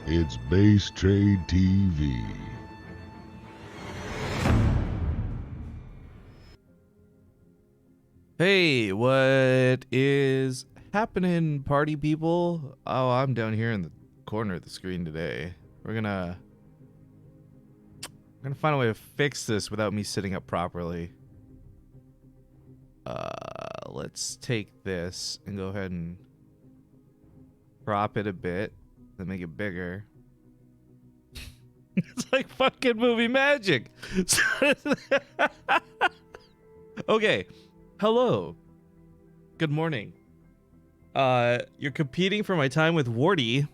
It's BaseTradeTV. Hey, what is happening, party people? Oh, I'm down here in the corner of the screen today. We're gonna find a way to fix this without me sitting up properly. Let's take this and go ahead and crop it a bit, then make it bigger. It's like fucking movie magic. Okay. Hello. Good morning. You're competing for my time with Wardy.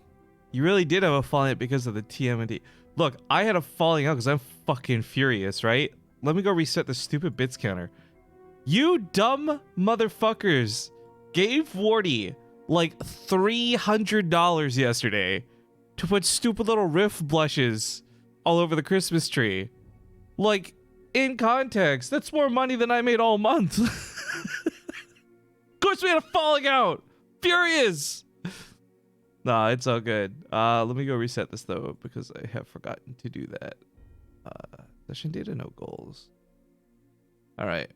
You really did have a falling out because of the TMNT. Look, I had a falling out because I'm fucking furious, right? Let me go reset the stupid bits counter. You dumb motherfuckers gave Wardy like $300 yesterday to put stupid little Riff blushes all over the Christmas tree. Like, in context, that's more money than I made all month. Of course we had a falling out. Furious. Nah, it's all good. Let me go reset this though, because I have forgotten to do that. Session data, no goals. All right.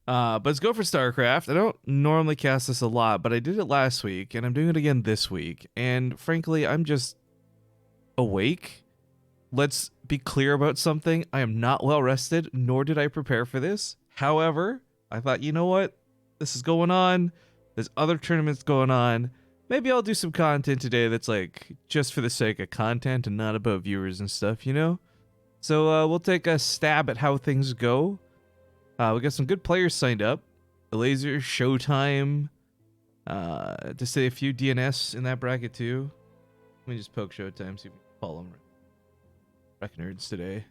But let's go for Starcraft. I don't normally cast this a lot, but I did it last week, and I'm doing it again this week. And frankly, I'm just awake. Let's be clear about something. I am not well rested, nor did I prepare for this. However, I thought, you know what? This is going on. There's other tournaments going on. Maybe I'll do some content today that's like just for the sake of content and not about viewers and stuff, you know? So we'll take a stab at how things go. We got some good players signed up. Laser, Showtime. To say a few DNS in that bracket too. Let me just poke Showtime, see if we can follow them. Wreck nerds today.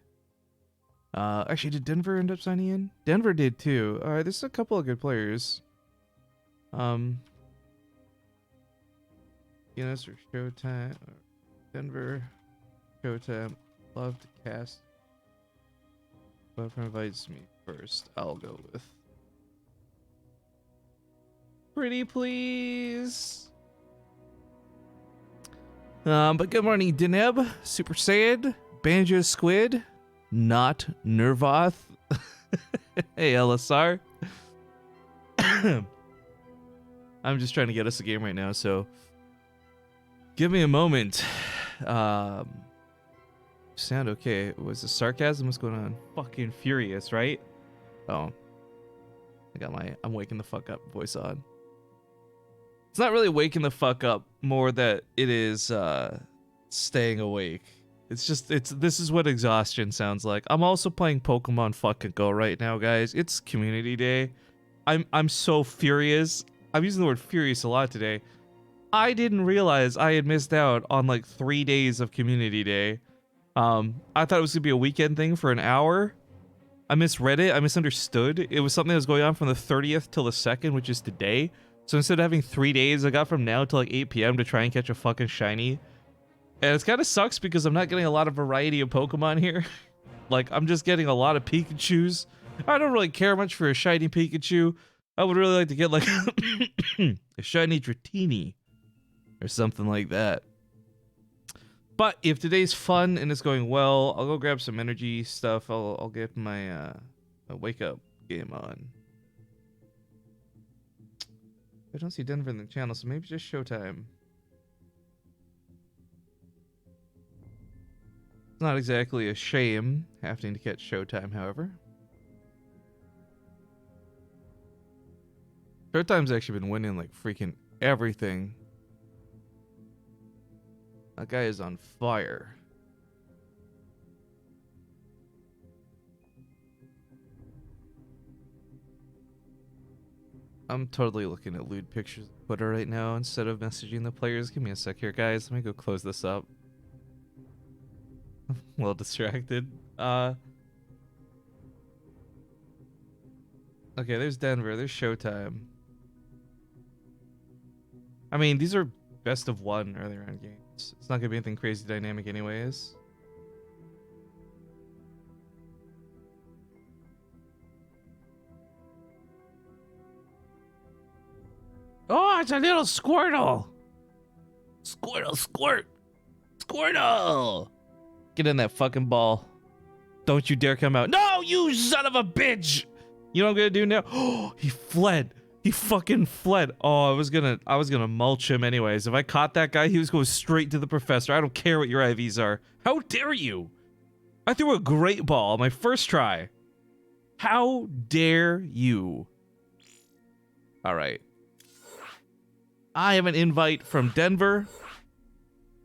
Actually, did Denver end up signing in? Denver did too. Alright, there's a couple of good players. DNS or Showtime. Or Denver. Showtime. Love to cast. Whoever invites me first, I'll go with. Pretty please. But good morning, Deneb, Super Saiyan, Banjo Squid, not Nervoth. Hey, LSR. I'm just trying to get us a game right now, so give me a moment. Sound okay? Was the sarcasm? What's going on? Fucking furious, right? Oh, I got my I'm waking the fuck up voice on. It's not really waking the fuck up, more that it is staying awake. This is what exhaustion sounds like. I'm also playing Pokemon fucking Go right now, guys. It's community day. I'm so furious. I'm using the word furious a lot today. I didn't realize I had missed out on like 3 days of community day. I thought it was gonna be a weekend thing for an hour. I misread it. I misunderstood. It was something that was going on from the 30th till the 2nd, which is today. So instead of having 3 days, I got from now till like 8 p.m. to try and catch a fucking shiny. And it kind of sucks because I'm not getting a lot of variety of Pokemon here. Like, I'm just getting a lot of Pikachus. I don't really care much for a shiny Pikachu. I would really like to get like a shiny Dratini or something like that. But if today's fun and it's going well, I'll go grab some energy stuff. I'll get my wake up game on. I don't see Denver in the channel, so maybe just Showtime. It's not exactly a shame having to catch Showtime, however. Showtime's actually been winning like freaking everything. That guy is on fire. I'm totally looking at lewd pictures of Twitter right now instead of messaging the players. Give me a sec here, guys. Let me go close this up. Well distracted. Okay, there's Denver. There's Showtime. I mean, these are best of one earlier on games. It's not gonna be anything crazy dynamic anyways. Oh, it's a little Squirtle. Squirtle, squirt! Squirtle! Get in that fucking ball. Don't you dare come out. No, you son of a bitch! You know what I'm gonna do now? Oh, he fled. He fucking fled. Oh, I was gonna mulch him anyways. If I caught that guy, he was going straight to the professor. I don't care what your IVs are. How dare you? I threw a great ball on my first try. How dare you? All right. I have an invite from Denver.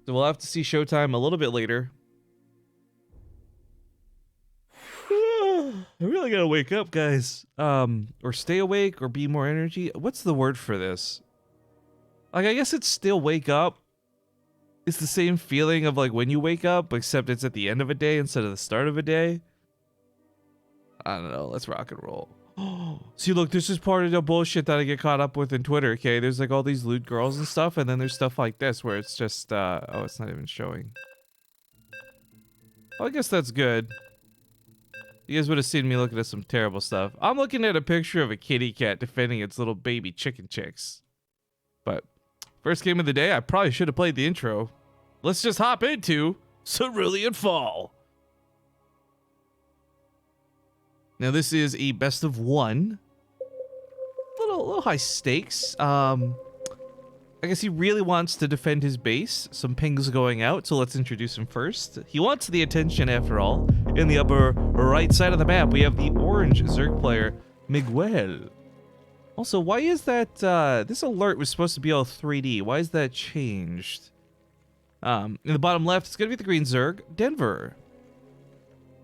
So we'll have to see Showtime a little bit later. I really gotta wake up, guys. Or stay awake or be more energy. What's the word for this? Like, I guess it's still wake up. It's the same feeling of like when you wake up, except it's at the end of a day instead of the start of a day. I don't know. Let's rock and roll. Oh, see, look, this is part of the bullshit that I get caught up with in Twitter, okay? There's like all these loot girls and stuff, and then there's stuff like this where it's just, oh, it's not even showing. Well, I guess that's good. You guys would have seen me looking at some terrible stuff. I'm looking at a picture of a kitty cat defending its little baby chicken chicks. But first game of the day, I probably should have played the intro. Let's just hop into Cerulean Fall. Now this is a best of one. Little high stakes. I guess he really wants to defend his base. Some pings going out, so let's introduce him first. He wants the attention after all. In the upper right side of the map, we have the orange Zerg player, Miguel. Also, why is that, this alert was supposed to be all 3D. Why is that changed? In the bottom left, it's gonna be the green Zerg, Denver.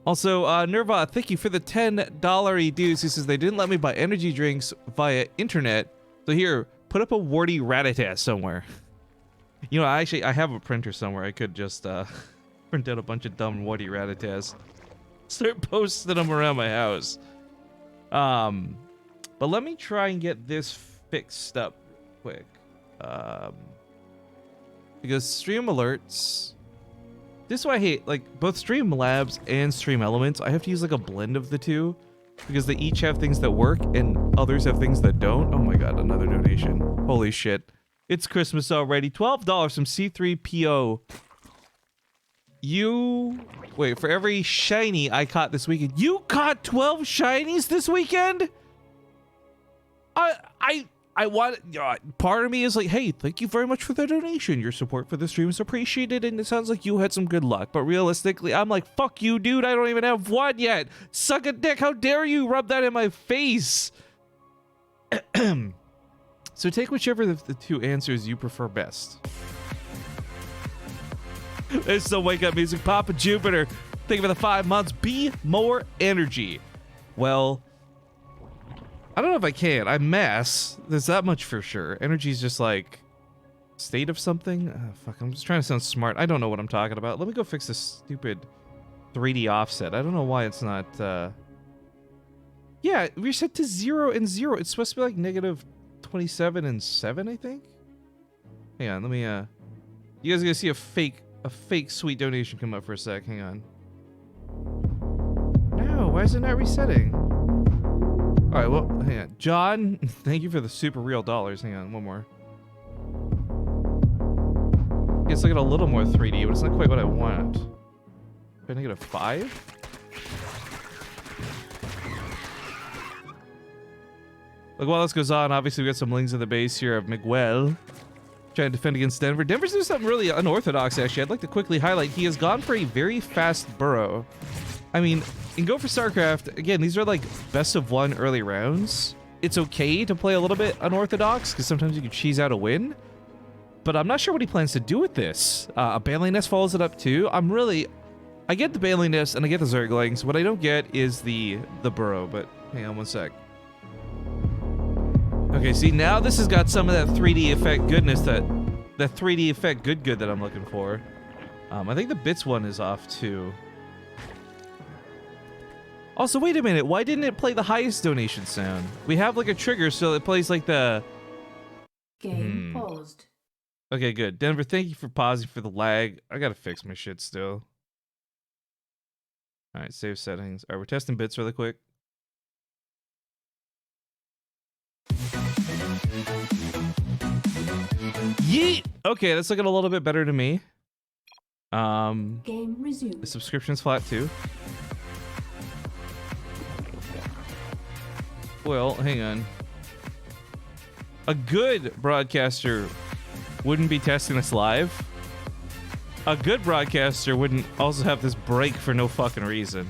Also, Nerva, thank you for the $10 dues. He says they didn't let me buy energy drinks via internet. So here, put up a warty Rat-a-tat somewhere. You know, I have a printer somewhere. I could just print out a bunch of dumb warty Rat-a-tats. Start posting them around my house. But let me try and get this fixed up quick. Because stream alerts... This is why I hate, like, both Streamlabs and Stream Elements. I have to use, like, a blend of the two. Because they each have things that work, and others have things that don't. Oh my god, another donation. Holy shit. It's Christmas already. $12 from C3PO. You... Wait, for every shiny I caught this weekend... You caught 12 shinies this weekend? I want... part of me is like, hey, thank you very much for the donation. Your support for the stream is appreciated, and it sounds like you had some good luck. But realistically, I'm like, fuck you, dude. I don't even have one yet. Suck a dick. How dare you rub that in my face? So take whichever of the two answers you prefer best. There's some wake-up music. Papa Jupiter. Thank you for the 5 months. Be more energy. Well... I don't know if I can. I'm mass. There's that much for sure. Energy's just like state of something. Fuck, I'm just trying to sound smart. I don't know what I'm talking about. Let me go fix this stupid 3D offset. I don't know why it's not. Yeah, we're set to 0 and 0. It's supposed to be like negative 27 and 7, I think. Hang on, let me. You guys are gonna see a fake sweet donation come up for a sec. Hang on. No, why is it not resetting? All right, well, hang on. John, thank you for the super real dollars. Hang on, one more. It's like a little more 3D, but it's not quite what I want. Negative 5? Look, while this goes on, obviously we got some links in the base here of Miguel trying to defend against Denver. Denver's doing something really unorthodox, actually. I'd like to quickly highlight. He has gone for a very fast burrow. I mean, in Go for Starcraft, again, these are like best of one early rounds. It's okay to play a little bit unorthodox, because sometimes you can cheese out a win. But I'm not sure what he plans to do with this. A Baneling Nest follows it up too. I get the Baneling Nest and I get the Zerglings. What I don't get is the burrow, but hang on one sec. Okay, see, now this has got some of that 3D effect goodness, that 3D effect good that I'm looking for. I think the bits one is off too. Also, wait a minute. Why didn't it play the highest donation sound? We have like a trigger, so it plays like the... Game paused. Okay, good. Denver, thank you for pausing for the lag. I gotta fix my shit still. Alright, save settings. Alright, we're testing bits really quick. Yeet! Okay, that's looking a little bit better to me. Game resumed. The subscription's flat too. Well, hang on. A good broadcaster wouldn't be testing this live. A good broadcaster wouldn't also have this break for no fucking reason.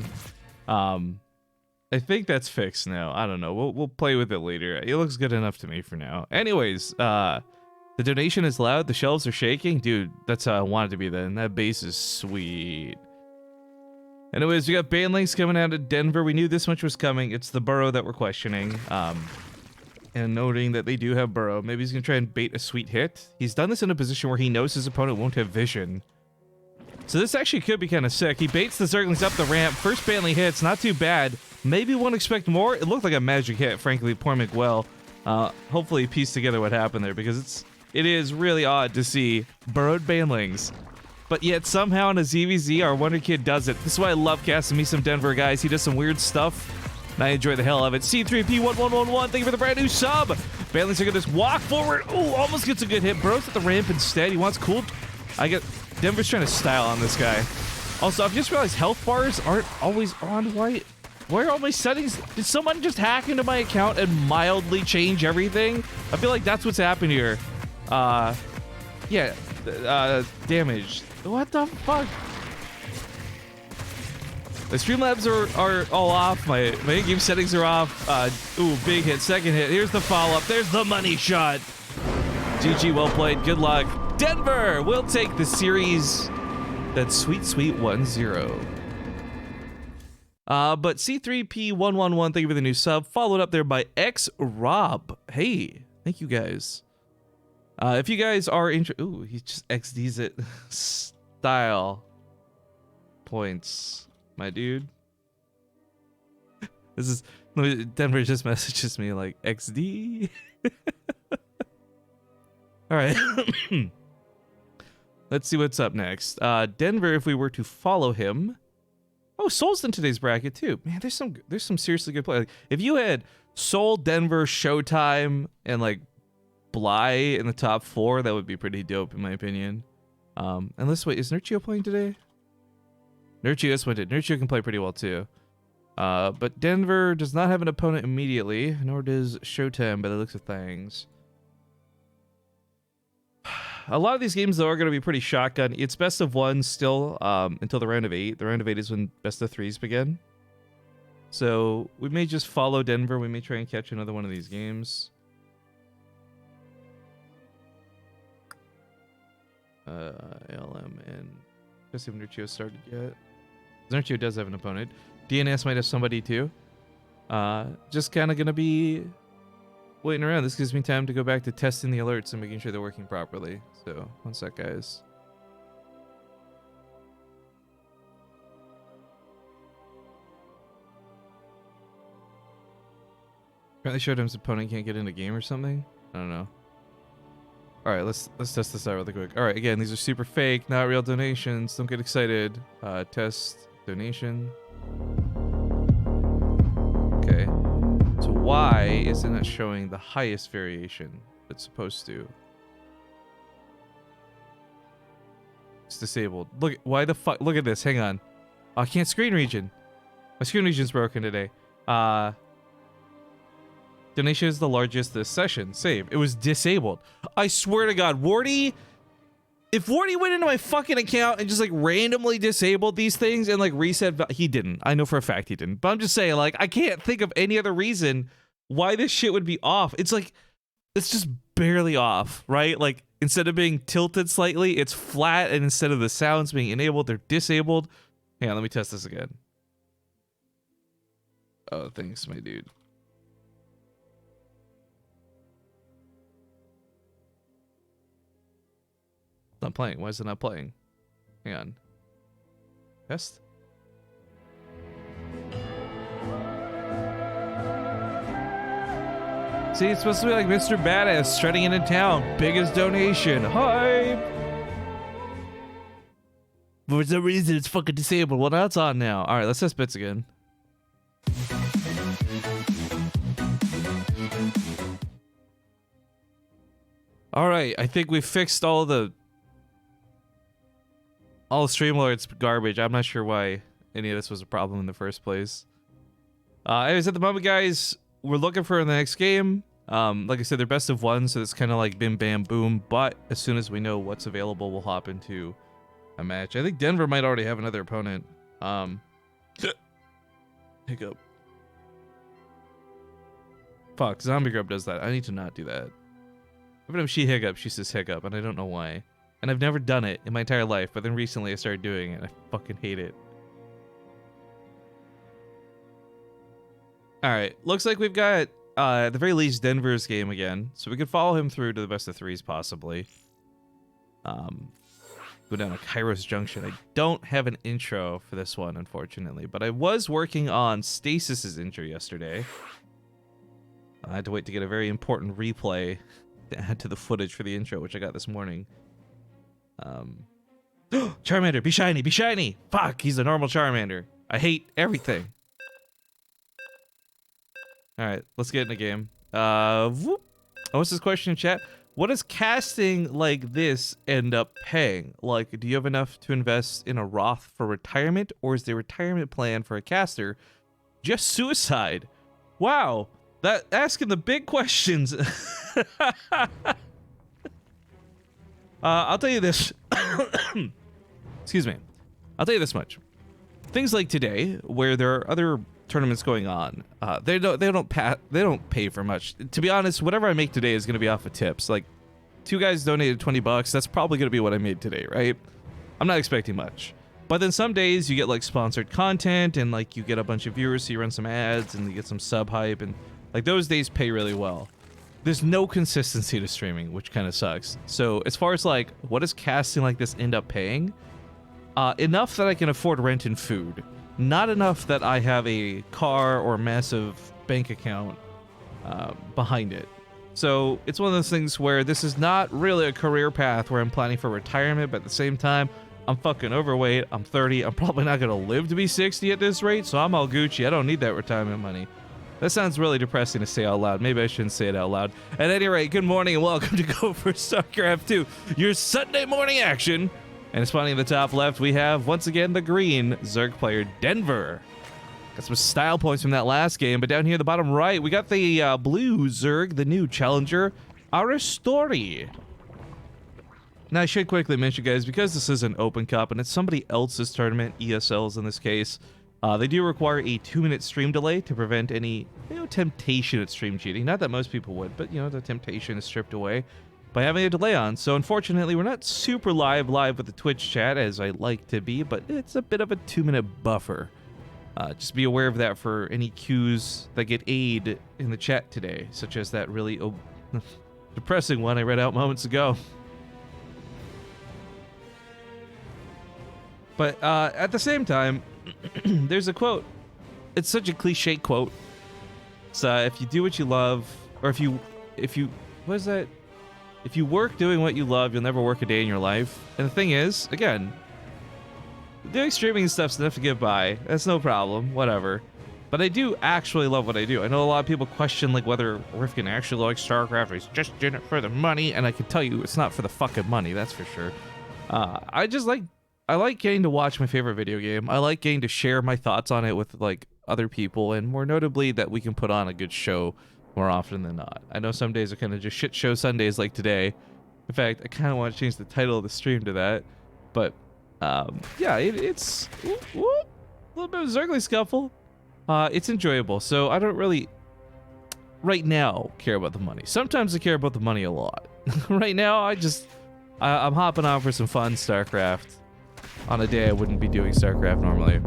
I think that's fixed now. I don't know. We'll play with it later. It looks good enough to me for now. Anyways, the donation is loud. The shelves are shaking. Dude, that's how I want it to be then. That base is sweet. Anyways, we got ban links coming out of Denver. We knew this much was coming. It's the Burrow that we're questioning. And noting that they do have Burrow. Maybe he's going to try and bait a sweet hit. He's done this in a position where he knows his opponent won't have vision. So this actually could be kind of sick. He baits the Zerglings up the ramp. First Banley hits, not too bad. Maybe won't expect more. It looked like a magic hit, frankly. Poor Miguel. Hopefully he pieced together what happened there, because it is really odd to see burrowed Banlings. But yet somehow in a ZVZ, our Wonder Kid does it. This is why I love casting me some Denver guys. He does some weird stuff, and I enjoy the hell of it. C3P1111, thank you for the brand new sub. Banlings are gonna just walk forward. Ooh, almost gets a good hit. Burrows at the ramp instead. He wants cool. Denver's trying to style on this guy. Also, I've just realized health bars aren't always on. Why are all my settings? Did someone just hack into my account and mildly change everything? I feel like that's what's happened here. Yeah, damage. What the fuck? The Streamlabs are all off. My in-game settings are off. Ooh, big hit, second hit. Here's the follow-up. There's the money shot. GG, well played. Good luck. Denver will take the series. That's sweet 1-0. But C3P111, thank you for the new sub. Followed up there by X-Rob. Hey, thank you guys. If you guys are interested... Ooh, he just XDs it. Style. Points, my dude. This is... Denver just messages me like, XD? Alright. Let's see what's up next. Denver, if we were to follow him... Oh, Soul's in today's bracket too. Man, there's some seriously good play. Like, if you had Soul, Denver, Showtime, and like Bly in the top 4, that would be pretty dope in my opinion. Unless, wait, is Nurchio playing today? Nurchio, that's what I did. Nurchio can play pretty well too. But Denver does not have an opponent immediately, nor does Showtime by the looks of things. A lot of these games, though, are going to be pretty shotgun. It's best of 1 still until the round of 8. The round of 8 is when best of 3s begin. So we may just follow Denver. We may try and catch another one of these games. ALM and... Let's see if Nurchio started yet. Nurchio does have an opponent. DNS might have somebody too. Just kind of going to be waiting around. This gives me time to go back to testing the alerts and making sure they're working properly. So, one sec, guys. Apparently Showtime's opponent can't get into game or something. I don't know. Alright, let's test this out really quick. Alright, again, these are super fake, not real donations. Don't get excited. Test donation. Okay. So why isn't it showing the highest variation it's supposed to? It's disabled. Look, why the fuck? Look at this. Hang on. Oh, I can't screen region. My screen region's broken today. Donation is the largest this session. Save. It was disabled. I swear to God, Wardy. If Wardy went into my fucking account and just like randomly disabled these things and like reset, he didn't. I know for a fact he didn't. But I'm just saying, like, I can't think of any other reason why this shit would be off. It's like, it's just barely off, right? Like, instead of being tilted slightly, it's flat, and instead of the sounds being enabled, they're disabled. Hang on, let me test this again. Oh, thanks, my dude. Not playing. Why is it not playing? Hang on. Test? See, it's supposed to be like Mr. Badass strutting into town. Biggest donation. Hype! But for some reason, it's fucking disabled. Well, now it's on now. Alright, let's test bits again. Alright, I think we fixed all the Streamlord's garbage. I'm not sure why any of this was a problem in the first place. Anyways, at the moment, guys, we're looking for the next game. Like I said, they're best of one, so it's kind of like bim, bam, boom. But as soon as we know what's available, we'll hop into a match. I think Denver might already have another opponent. Hiccup. Fuck, Zombie Grub does that. I need to not do that. Every time she hiccups, she says hiccup, and I don't know why. And I've never done it in my entire life, but then recently I started doing it, and I fucking hate it. Alright, looks like we've got, at the very least, Denver's game again. So we could follow him through to the best of threes, possibly. Go down to Kairos Junction. I don't have an intro for this one, unfortunately. But I was working on Stasis's intro yesterday. I had to wait to get a very important replay to add to the footage for the intro, which I got this morning. Charmander, be shiny, be shiny! Fuck, he's a normal Charmander. I hate everything. Alright, let's get in the game. Whoop. Oh, what's this question in chat? What does casting like this end up paying? Like, do you have enough to invest in a Roth for retirement, or is the retirement plan for a caster just suicide? Wow, that asking the big questions. I'll tell you this. Excuse me. I'll tell you this much. Things like today, where there are other tournaments going on, they don't pay for much. To be honest, whatever I make today is going to be off of tips. Like, 2 guys donated $20. That's probably going to be what I made today, right? I'm not expecting much. But then some days you get like sponsored content, and like you get a bunch of viewers, so you run some ads and you get some sub hype, and like those days pay really well. There's no consistency to streaming, which kind of sucks. So as far as like, what does casting like this end up paying? Enough that I can afford rent and food. Not enough that I have a car or massive bank account behind it. So it's one of those things where this is not really a career path where I'm planning for retirement, but at the same time, I'm fucking overweight, I'm 30, I'm probably not going to live to be 60 at this rate, so I'm all Gucci. I don't need that retirement money. That sounds really depressing to say out loud. Maybe I shouldn't say it out loud. At any rate, good morning and welcome to Go4SC2 2, your Sunday morning action. And spawning in the top left, we have, once again, the green Zerg player, Denver. Got some style points from that last game, but down here at the bottom right, we got the blue Zerg, the new challenger, Aristori. Now, I should quickly mention, guys, because this is an open cup and it's somebody else's tournament, ESLs in this case, they do require a 2-minute stream delay to prevent any, temptation at stream cheating. Not that most people would, but, the temptation is stripped away by having a delay on. So unfortunately, we're not super live with the Twitch chat as I like to be, but it's a bit of a 2-minute buffer. Just be aware of that for any cues that get aid in the chat today, such as that really depressing one I read out moments ago. But at the same time, there's a quote. It's such a cliche quote. It's if you do what you love, or if you what is that? If you work doing what you love, you'll never work a day in your life. And the thing is, again, doing streaming and stuff's enough to get by. That's no problem, whatever. But I do actually love what I do. I know a lot of people question like whether Rifkin actually likes Starcraft or he's just in it for the money, and I can tell you it's not for the fucking money, that's for sure. I like getting to watch my favorite video game. I like getting to share my thoughts on it with like other people, and more notably that we can put on a good show more often than not. I know some days are kind of just shit show Sundays like today. In fact, I kind of want to change the title of the stream to that. But yeah, it's a little bit of a Zergly scuffle. It's enjoyable, so I don't really right now care about the money. Sometimes I care about the money a lot. Right now, I'm hopping on for some fun Starcraft on a day I wouldn't be doing Starcraft normally.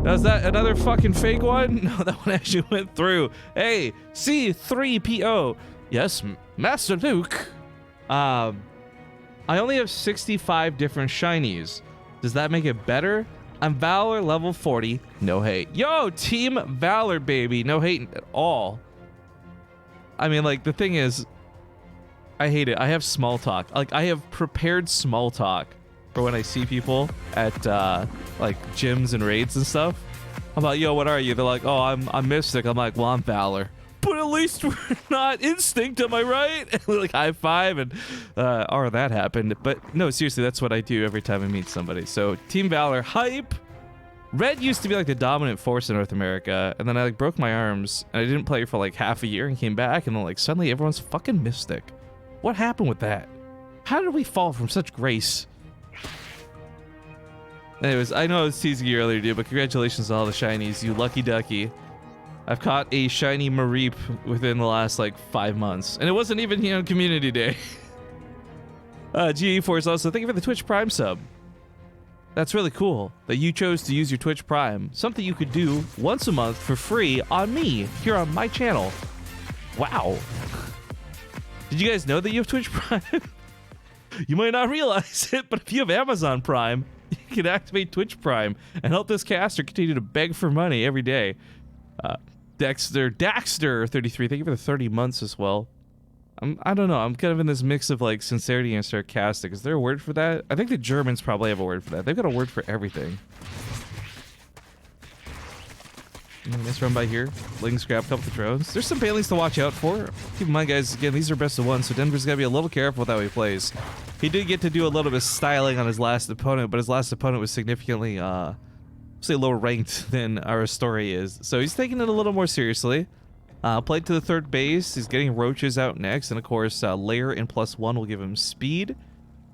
Now, is that another fucking fake one? No, that one actually went through. Hey, C3PO. Yes, Master Luke. I only have 65 different shinies. Does that make it better? I'm Valor level 40. No hate. Yo, Team Valor, baby. No hate at all. I mean, like, the thing is, I hate it. I have small talk. Like, I have prepared small talk for when I see people at like gyms and raids and stuff. I'm like, yo, what are you? They're like, oh, I'm Mystic. I'm like, well, I'm Valor. but at least we're not instinct, am I right? And we like high five and or that happened. But no, seriously, that's what I do every time I meet somebody. So Team Valor hype. Red used to be like the dominant force in North America, and then I like broke my arms and I didn't play for like half a year and came back, and then like suddenly everyone's fucking Mystic. What happened with that? How did we fall from such grace? Anyways, I know I was teasing you earlier, dude, but congratulations on all the shinies, you lucky ducky. I've caught a shiny Mareep within the last like 5 months, and it wasn't even, you know, Community Day. GE4 is also, thank you for the Twitch Prime sub. That's really cool that you chose to use your Twitch Prime, something you could do once a month for free on me, here on my channel. Wow. Did you guys know that you have Twitch Prime? You might not realize it, but if you have Amazon Prime, you can activate Twitch Prime and help this caster continue to beg for money every day. Daxter33, thank you for the 30 months as well. I don't know, I'm kind of in this mix of like sincerity and sarcastic. Is there a word for that? I think the Germans probably have a word for that. They've got a word for everything. Nice run by here. Lings grab a couple of drones. There's some Bailings to watch out for. Keep in mind, guys, again, these are best of one, so Denver's got to be a little careful with how he plays. He did get to do a little bit of styling on his last opponent, but his last opponent was significantly, say, lower ranked than our story is. So he's taking it a little more seriously. Played to the third base. He's getting roaches out next, and of course, layer and +1 will give him speed.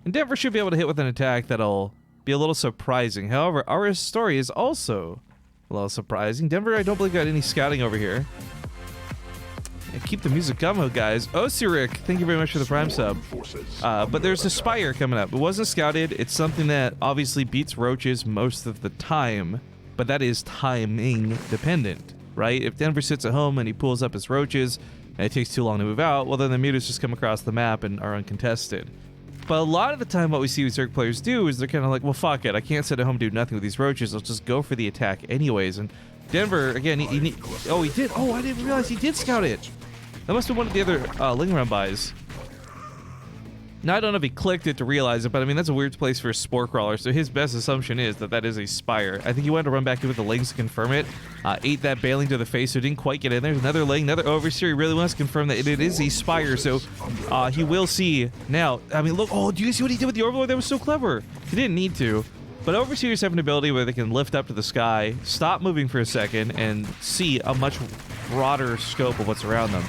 And Denver should be able to hit with an attack that'll be a little surprising. However, our story is also a little surprising. Denver, I don't believe, got any scouting over here. And keep the music coming, guys. Osirik, thank you very much for the Prime sub. But there's a Spire coming up. It wasn't scouted. It's something that obviously beats roaches most of the time, but that is timing dependent, right? If Denver sits at home and he pulls up his roaches and it takes too long to move out, well, then the mutas just come across the map and are uncontested. But a lot of the time what we see with Zerg players do is they're kind of like, well, fuck it. I can't sit at home and do nothing with these roaches. I'll just go for the attack anyways. And Denver, again, he did. Oh, I didn't realize he did scout it. That must have been one of the other Ling round buys. Now, I don't know if he clicked it to realize it, but I mean, that's a weird place for a Spore Crawler, so his best assumption is that that is a Spire. I think he wanted to run back in with the Lings to confirm it. Ate that Bailing to the face, so didn't quite get in there. Another Ling, another Overseer. He really wants to confirm that it is a Spire, so he will see. Now, I mean, look, oh, do you see what he did with the Overlord? That was so clever. He didn't need to. But Overseers have an ability where they can lift up to the sky, stop moving for a second, and see a much broader scope of what's around them.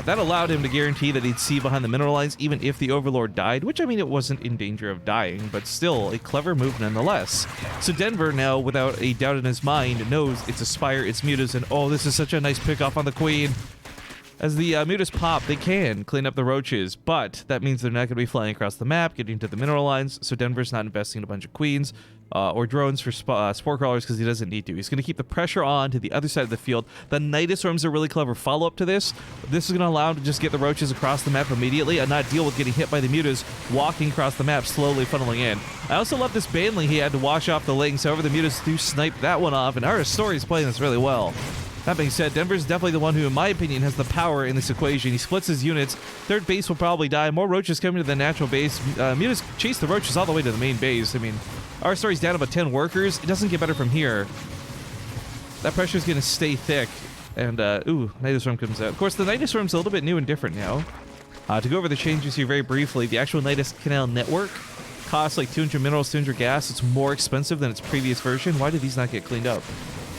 That allowed him to guarantee that he'd see behind the mineral lines even if the Overlord died, which, I mean, it wasn't in danger of dying, but still a clever move nonetheless. So Denver now, without a doubt in his mind, knows it's a Spire, it's mutas, and oh, this is such a nice pick off on the Queen. As the mutas pop, they can clean up the roaches, but that means they're not going to be flying across the map, getting to the mineral lines, so Denver's not investing in a bunch of queens or drones for spore crawlers because he doesn't need to. He's going to keep the pressure on to the other side of the field. The Nidus Worms are really clever follow-up to this. This is going to allow him to just get the roaches across the map immediately and not deal with getting hit by the mutas walking across the map, slowly funneling in. I also love this Banling he had to wash off the Lings. However, the mutas do snipe that one off, and our story is playing this really well. That being said, Denver's definitely the one who, in my opinion, has the power in this equation. He splits his units. Third base will probably die. More roaches coming to the natural base. Mutas chase the roaches all the way to the main base. I mean, our story's down about 10 workers. It doesn't get better from here. That pressure is going to stay thick. And, ooh, Nidus Worm comes out. Of course, the Nidus Worm's a little bit new and different now. To go over the changes here very briefly, the actual Nidus Canal network costs like 200 minerals, 200 gas. It's more expensive than its previous version. Why did these not get cleaned up?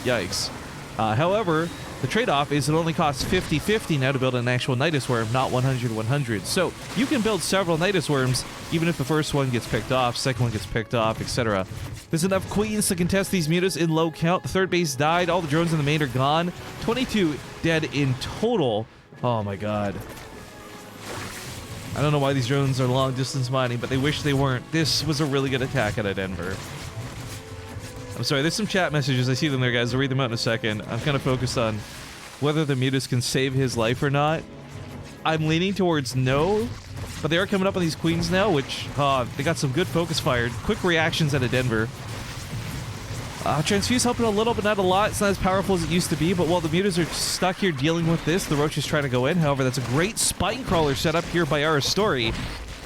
Yikes. However, the trade-off is it only costs 50-50 now to build an actual Nidus Worm, not 100-100. So you can build several Nidus Worms, even if the first one gets picked off, second one gets picked off, etc. There's enough queens to contest these mutas in low count. The third base died. All the drones in the main are gone. 22 dead in total. Oh my god. I don't know why these drones are long-distance mining, but they wish they weren't. This was a really good attack out of Denver. I'm sorry, there's some chat messages. I see them there, guys. I'll read them out in a second. I'm kind of focused on whether the mutas can save his life or not. I'm leaning towards no, but they are coming up on these queens now, which, they got some good focus fired. Quick reactions out of Denver. Transfuse helping a little, but not a lot. It's not as powerful as it used to be, but while the mutas are stuck here dealing with this, the roach is trying to go in. However, that's a great spine crawler set up here by our story.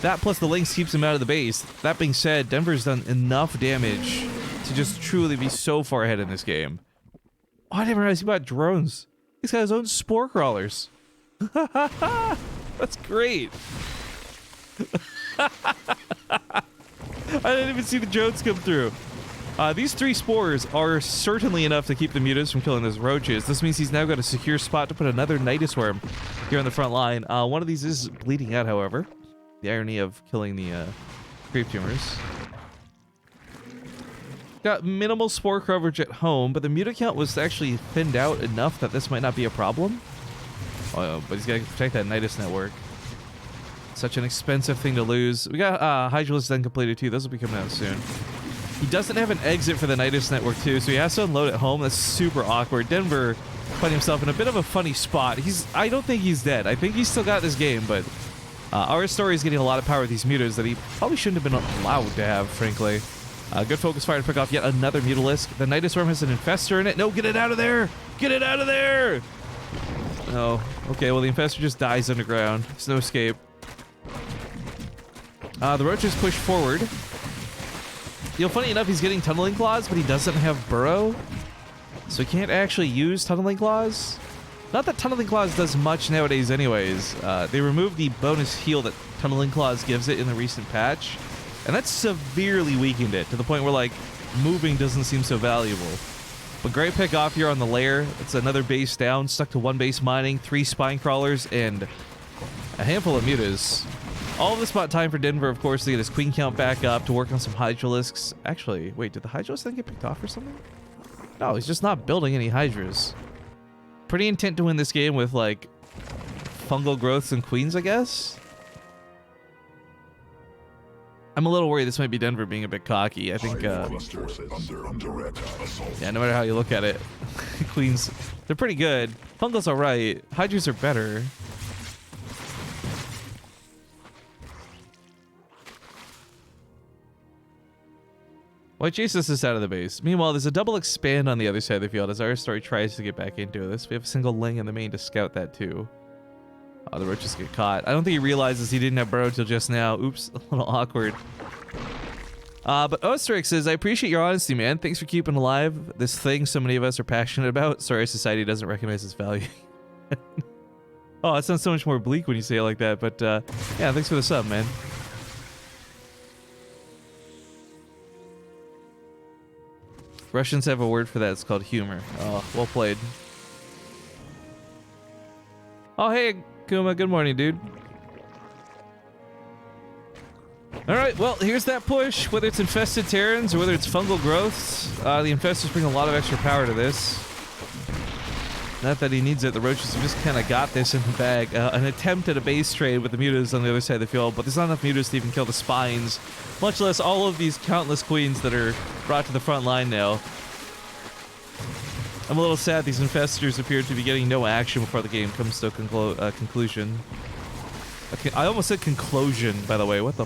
That plus the Lynx keeps him out of the base. That being said, Denver's done enough damage to just truly be so far ahead in this game. Oh, I didn't realize he bought drones. He's got his own spore crawlers. That's great. I didn't even see the drones come through. These 3 spores are certainly enough to keep the mutas from killing those roaches. This means he's now got a secure spot to put another Nidus worm here on the front line. One of these is bleeding out, however. The irony of killing the creep tumors. Got minimal spore coverage at home, but the muta count was actually thinned out enough that this might not be a problem. But he's got to protect that Nidus network. Such an expensive thing to lose. We got Hydralisk then completed too. Those will be coming out soon. He doesn't have an exit for the Nidus network too, so he has to unload at home. That's super awkward. Denver put himself in a bit of a funny spot. I don't think he's dead. I think he's still got this game, but our story is getting a lot of power with these mutas that he probably shouldn't have been allowed to have, frankly. Good focus fire to pick off yet another Mutalisk. The Nidus worm has an infestor in it. No, get it out of there! Get it out of there! Oh, okay, well the infestor just dies underground. There's no escape. The roaches push forward. You know, funny enough, he's getting tunneling claws, but he doesn't have burrow. So he can't actually use tunneling claws. Not that tunneling claws does much nowadays anyways. They removed the bonus heal that tunneling claws gives it in the recent patch. And that's severely weakened it to the point where, like, moving doesn't seem so valuable. But great pick off here on the lair. It's another base down, stuck to 1 base mining, 3 spine crawlers, and a handful of mutas. All of this bought time for Denver, of course, to get his queen count back up, to work on some Hydralisks. Actually, wait, did the Hydralisk then get picked off or something? No, he's just not building any Hydras. Pretty intent to win this game with, like, fungal growths and queens, I guess? I'm a little worried this might be Denver being a bit cocky. I think, yeah, no matter how you look at it, queens, they're pretty good. Fungal's alright. Hydras are better. Why chases us out of the base? Meanwhile, there's a double expand on the other side of the field as our story tries to get back into this. We have a single Ling in the main to scout that too. Oh, the roaches get caught. I don't think he realizes he didn't have burrow till just now. Oops, a little awkward. But Ostrix says, I appreciate your honesty, man. Thanks for keeping alive this thing so many of us are passionate about. Sorry, society doesn't recognize its value. Oh, it sounds so much more bleak when you say it like that. But yeah, thanks for the sub, man. Russians have a word for that. It's called humor. Oh, well played. Oh, hey, Kuma. Good morning, dude. All right, well, here's that push. Whether it's infested Terrans or whether it's fungal growths, the infestors bring a lot of extra power to this. Not that he needs it. The roaches have just kind of got this in the bag. An attempt at a base trade with the mutas on the other side of the field, but there's not enough mutas to even kill the spines, much less all of these countless queens that are brought to the front line now. I'm a little sad these infestors appear to be getting no action before the game comes to a conclusion. I almost said conclusion, by the way. What the...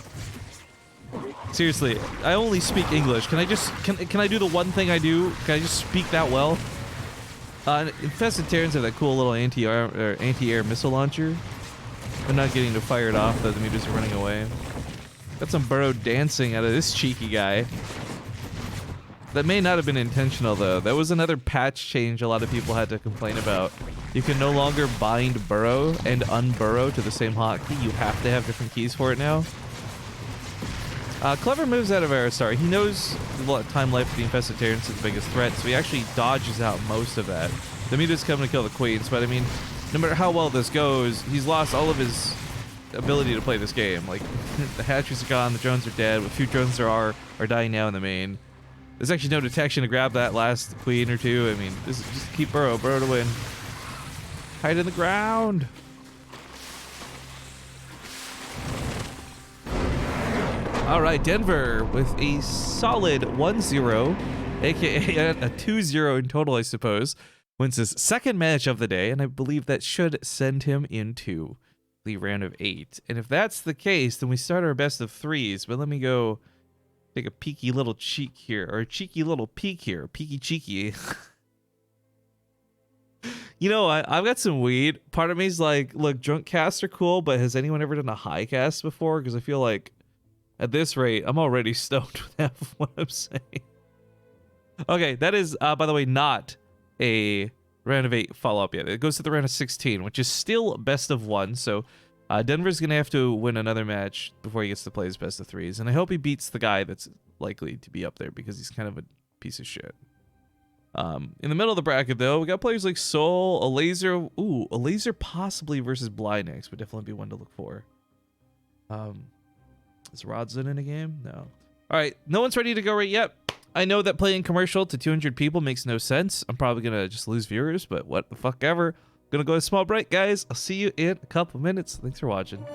Seriously, I only speak English. Can I just... Can I do the one thing I do? Can I just speak that well? Infested Terrans have that cool little anti-air missile launcher. They're not getting to fire it off, though the mutas are running away. Got some burrow dancing out of this cheeky guy. That may not have been intentional, though. That was another patch change a lot of people had to complain about. You can no longer bind burrow and unburrow to the same hotkey. You have to have different keys for it now. Clever moves out of Aerostar. He knows the time life of the infested Terrans is the biggest threat, so he actually dodges out most of that. The mutas come to kill the queens, but I mean, no matter how well this goes, he's lost all of his ability to play this game. Like, the hatcheries are gone, the drones are dead. What few drones there are dying now in the main. There's actually no detection to grab that last queen or two. I mean, just keep burrow to win. Hide in the ground. All right, Denver with a solid 1-0, aka a 2-0 in total, I suppose. Wins his second match of the day, and I believe that should send him into the round of 8. And if that's the case, then we start our best of 3s. But let me go take a peeky little cheek here, or a cheeky little peek here, peeky cheeky. You know what? I've got some weed. Part of me is like, look, drunk casts are cool, but has anyone ever done a high cast before? Because I feel like at this rate, I'm already stoked with half of what I'm saying. Okay, that is, by the way, not a round of 8 follow-up yet. It goes to the round of 16, which is still best of 1. So Denver's going to have to win another match before he gets to play his best of 3s. And I hope he beats the guy that's likely to be up there because he's kind of a piece of shit. In the middle of the bracket, though, we got players like Soul, a Laser. Ooh, a Laser possibly versus Bly next would definitely be one to look for. Is Rodson in a game? No. All right, no one's ready to go right yet. I know that playing commercial to 200 people makes no sense. I'm probably going to just lose viewers, but what the fuck ever. Gonna go to a small break, guys. I'll see you in a couple minutes. Thanks for watching.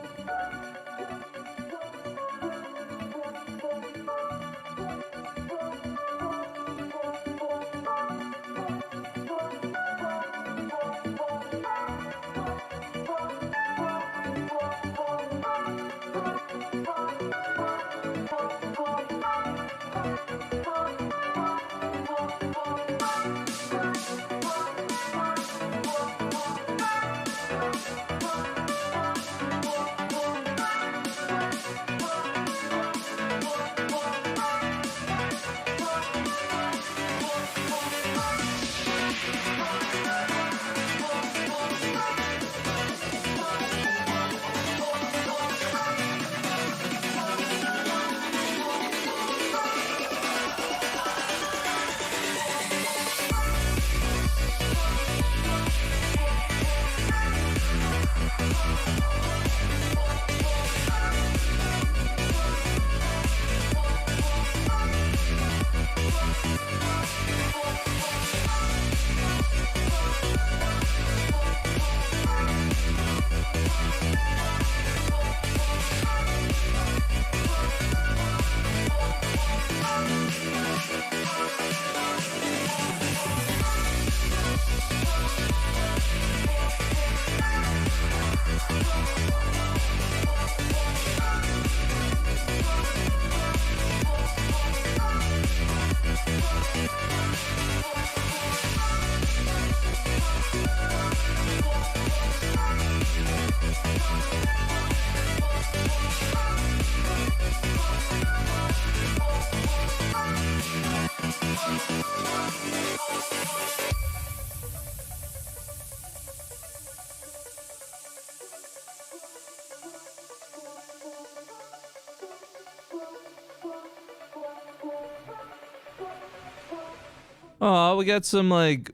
Oh, we got some like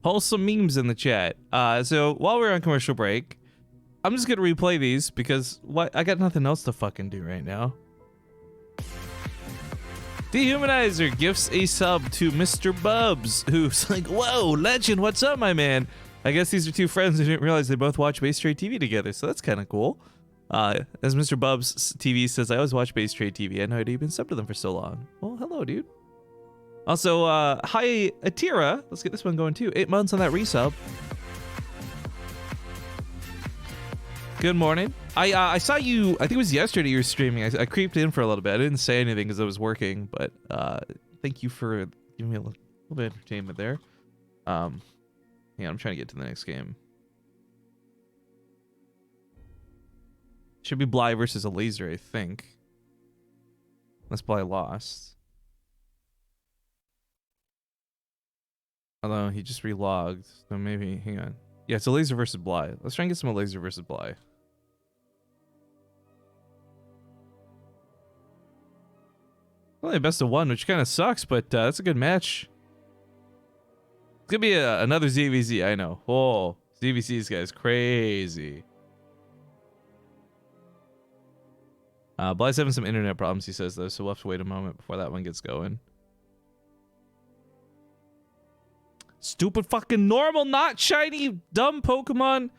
wholesome memes in the chat. So while we're on commercial break, I'm just gonna replay these because I got nothing else to fucking do right now. Dehumanizer gifts a sub to Mr. Bubs, who's like, "Whoa, legend! What's up, my man?" I guess these are two friends who didn't realize they both watch BaseTradeTV together, so that's kind of cool. As Mr. Bubs TV says, I always watch BaseTradeTV. I know you've been subbed to them for so long. Well, hello, dude. Also, hi, Atira. Let's get this one going, too. 8 months on that resub. Good morning. I saw you, I think it was yesterday you were streaming. I creeped in for a little bit. I didn't say anything because I was working, but thank you for giving me a little bit of entertainment there. Yeah, I'm trying to get to the next game. Should be Bly versus a Laser, I think. Unless Bly lost. Although he just relogged, so maybe, hang on. Yeah, it's a Laser versus Bly. Let's try and get some Laser versus Bly. Only a best of 1, which kind of sucks, but that's a good match. It's gonna be another ZVZ, I know. Oh, ZVC's guys crazy. Bly's having some internet problems, he says, though, so we'll have to wait a moment before that one gets going. Stupid fucking normal, not shiny, dumb Pokemon.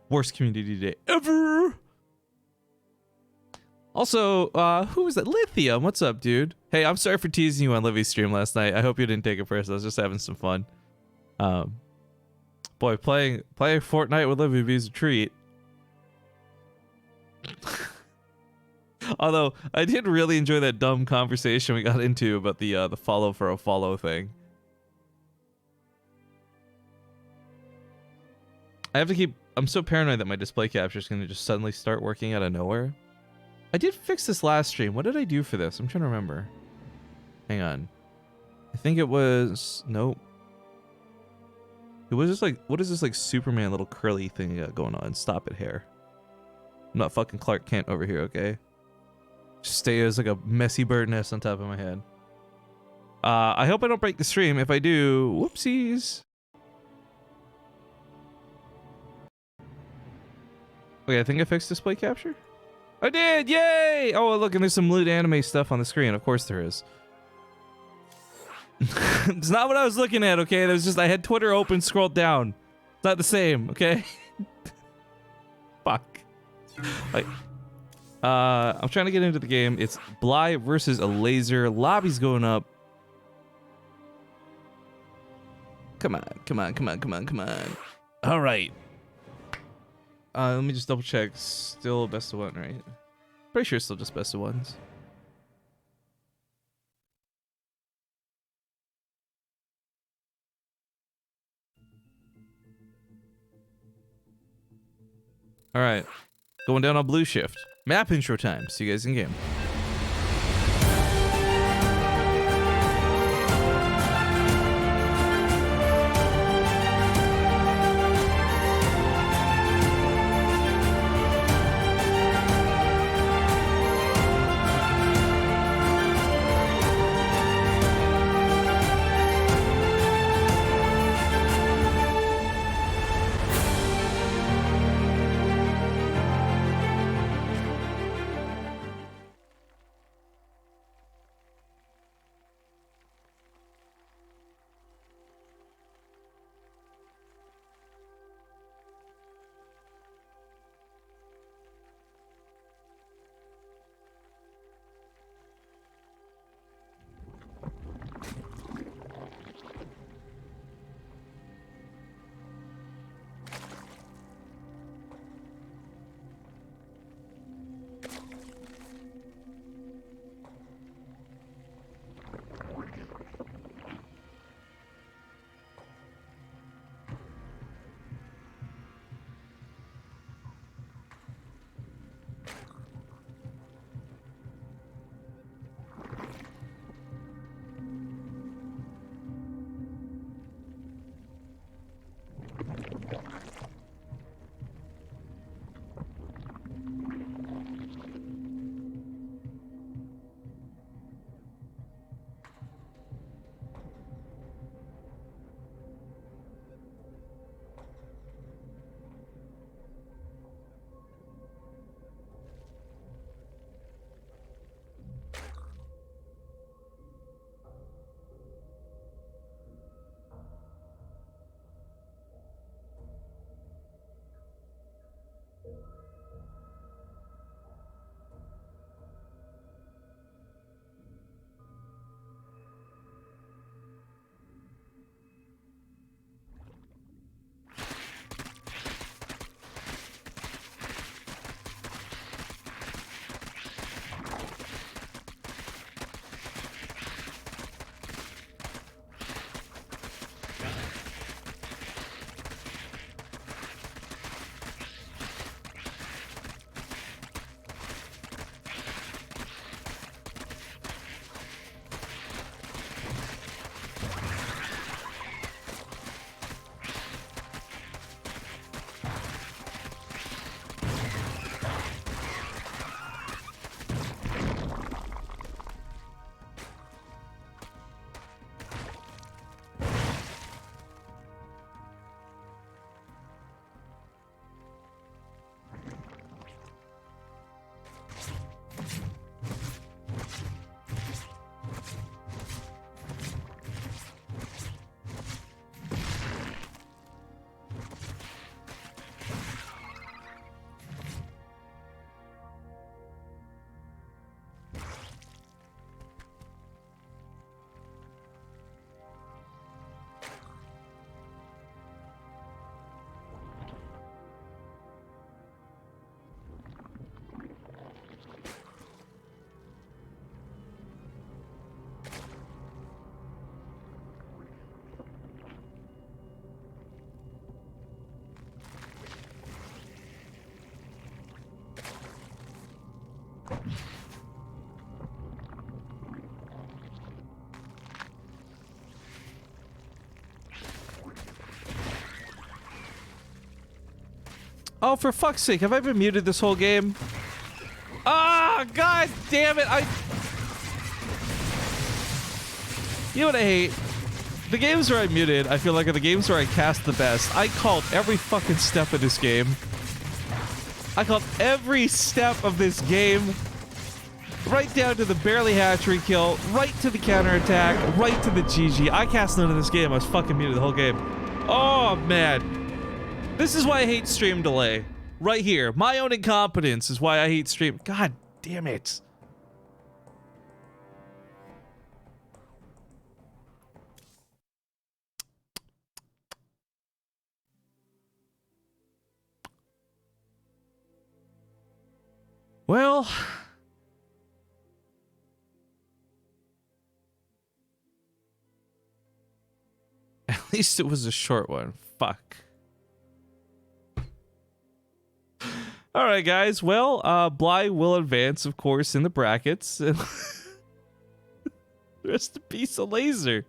Worst community day ever. Also, who was that? Lithium, what's up, dude? Hey, I'm sorry for teasing you on Livy's stream last night. I hope you didn't take it first. I was just having some fun. Boy, playing Fortnite with Livy is a treat. Although, I did really enjoy that dumb conversation we got into about the follow for a follow thing. I have to keep... I'm so paranoid that my display capture is going to just suddenly start working out of nowhere. I did fix this last stream. What did I do for this? I'm trying to remember. Hang on. I think it was... Nope. What is this like Superman little curly thing you got going on? Stop it, hair. I'm not fucking Clark Kent over here, okay? Just stay as like a messy bird nest on top of my head. I hope I don't break the stream. If I do, whoopsies. Okay, I think I fixed display capture. I did! Yay! Oh, look, and there's some loot anime stuff on the screen. Of course there is. It's not what I was looking at, okay? It was just I had Twitter open, scrolled down. It's not the same, okay? Fuck. Like, I'm trying to get into the game. It's Bly versus a laser. Lobby's going up. Come on, come on, come on, come on, come on. All right. Let me just double check. Still best of one, right? Pretty sure it's still just best of ones. All right, going down on blue shift. Map intro time. See you guys in game. Oh, for fuck's sake, have I been muted this whole game? Ah, god damn it! You know what I hate? The games where I'm muted, I feel like are the games where I cast the best. I called every fucking step of this game. I called every step of this game. Right down to the barely hatchery kill, right to the counterattack, right to the GG. I cast none of this game. I was fucking muted the whole game. Oh, man. This is why I hate stream delay. Right here. My own incompetence is why I hate stream. God damn it. Well, at least it was a short one. Fuck. All right, guys. Well, Bly will advance, of course, in the brackets. Rest in peace, a laser.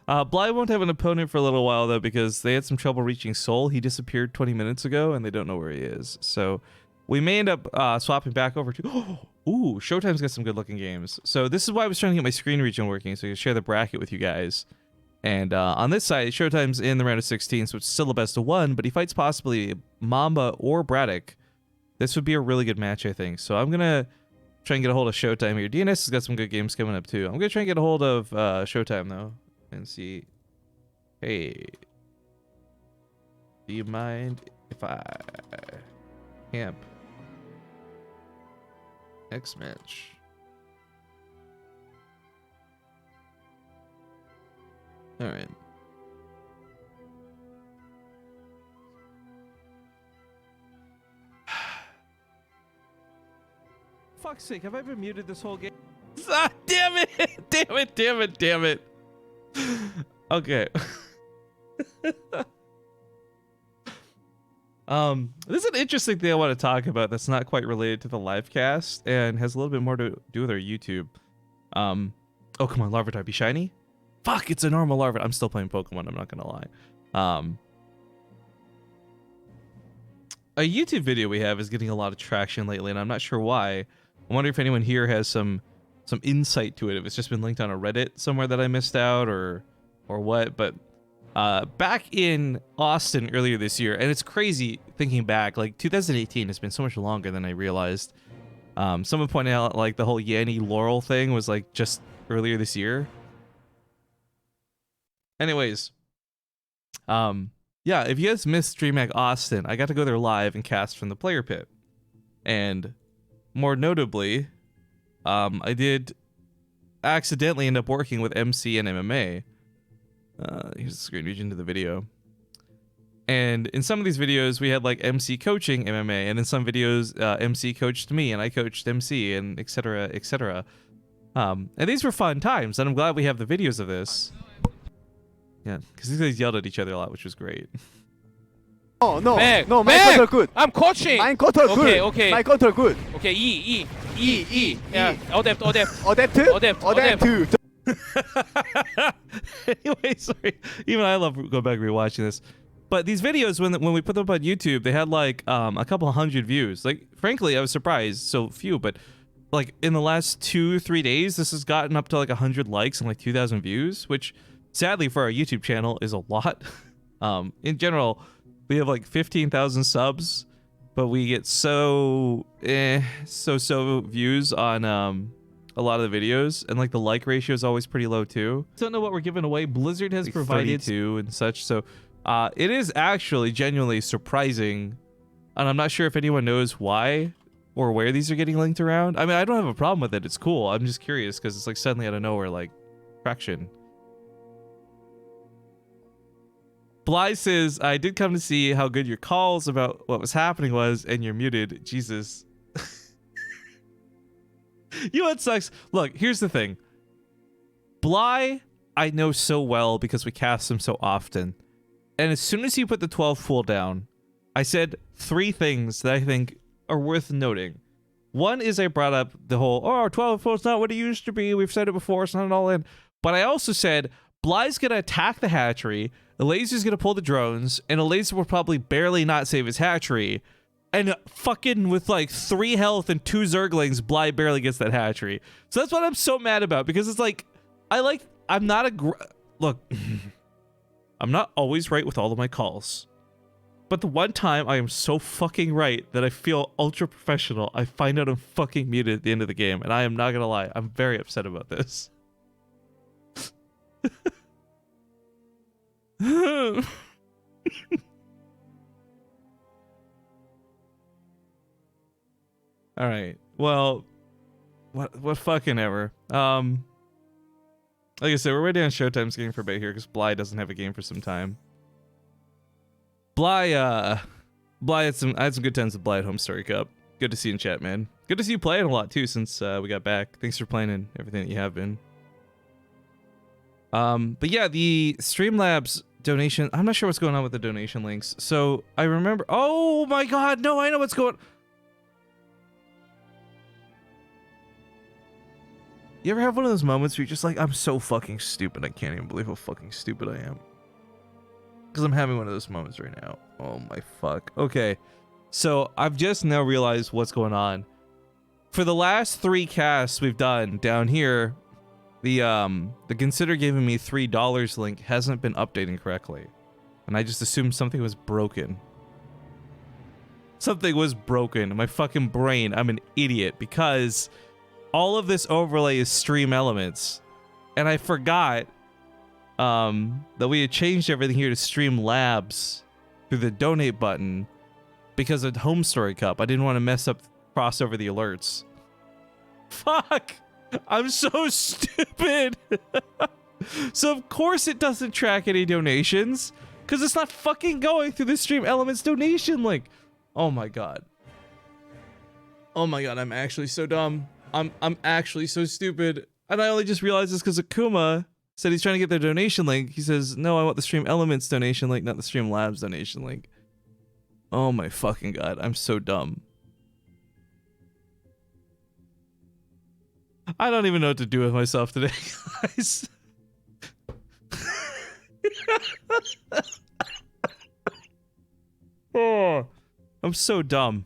Bly won't have an opponent for a little while, though, because they had some trouble reaching Soul. He disappeared 20 minutes ago, and they don't know where he is. So we may end up swapping back over to... Ooh, Showtime's got some good-looking games. So this is why I was trying to get my screen region working, so I can share the bracket with you guys. And on this side, Showtime's in the round of 16, so it's still a best of 1, but he fights possibly Mamba or Braddock. This would be a really good match, I think. So I'm going to try and get a hold of Showtime here. DNS has got some good games coming up, too. I'm going to try and get a hold of Showtime, though, and see. Hey, do you mind if I camp X match? All right. Fuck's sake, have I been muted this whole game? Ah, damn it! Damn it, damn it, damn it. Okay. This is an interesting thing I want to talk about that's not quite related to the live cast and has a little bit more to do with our YouTube. Oh, come on, Larvitar, be shiny? Fuck, it's a normal Larvitar. I'm still playing Pokemon, I'm not gonna lie. A YouTube video we have is getting a lot of traction lately, and I'm not sure why. I wonder if anyone here has some insight to it, if it's just been linked on a Reddit somewhere that I missed out or what, but back in Austin earlier this year, and it's crazy thinking back, like 2018 has been so much longer than I realized. Someone pointed out like the whole Yanni Laurel thing was like just earlier this year. Anyways, yeah, if you guys missed DreamHack Austin, I got to go there live and cast from the player pit. And more notably, I did accidentally end up working with MC and MMA. Here's the screen region to the video. And in some of these videos, we had like MC coaching MMA, and in some videos, MC coached me, and I coached MC, and etc., etc. And these were fun times, and I'm glad we have the videos of this. Yeah, because these guys yelled at each other a lot, which was great. Oh, no, Meg, no, my Meg, control good. I'm coaching. My control Okay, good. okay. My control good. Okay, E. E. Yeah, adapt. Adapt. Adapt. Anyway, sorry. Even I love going back and rewatching this. But these videos, when we put them up on YouTube, they had like a couple hundred views. Like, frankly, I was surprised, so few. But like in the last 2-3 days, this has gotten up to like 100 likes and like 2,000 views, which sadly for our YouTube channel is a lot. In general, we have like 15,000 subs, but we get so views on a lot of the videos, and like the like ratio is always pretty low too. Don't know what we're giving away. Blizzard has like provided 32 and such, so it is actually genuinely surprising, and I'm not sure if anyone knows why or where these are getting linked around. I mean, I don't have a problem with it. It's cool. I'm just curious because it's like suddenly out of nowhere, like traction. Bly says, I did come to see how good your calls about what was happening was, and you're muted. Jesus. You know what sucks? Look, here's the thing. Bly, I know so well because we cast him so often. And as soon as he put the 12 pool down, I said 3 things that I think are worth noting. One is I brought up the whole, oh, 12 pool's not what it used to be. We've said it before. It's not all in. But I also said, Bly's going to attack the hatchery. The laser's going to pull the drones. And a laser will probably barely not save his hatchery. And fucking with like 3 health and 2 Zerglings, Bly barely gets that hatchery. So that's what I'm so mad about, because it's like, I'm not look, I'm not always right with all of my calls. But the one time I am so fucking right that I feel ultra professional, I find out I'm fucking muted at the end of the game. And I am not gonna lie, I'm very upset about this. All right. Well, what fucking ever. Like I said, we're right down Showtime's game for a bit here because Bly doesn't have a game for some time. Bly had some good times with Bly at Home Story Cup. Good to see you in chat, man. Good to see you playing a lot too since we got back. Thanks for playing and everything that you have been. But yeah, the Streamlabs donation, I'm not sure what's going on with the donation links. So I remember, oh my god, no, I know what's going. You ever have one of those moments where you're just like, I'm so fucking stupid, I can't even believe how fucking stupid I am? Because I'm having one of those moments right now. Oh my fuck. Okay, so I've just now realized what's going on. For the last 3 casts we've done down here, the consider giving me $3 link hasn't been updating correctly. And I just assumed something was broken. Something was broken in my fucking brain. I'm an idiot because all of this overlay is stream elements. And I forgot that we had changed everything here to stream labs through the donate button because of Home Story Cup. I didn't want to mess up, cross over the alerts. Fuck! I'm so stupid! So of course it doesn't track any donations because it's not fucking going through the stream elements donation link. Oh my god. Oh my god, I'm actually so dumb. I'm actually so stupid. And I only just realized this because Akuma said he's trying to get their donation link. He says, no, I want the Stream Elements donation link, not the Stream Labs donation link. Oh my fucking god, I'm so dumb. I don't even know what to do with myself today, guys. Oh, I'm so dumb.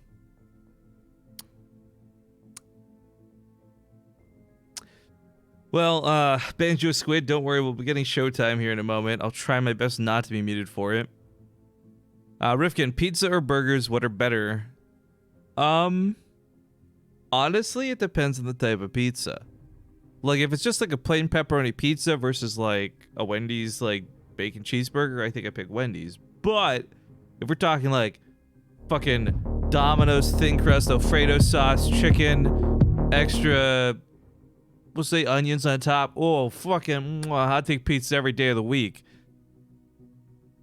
Well, Banjo Squid, don't worry, we'll be getting Showtime here in a moment. I'll try my best not to be muted for it. Rifkin, pizza or burgers, what are better? Honestly, it depends on the type of pizza. Like, if it's just like a plain pepperoni pizza versus like a Wendy's like bacon cheeseburger, I think I pick Wendy's. But if we're talking like fucking Domino's thin crust Alfredo sauce chicken, extra, we'll say onions on top. Oh, fucking, I take pizza every day of the week.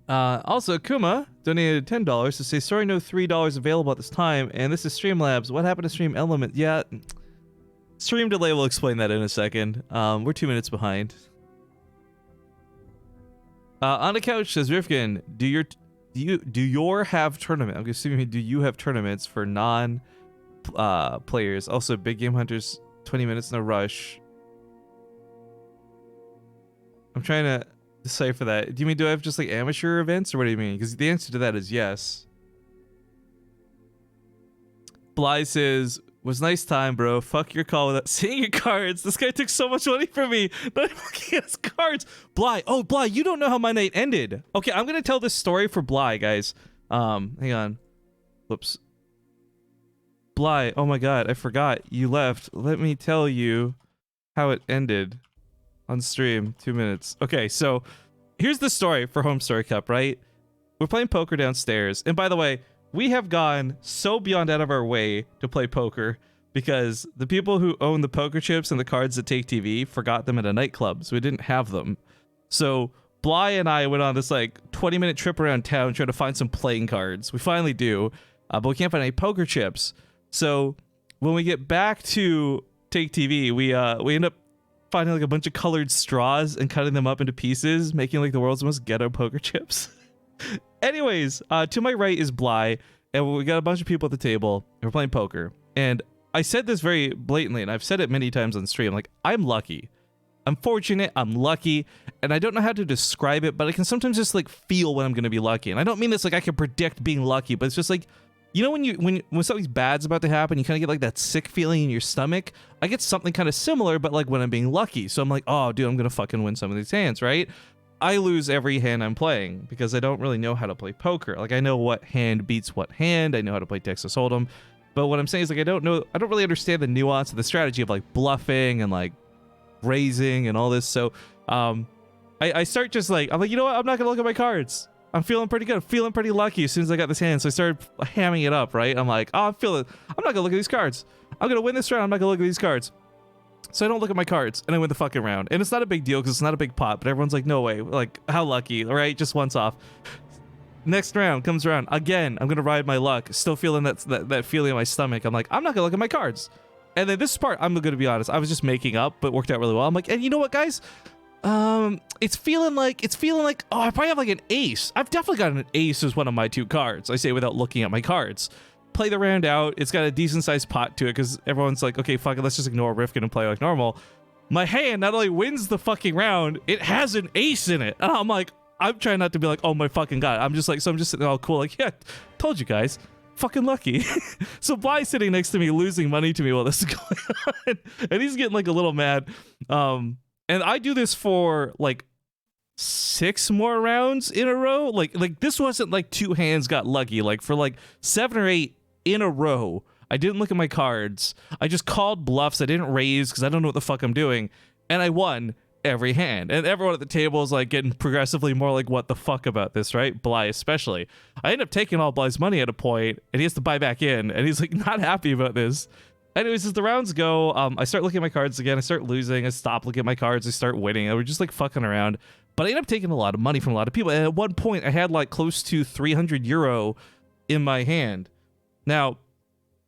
Also, Kuma donated $10 to say, sorry, no $3 available at this time, and this is Streamlabs. What happened to Stream Element? Yeah, stream delay, will explain that in a second. We're 2 minutes behind. On the couch says Rifkin, do your have tournament? I'm assuming, do you have tournaments for non players? Also, Big Game Hunters, 20 minutes, no rush. I'm trying to decipher that. Do you mean, do I have just like amateur events, or what do you mean? Because the answer to that is yes. Bly says, was nice time, bro. Fuck your call without seeing your cards. This guy took so much money from me. Not even looking at his cards. Bly, oh Bly, you don't know how my night ended. Okay, I'm gonna tell this story for Bly, guys. Hang on. Whoops. Bly, oh my god, I forgot. You left. Let me tell you how it ended. On stream, 2 minutes. Okay, so here's the story for Home Story Cup, right? We're playing poker downstairs. And by the way, we have gone so beyond out of our way to play poker because the people who own the poker chips and the cards that take TV forgot them at a nightclub, so we didn't have them. So Bly and I went on this like 20-minute trip around town trying to find some playing cards. We finally do, but we can't find any poker chips. So when we get back to Take TV, we end up finding like a bunch of colored straws and cutting them up into pieces, making like the world's most ghetto poker chips. Anyways, to my right is Bly, and we got a bunch of people at the table, and we're playing poker. And I said this very blatantly, and I've said it many times on stream, like, I'm lucky. I'm fortunate, I'm lucky, and I don't know how to describe it, but I can sometimes just like feel when I'm gonna be lucky. And I don't mean this like I can predict being lucky, but it's just like, you know when something bad's about to happen, you kind of get like that sick feeling in your stomach. I get something kind of similar, but like when I'm being lucky. So I'm like, oh, dude, I'm gonna fucking win some of these hands, right? I lose every hand I'm playing because I don't really know how to play poker. Like I know what hand beats what hand. I know how to play Texas Hold'em. But what I'm saying is like I don't really understand the nuance of the strategy of like bluffing and like raising and all this. So I start just like, I'm like, you know what? I'm not gonna look at my cards. I'm feeling pretty good. I'm feeling pretty lucky as soon as I got this hand. So I started hamming it up, right? I'm like, oh, I'm not gonna look at these cards. I'm gonna win this round. I'm not gonna look at these cards. So I don't look at my cards, and I win the fucking round. And it's not a big deal because it's not a big pot, but everyone's like, no way. Like, how lucky, right? Just once off. Next round comes around. Again, I'm going to ride my luck. Still feeling that feeling in my stomach. I'm like, I'm not going to look at my cards. And then this part, I'm going to be honest, I was just making up, but worked out really well. I'm like, and you know what, guys? It's feeling like, oh, I probably have like an ace. I've definitely got an ace as one of my 2 cards. I say without looking at my cards. Play the round out. It's got a decent sized pot to it because everyone's like, okay, fuck it, let's just ignore Rifkin and play like normal. My hand not only wins the fucking round, it has an ace in it. And I'm like, I'm trying not to be like, oh my fucking god. I'm just sitting there all cool, like, yeah, told you guys. Fucking lucky. So Bly's sitting next to me losing money to me while this is going on. And he's getting like a little mad. And I do this for like 6 more rounds in a row. Like this wasn't like 2 hands got lucky. Like for like 7 or 8 in a row, I didn't look at my cards. I just called bluffs. I didn't raise because I don't know what the fuck I'm doing. And I won every hand. And everyone at the table is like getting progressively more like, what the fuck about this, right? Bly especially. I end up taking all Bly's money at a point, and he has to buy back in, and he's like not happy about this. Anyways, as the rounds go, I start looking at my cards again. I start losing. I stop looking at my cards. I start winning. I was just like fucking around. But I end up taking a lot of money from a lot of people. And at one point, I had like close to 300 euro in my hand. Now,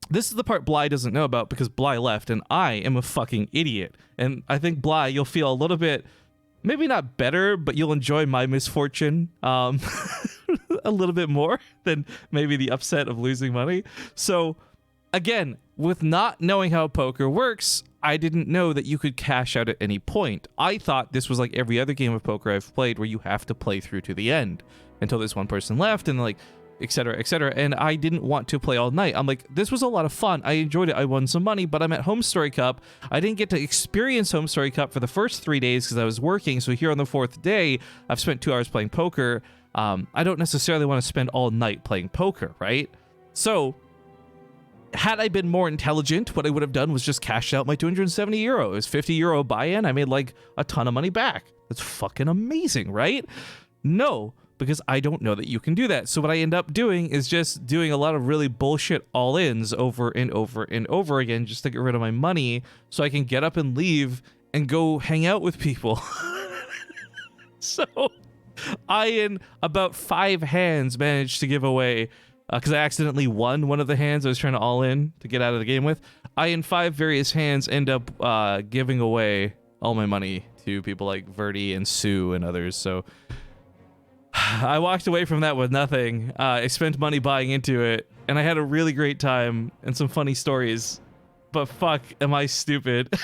this is the part Bly doesn't know about because Bly left, and I am a fucking idiot. And I think, Bly, you'll feel a little bit, maybe not better, but you'll enjoy my misfortune a little bit more than maybe the upset of losing money. So, again, with not knowing how poker works, I didn't know that you could cash out at any point. I thought this was like every other game of poker I've played where you have to play through to the end until there's one person left and like, etc., etc. And I didn't want to play all night. I'm like, this was a lot of fun. I enjoyed it. I won some money, but I'm at Home Story Cup. I didn't get to experience Home Story Cup for the first 3 days because I was working. So here on the 4th day, I've spent 2 hours playing poker. I don't necessarily want to spend all night playing poker, right? So had I been more intelligent, what I would have done was just cash out my 270 euro. It was 50 euro buy-in. I made like a ton of money back. That's fucking amazing, right? No, because I don't know that you can do that. So what I end up doing is just doing a lot of really bullshit all-ins over and over and over again just to get rid of my money so I can get up and leave and go hang out with people. So I, in about 5 hands, managed to give away, because I accidentally won one of the hands I was trying to all-in to get out of the game with. I, in 5 various hands, end up giving away all my money to people like Verdi and Sue and others. So I walked away from that with nothing. I spent money buying into it, and I had a really great time and some funny stories. But fuck, am I stupid?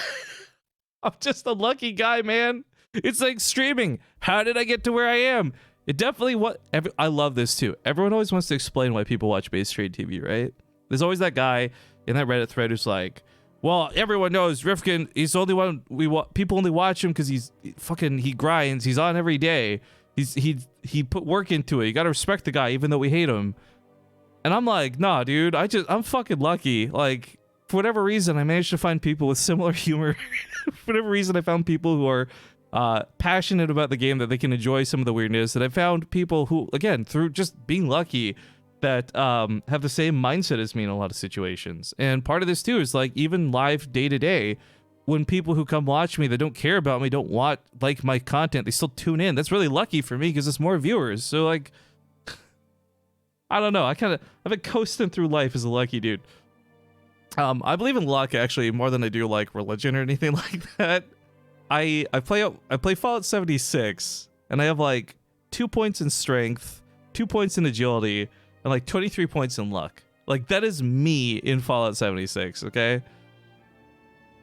I'm just a lucky guy, man. It's like streaming. How did I get to where I am? It definitely I love this too. Everyone always wants to explain why people watch BaseTradeTV, right? There's always that guy in that Reddit thread who's like, well, everyone knows Rifkin, he's the only one people only watch him because he grinds. He's on every day. He put work into it. You gotta respect the guy even though we hate him. And I'm like, nah, dude, I'm fucking lucky. Like, for whatever reason, I managed to find people with similar humor. For whatever reason, I found people who are passionate about the game, that they can enjoy some of the weirdness. That I found people who, again, through just being lucky, that have the same mindset as me in a lot of situations. And part of this too is like, even live day to day, when people who come watch me that don't care about me, don't like my content, they still tune in. That's really lucky for me because it's more viewers. So like, I don't know. I've been coasting through life as a lucky dude. I believe in luck actually more than I do like religion or anything like that. I play Fallout 76 and I have like 2 points in strength, 2 points in agility, and like 23 points in luck. Like, that is me in Fallout 76, okay?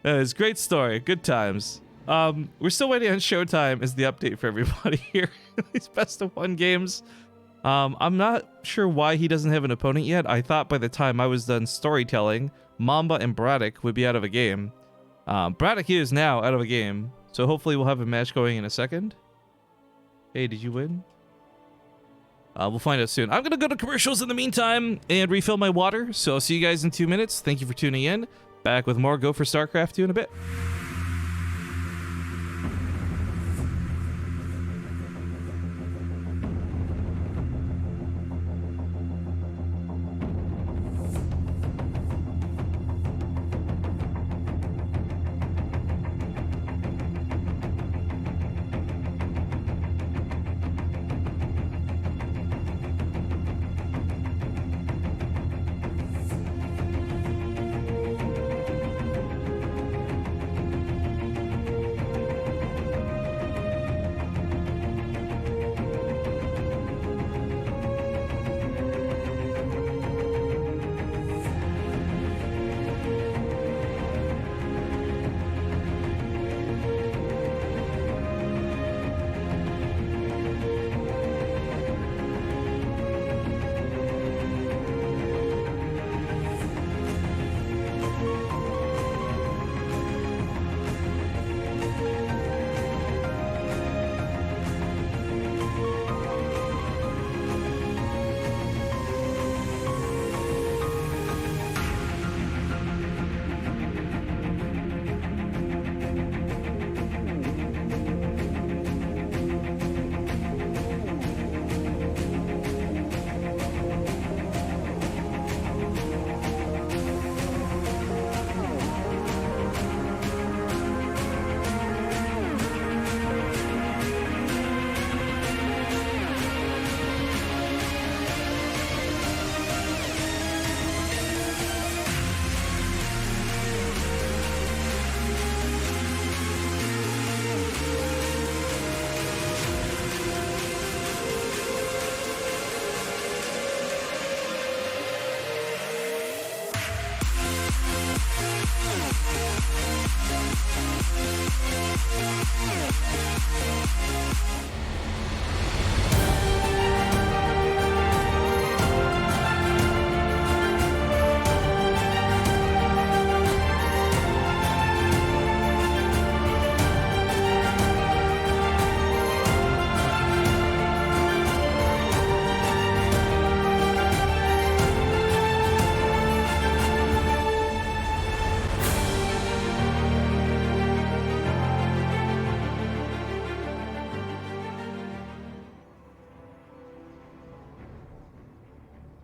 That is great story. Good times. We're still waiting on Showtime as the update for everybody here. These best of 1 games. I'm not sure why he doesn't have an opponent yet. I thought by the time I was done storytelling, Mamba and Braddock would be out of a game. Braddock is now out of a game, so hopefully we'll have a match going in a second. Hey, did you win? We'll find out soon. I'm gonna go to commercials in the meantime and refill my water, so I'll see you guys in 2 minutes. Thank you for tuning in. Back with more Go for Starcraft 2 in a bit.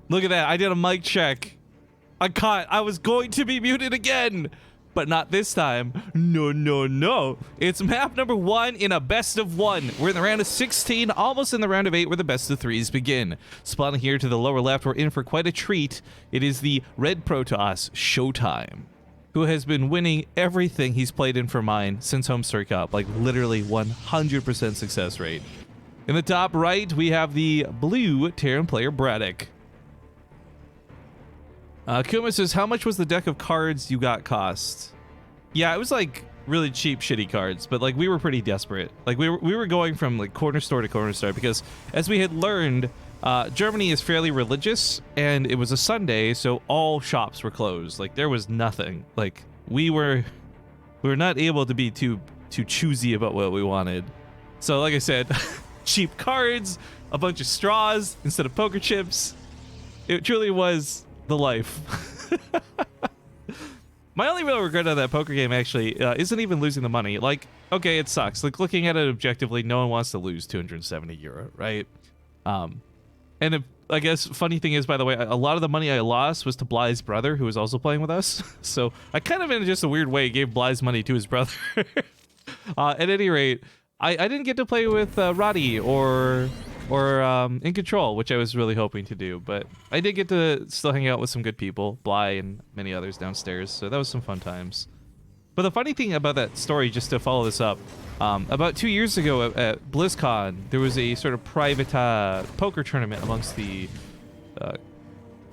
Look at that. I did a mic check. I was going to be muted again, but not this time. No, no, no. It's map number 1 in a best of 1. We're in the round of 16, almost in the round of 8 where the best of 3s begin. Spawning here to the lower left, we're in for quite a treat. It is the Red Protoss, Showtime, who has been winning everything he's played in for mine since Home Story Cup. Like literally 100% success rate. In the top right, we have the blue Terran player Braddock. Kuma says, how much was the deck of cards you got cost? Yeah, it was like really cheap, shitty cards, but like we were pretty desperate. Like we were going from like corner store to corner store because as we had learned, Germany is fairly religious and it was a Sunday, so all shops were closed. Like there was nothing. Like we were not able to be too choosy about what we wanted. So like I said, cheap cards, a bunch of straws instead of poker chips. It truly was the life. My only real regret of that poker game actually isn't even losing the money. Like, okay, it sucks. Like looking at it objectively, no one wants to lose 270 euro, right? And I guess funny thing is, by the way, a lot of the money I lost was to Bly's brother, who was also playing with us. So I kind of, in just a weird way, gave Bly's money to his brother. At any rate, I didn't get to play with Roddy or In Control, which I was really hoping to do, but I did get to still hang out with some good people, Bly and many others downstairs, so that was some fun times. But the funny thing about that story, just to follow this up, about 2 years ago at BlizzCon, there was a sort of private poker tournament amongst the,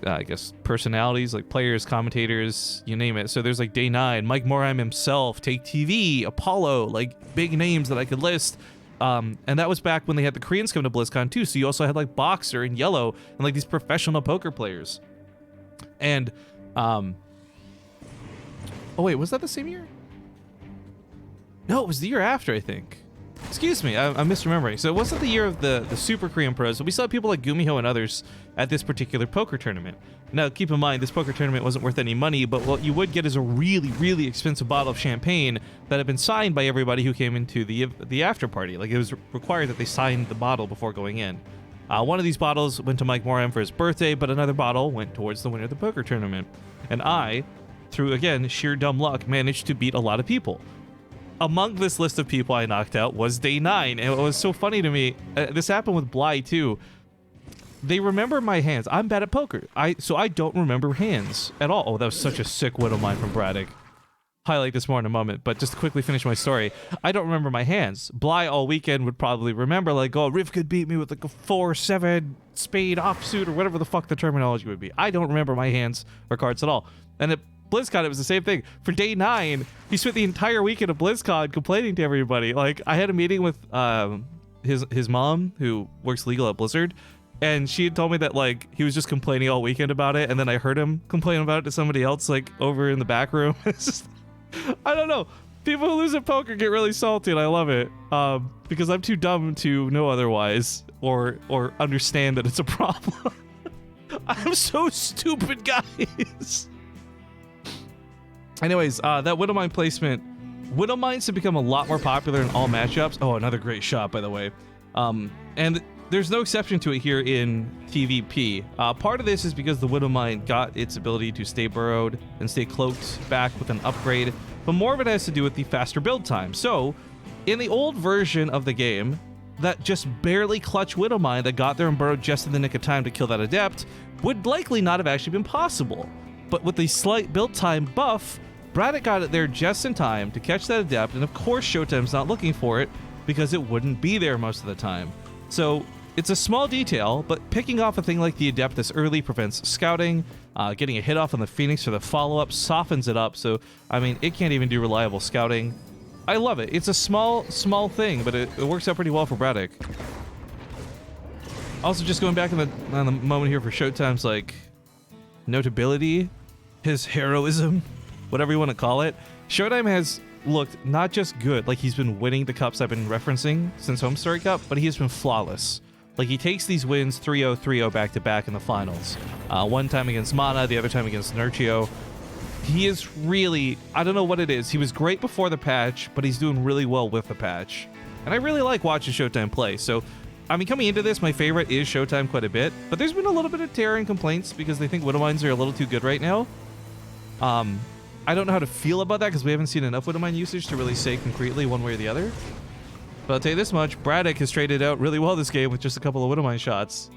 I guess, personalities, like players, commentators, you name it. So there's like Day 9, Mike Morheim himself, Take TV, Apollo, like big names that I could list. And that was back when they had the Koreans come to BlizzCon too. So you also had like Boxer and Yellow and like these professional poker players. And oh wait, was that the same year? No, it was the year after, I think. Excuse me, I'm misremembering. So it wasn't the year of the Super Korean Pros, but we saw people like Gumiho and others at this particular poker tournament. Now, keep in mind, this poker tournament wasn't worth any money, but what you would get is a really, really expensive bottle of champagne that had been signed by everybody who came into the after party. Like, it was required that they signed the bottle before going in. One of these bottles went to Mike Moram for his birthday, but another bottle went towards the winner of the poker tournament. And I, through, again, sheer dumb luck, managed to beat a lot of people. Among this list of people I knocked out was Day 9, and it was so funny to me. This happened with Bly, too. They remember my hands. I'm bad at poker, so I don't remember hands at all. Oh, that was such a sick Widow Mine from Braddock. Highlight this more in a moment, but just to quickly finish my story, I don't remember my hands. Bly all weekend would probably remember, like, oh, Riv could beat me with like a 4-7 spade offsuit or whatever the fuck the terminology would be. I don't remember my hands or cards at all. And at BlizzCon, it was the same thing. For Day 9, he spent the entire weekend of BlizzCon complaining to everybody. Like, I had a meeting with his mom, who works legal at Blizzard, and she had told me that, like, he was just complaining all weekend about it, and then I heard him complain about it to somebody else, like, over in the back room. It's just, I don't know. People who lose at poker get really salty, and I love it, because I'm too dumb to know otherwise, or understand that it's a problem. I'm so stupid, guys. Anyways, that Widow Mine placement. Widow Mines have become a lot more popular in all matchups. Oh, another great shot, by the way. And there's no exception to it here in TVP. Part of this is because the Widow Mine got its ability to stay burrowed and stay cloaked back with an upgrade, but more of it has to do with the faster build time. So, in the old version of the game, that just barely clutch Widow Mine that got there and burrowed just in the nick of time to kill that Adept would likely not have actually been possible. But with the slight build time buff, Braddock got it there just in time to catch that Adept, and of course Showtime's not looking for it because it wouldn't be there most of the time. So it's a small detail, but picking off a thing like the Adept this early prevents scouting, getting a hit off on the Phoenix for the follow-up softens it up, so, I mean, it can't even do reliable scouting. I love it. It's a small thing, but it works out pretty well for Braddock. Also, just going back on the moment here for Showtime's, like, notability, his heroism, whatever you want to call it, Showtime has looked not just good, like he's been winning the cups I've been referencing since Home Story Cup, but he has been flawless. Like, he takes these wins 3-0, 3-0 back-to-back in the finals. One time against Mana, the other time against Nurchio. He is really, I don't know what it is. He was great before the patch, but he's doing really well with the patch. And I really like watching Showtime play, so I mean, coming into this, my favorite is Showtime quite a bit, but there's been a little bit of tearing complaints because they think Widow Mines are a little too good right now. I don't know how to feel about that because we haven't seen enough Widow Mine usage to really say concretely one way or the other. But I'll tell you this much, Braddock has traded out really well this game with just a couple of Widow Mine shots.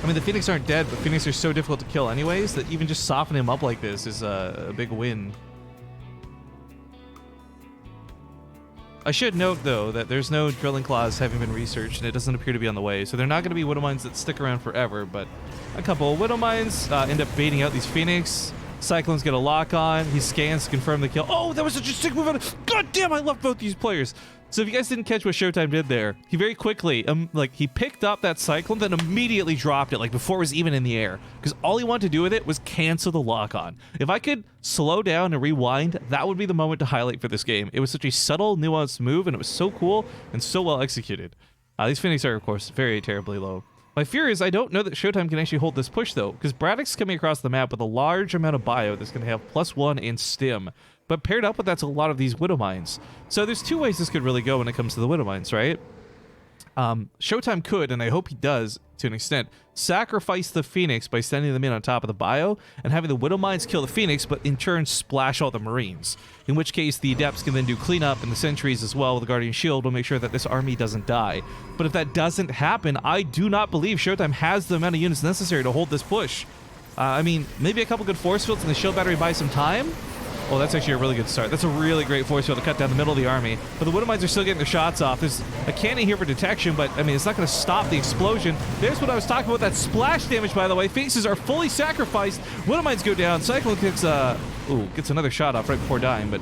I mean, the Phoenix aren't dead, but Phoenix are so difficult to kill anyways that even just softening him up like this is a big win. I should note, though, that there's no drilling claws having been researched, and it doesn't appear to be on the way, so they're not going to be Widow Mines that stick around forever, but a couple of Widow Mines end up baiting out these Phoenix. Cyclones get a lock on. He scans to confirm the kill. Oh, that was such a sick move. God damn, I love both these players. So if you guys didn't catch what Showtime did there, he very quickly, he picked up that Cyclone, then immediately dropped it, like before it was even in the air. Because all he wanted to do with it was cancel the lock on. If I could slow down and rewind, that would be the moment to highlight for this game. It was such a subtle, nuanced move, and it was so cool and so well executed. These Phoenix are, of course, very terribly low. My fear is I don't know that Showtime can actually hold this push, though, because Braddock's coming across the map with a large amount of bio that's going to have +1 in stim. But paired up with that's a lot of these Widow Mines. So there's two ways this could really go when it comes to the Widow Mines, right? Showtime could, and I hope he does to an extent, sacrifice the Phoenix by sending them in on top of the bio and having the Widow Mines kill the Phoenix, but in turn splash all the Marines. In which case the Adepts can then do cleanup and the Sentries as well with the Guardian Shield will make sure that this army doesn't die. But if that doesn't happen, I do not believe Showtime has the amount of units necessary to hold this push. I mean, maybe a couple good force fields and the shield battery buy some time. Oh, that's actually a really good start. That's a really great force field to cut down the middle of the army. But the Widow Mines are still getting their shots off. There's a cannon here for detection, but, I mean, it's not going to stop the explosion. There's what I was talking about, that splash damage, by the way. Phoenixes are fully sacrificed. Widow Mines go down. Cyclone gets another shot off right before dying, but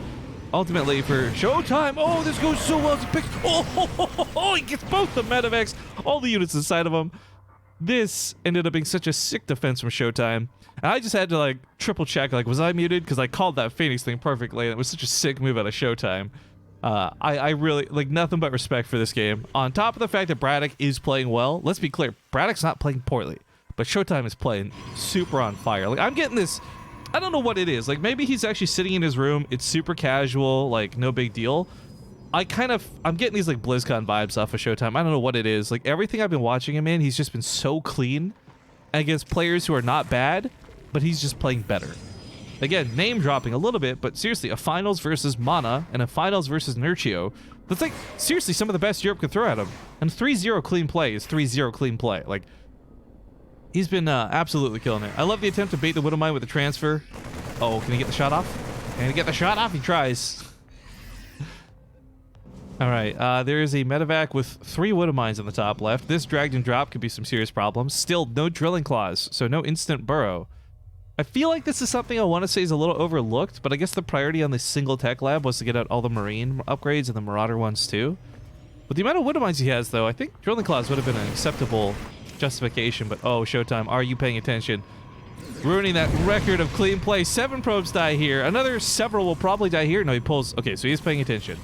ultimately for Showtime. Oh, this goes so well to pick. Oh, he gets both the medevacs, all the units inside of him. This ended up being such a sick defense from Showtime. And I just had to like triple check, like, was I muted? Because I called that Phoenix thing perfectly, and it was such a sick move out of Showtime. I really, like, nothing but respect for this game. On top of the fact that Braddock is playing well, let's be clear, Braddock's not playing poorly, but Showtime is playing super on fire. Like, I'm getting this, I don't know what it is. Like, maybe he's actually sitting in his room, it's super casual, like, no big deal. I'm getting these, like, BlizzCon vibes off of Showtime. I don't know what it is. Like, everything I've been watching him in, he's just been so clean against players who are not bad, but he's just playing better. Again, name dropping a little bit, but seriously, a finals versus Mana and a finals versus Nurchio. That's like, seriously, some of the best Europe could throw at him. And 3-0 clean play is 3-0 clean play. Like, he's been absolutely killing it. I love the attempt to bait the Widowmine with the transfer. Oh, can he get the shot off? Can he get the shot off? He tries. All right, there is a medevac with 3 Widowmines on the top left. This dragged and drop could be some serious problems. Still, no drilling claws, so no instant burrow. I feel like this is something I want to say is a little overlooked, but I guess the priority on this single tech lab was to get out all the Marine upgrades and the Marauder ones too. With the amount of Widowmines he has, though, I think drilling claws would have been an acceptable justification, but oh, Showtime, are you paying attention? Ruining that record of clean play. 7 probes die here. Another several will probably die here. No, he pulls. Okay, so he's paying attention.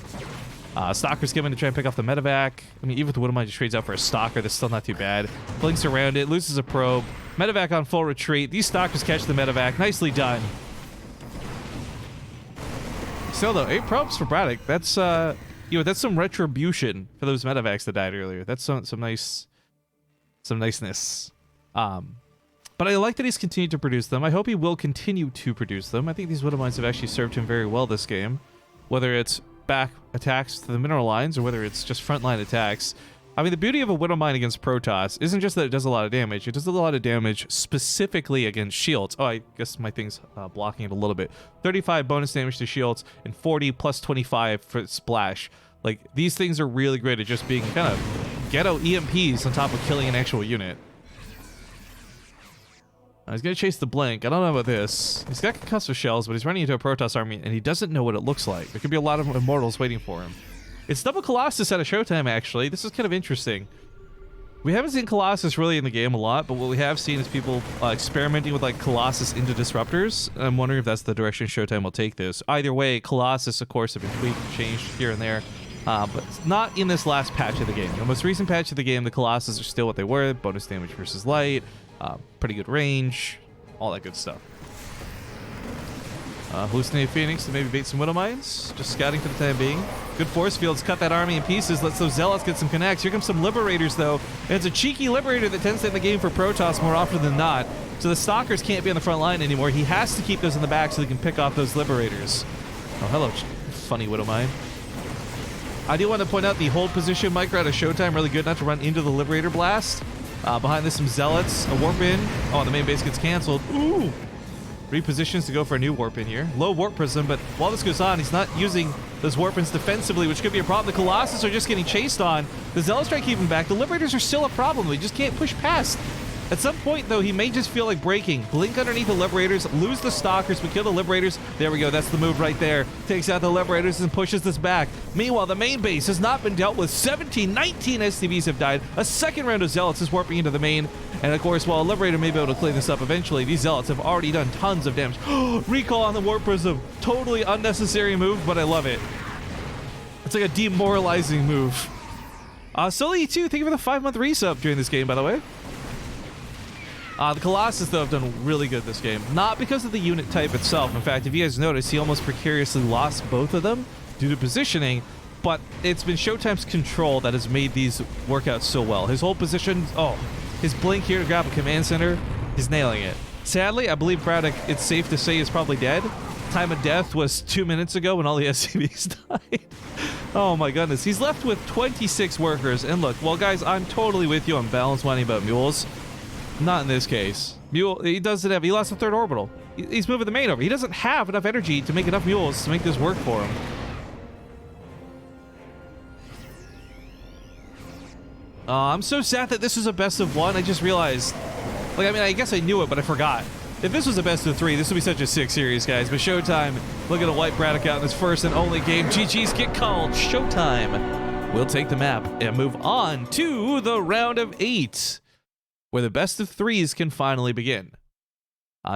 Stalker's coming to try and pick off the medevac. I mean, even if the Widowmine just trades out for a Stalker, that's still not too bad. Blinks around it, loses a probe. Medevac on full retreat. These Stalkers catch the medevac. Nicely done. Still, though, 8 probes for Braddock. That's, you know, that's some retribution for those medevacs that died earlier. That's some niceness. But I like that he's continued to produce them. I hope he will continue to produce them. I think these Widowmines have actually served him very well this game. Whether it's back attacks to the mineral lines or whether it's just frontline attacks. I mean, the beauty of a Widowmine against Protoss isn't just that it does a lot of damage. It does a lot of damage specifically against shields. Oh, I guess my thing's blocking it a little bit. 35 bonus damage to shields and 40 plus 25 for splash. Like, these things are really great at just being kind of ghetto EMPs on top of killing an actual unit. He's going to chase the Blink. I don't know about this. He's got concussive shells, but he's running into a Protoss army, and he doesn't know what it looks like. There could be a lot of Immortals waiting for him. It's double Colossus out of Showtime, actually. This is kind of interesting. We haven't seen Colossus really in the game a lot, but what we have seen is people experimenting with, like, Colossus into Disruptors. And I'm wondering if that's the direction Showtime will take this. Either way, Colossus, of course, have been tweaked and changed here and there. But not in this last patch of the game. The most recent patch of the game, the Colossus are still what they were. Bonus damage versus light. Pretty good range, all that good stuff. Hallucinate Phoenix to maybe bait some Widowmines. Just scouting for the time being. Good force fields, cut that army in pieces. Let's those Zealots get some connects. Here comes some Liberators, though. And it's a cheeky Liberator that tends to end the game for Protoss more often than not. So the Stalkers can't be on the front line anymore. He has to keep those in the back so he can pick off those Liberators. Oh, hello, funny Widowmine. I do want to point out the hold position micro out of Showtime. Really good not to run into the Liberator blast. Behind this, some Zealots. A warp in. Oh, the main base gets canceled. Ooh! Repositions to go for a new warp in here. Low warp prism, but while this goes on, he's not using those warp ins defensively, which could be a problem. The Colossus are just getting chased on. The Zealots try to keep him back. The Liberators are still a problem. They just can't push past. At some point, though, he may just feel like breaking. Blink underneath the Liberators, lose the Stalkers, but kill the Liberators. There we go, that's the move right there. Takes out the Liberators and pushes this back. Meanwhile, the main base has not been dealt with. 19 SCVs have died. A second round of Zealots is warping into the main. And of course, while a Liberator may be able to clean this up eventually, these Zealots have already done tons of damage. Recall on the Warp Prism. Totally unnecessary move, but I love it. It's like a demoralizing move. Sully2, thank you for the 5-month resub during this game, by the way. The Colossus, though, have done really good this game. Not because of the unit type itself. In fact, if you guys notice, he almost precariously lost both of them due to positioning, but it's been Showtime's control that has made these work out so well. His whole position, his blink here to grab a command center, he's nailing it. Sadly, I believe Braddock, it's safe to say, is probably dead. Time of death was 2 minutes ago when all the SCVs died. Oh my goodness. He's left with 26 workers, and look, well, guys, I'm totally with you on balance whining about mules. Not in this case. Mule, he doesn't have, he lost a third orbital. He's moving the main over. He doesn't have enough energy to make enough mules to make this work for him. I'm so sad that this was a best of one. I just realized, like, I mean, I guess I knew it, but I forgot. If this was a best of 3, this would be such a sick series, guys. But Showtime, looking to wipe Braddock out in his first and only game. GG's get called. Showtime will take the map and move on to the round of 8, where the best of 3s can finally begin.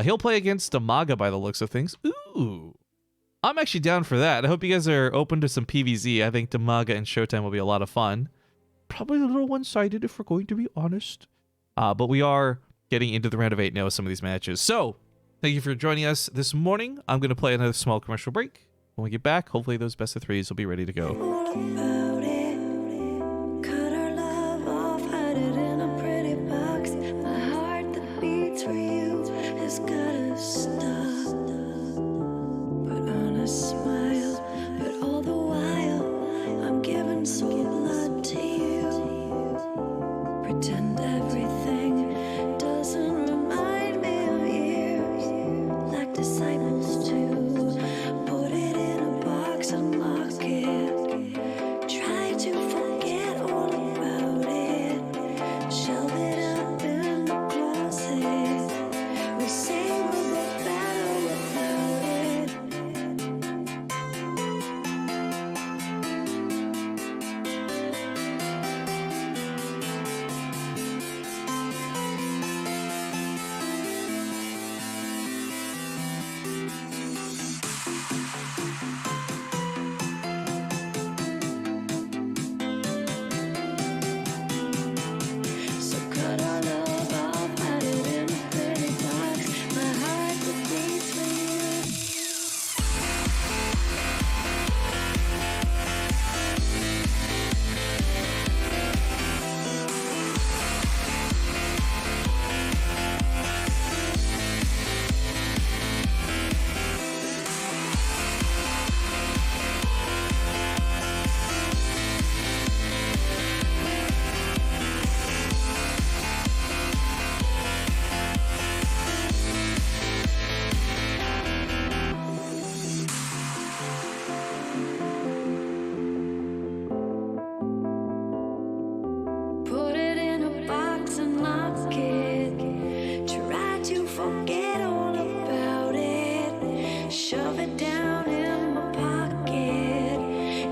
He'll play against Damaja by the looks of things. Ooh. I'm actually down for that. I hope you guys are open to some PvZ. I think Damaja and Showtime will be a lot of fun. Probably a little one-sided if we're going to be honest. But we are getting into the round of 8 now with some of these matches. So, thank you for joining us this morning. I'm going to play another small commercial break. When we get back, hopefully those best of 3s will be ready to go. All about it. Cut our love off, hide it in a pretty box. My heart that beats for you has gotta stop. Put on a smile, but all the while I'm giving soul blood to you. Pretend everything doesn't remind me of years, like disciples do. Put it in a box and lock it. Try to forget all about it. Shelve it up in the closet. We say we'll get better without it. So cut our love off, hide it in a pretty box. My heart that beats for you. Put it in a box and lock it. Try to forget all about it. Shove it down in my pocket.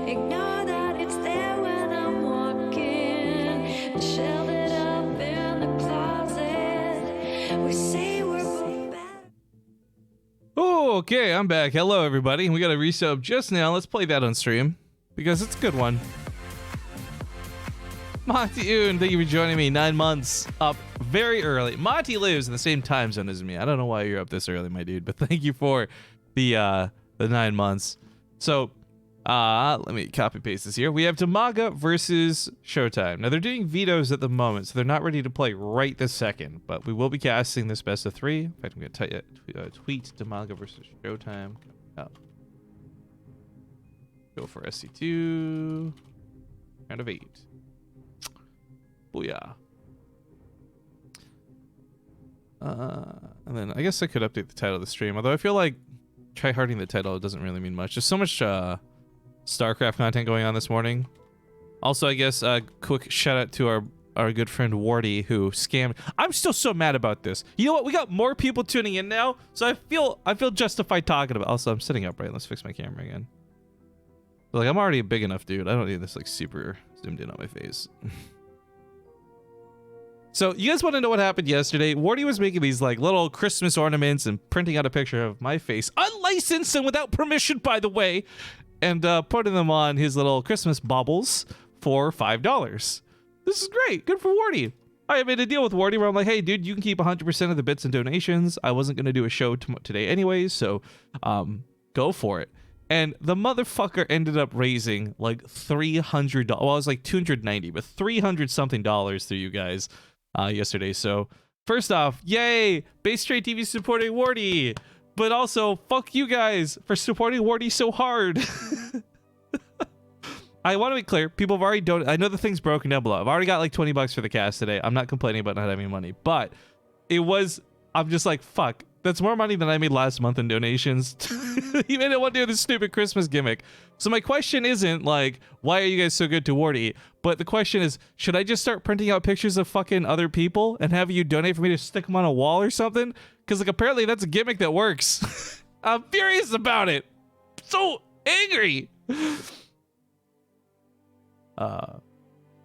Ignore that it's there when I'm walking. Shelve it up in the closet. We say we're both bad. Okay, I'm back. Hello, everybody. We got a resub just now. Let's play that on stream because it's a good one. Monty Oon, thank you for joining me. 9 months up very early. Monty lives in the same time zone as me. I don't know why you're up this early, my dude, but thank you for the 9 months. So, let me copy paste this here. We have Damaja versus Showtime. Now they're doing vetoes at the moment, so they're not ready to play right this second. But we will be casting this best of 3. In fact, I'm gonna tweet Damaja versus Showtime. Oh. Go4SC2 round of 8. Booyah. And then I guess I could update the title of the stream, although I feel like tryharding the title doesn't really mean much. There's so much Starcraft content going on this morning. Also, I guess a quick shout out to our good friend Wardy who scammed. I'm still so mad about this. You know what? We got more people tuning in now, so I feel justified talking about. Also, I'm sitting upright. Let's fix my camera again. But, like, I'm already a big enough dude. I don't need this like super zoomed in on my face. So you guys want to know what happened yesterday? Wardy was making these like little Christmas ornaments and printing out a picture of my face, unlicensed and without permission, by the way, and putting them on his little Christmas baubles for $5. This is great. Good for Wardy. I made a deal with Wardy where I'm like, hey, dude, you can keep 100% of the bits and donations. I wasn't going to do a show today anyways, so go for it. And the motherfucker ended up raising like $300. Well, it was like $290, but $300 something through you guys yesterday. So first off, yay, BaseTradeTV supporting Wardy, but also fuck you guys for supporting Wardy so hard. I want to be clear, people have already donated. I know the thing's broken down below. I've already got like $20 for the cast today. I'm not complaining about not having money, but it was, I'm just like, fuck, That's more money than I made last month in donations. You made it want to do this stupid Christmas gimmick. So my question isn't like, why are you guys so good to Wardy? But the question is, should I just start printing out pictures of fucking other people and have you donate for me to stick them on a wall or something? Because like apparently that's a gimmick that works. I'm furious about it. So angry.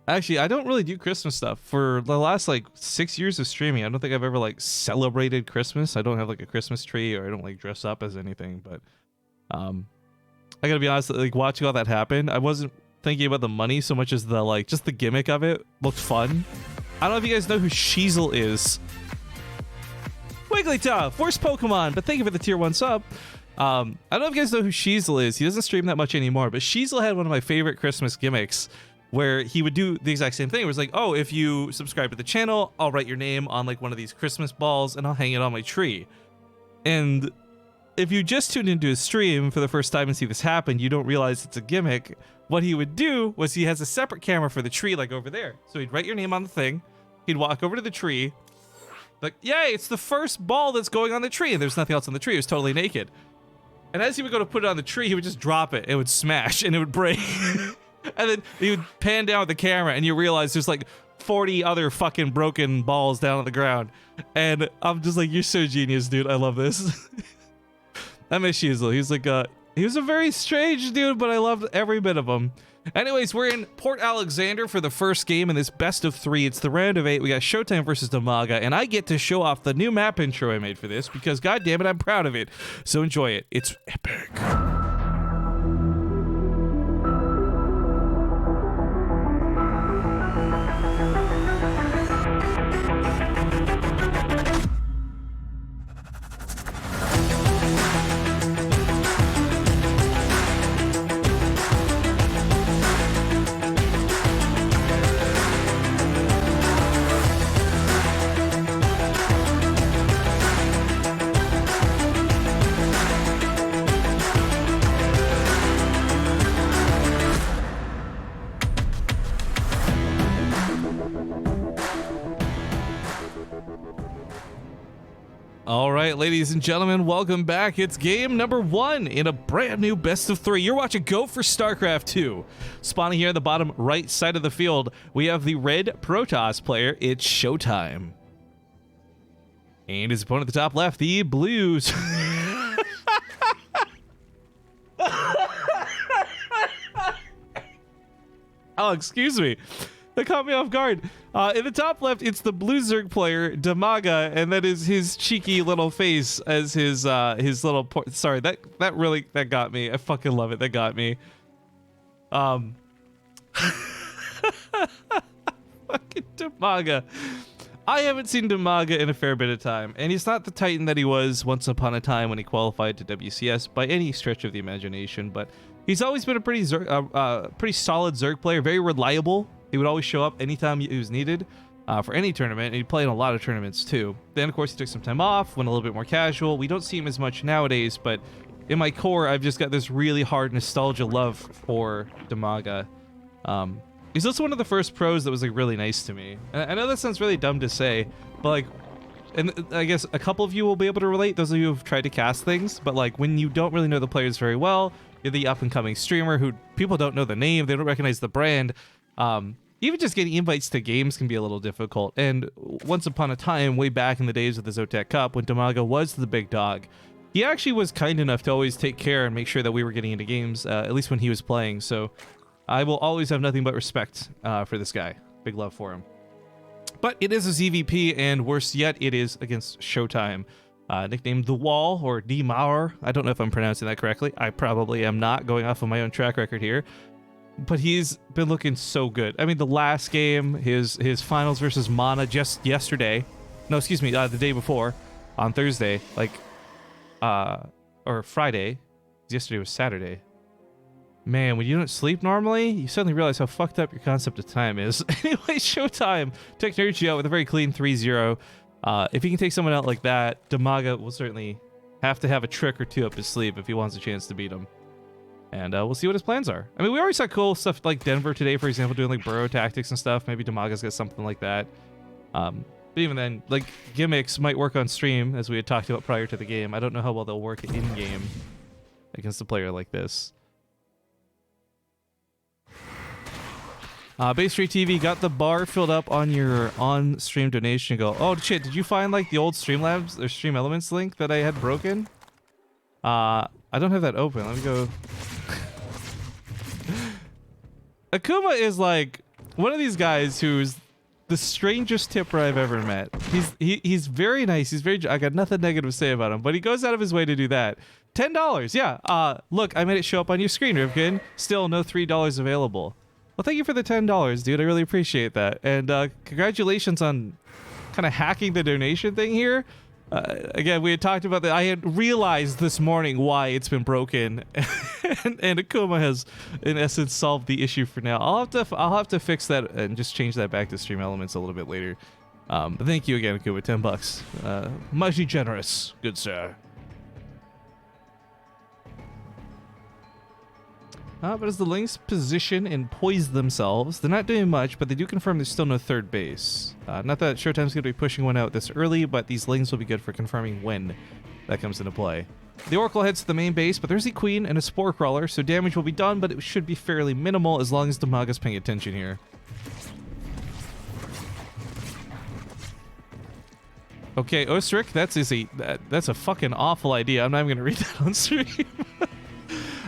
Actually, I don't really do Christmas stuff. For the last like 6 years of streaming, I don't think I've ever like celebrated Christmas. I don't have like a Christmas tree, or I don't like dress up as anything. But I gotta be honest, like watching all that happen, I wasn't thinking about the money so much as the like just the gimmick of it looked fun. I don't know if you guys know who Sheezel is. Wigglytuff, worst Pokemon, but thank you for the tier 1 sub. I don't know if you guys know who Sheezel is. He doesn't stream that much anymore, but Sheezel had one of my favorite Christmas gimmicks, where he would do the exact same thing. It was like, oh, if you subscribe to the channel, I'll write your name on like one of these Christmas balls and I'll hang it on my tree. And if you just tuned into his stream for the first time and see this happen, you don't realize it's a gimmick. What he would do was he has a separate camera for the tree, like over there. So he'd write your name on the thing. He'd walk over to the tree. Like, yay, it's the first ball that's going on the tree. And there's nothing else on the tree. It was totally naked. And as he would go to put it on the tree, he would just drop it. It would smash and it would break. And then he would pan down with the camera and you realize there's like 40 other fucking broken balls down on the ground. And I'm just like, you're so genius, dude. I love this. I miss Sheezel. He's like, he was a very strange dude, but I loved every bit of him. Anyways, we're in Port Alexander for the first game in this best of 3. It's the round of 8. We got Showtime versus Damaja, and I get to show off the new map intro I made for this because, god damn it, I'm proud of it. So enjoy it. It's epic. All right, ladies and gentlemen, welcome back. It's game number 1 in a brand new best of 3. You're watching Go for Starcraft 2. Spawning here at the bottom right side of the field, we have the red Protoss player. It's Showtime. And his opponent at the top left, the Blues. Oh, excuse me. That caught me off guard. In the top left, it's the Blue Zerg player, Damaja, and that is his cheeky little face as his little... Sorry, that really got me. I fucking love it. That got me. Fucking Damaja. I haven't seen Damaja in a fair bit of time, and he's not the Titan that he was once upon a time when he qualified to WCS by any stretch of the imagination, but he's always been a pretty solid Zerg player, very reliable. He would always show up anytime he was needed for any tournament, and he'd play in a lot of tournaments too. Then, of course, he took some time off, went a little bit more casual. We don't see him as much nowadays, but in my core, I've just got this really hard nostalgia love for Damaja. He's also one of the first pros that was like really nice to me. And I know that sounds really dumb to say, but like, and I guess a couple of you will be able to relate, those of you who've tried to cast things, but like when you don't really know the players very well, you're the up-and-coming streamer who people don't know the name, they don't recognize the brand, even just getting invites to games can be a little difficult. And once upon a time, way back in the days of the Zotac Cup, when Damaja was the big dog, he actually was kind enough to always take care and make sure that we were getting into games, at least when he was playing. So I will always have nothing but respect for this guy. Big love for him. But it is a ZVP, and worse yet, it is against Showtime. Nicknamed The Wall, or D Mauer. I don't know if I'm pronouncing that correctly. I probably am not, going off of my own track record here. But he's been looking so good. I mean, the last game, his finals versus Mana just yesterday. No, excuse me, the day before, on Thursday, like, or Friday. Yesterday was Saturday. Man, when you don't sleep normally, you suddenly realize how fucked up your concept of time is. Anyway, Showtime took Nerchi out with a very clean 3-0. If he can take someone out like that, Damaja will certainly have to have a trick or two up his sleeve if he wants a chance to beat him. And we'll see what his plans are. I mean, we already saw cool stuff like Denver today, for example, doing like burrow tactics and stuff. Maybe Damaja's got something like that. But even then, like, gimmicks might work on stream, as we had talked about prior to the game. I don't know how well they'll work in-game against a player like this. BaseTradeTV got the bar filled up on your on-stream donation. Go, oh shit, did you find like the old Streamlabs or Stream Elements link that I had broken? I don't have that open. Let me go. Akuma is like one of these guys who's the strangest tipper I've ever met. He's very nice. He's very. I got nothing negative to say about him, but he goes out of his way to do that. $10, yeah. Look, I made it show up on your screen, Rivkin. Still no $3 available. Well, thank you for the $10, dude. I really appreciate that. And congratulations on kind of hacking the donation thing here. Again, we had talked about that. I had realized this morning why it's been broken, and Akuma has, in essence, solved the issue for now. I'll have to fix that and just change that back to Stream Elements a little bit later. But thank you again, Akuma. $10. Mighty generous, good sir. But as the Lynx position and poise themselves, they're not doing much, but they do confirm there's still no third base. Not that Showtime's going to be pushing one out this early, but these Lynx will be good for confirming when that comes into play. The Oracle heads to the main base, but there's a Queen and a Spore Crawler, so damage will be done, but it should be fairly minimal as long as Damaga's paying attention here. Okay, Ostrik, that's a fucking awful idea. I'm not even going to read that on stream.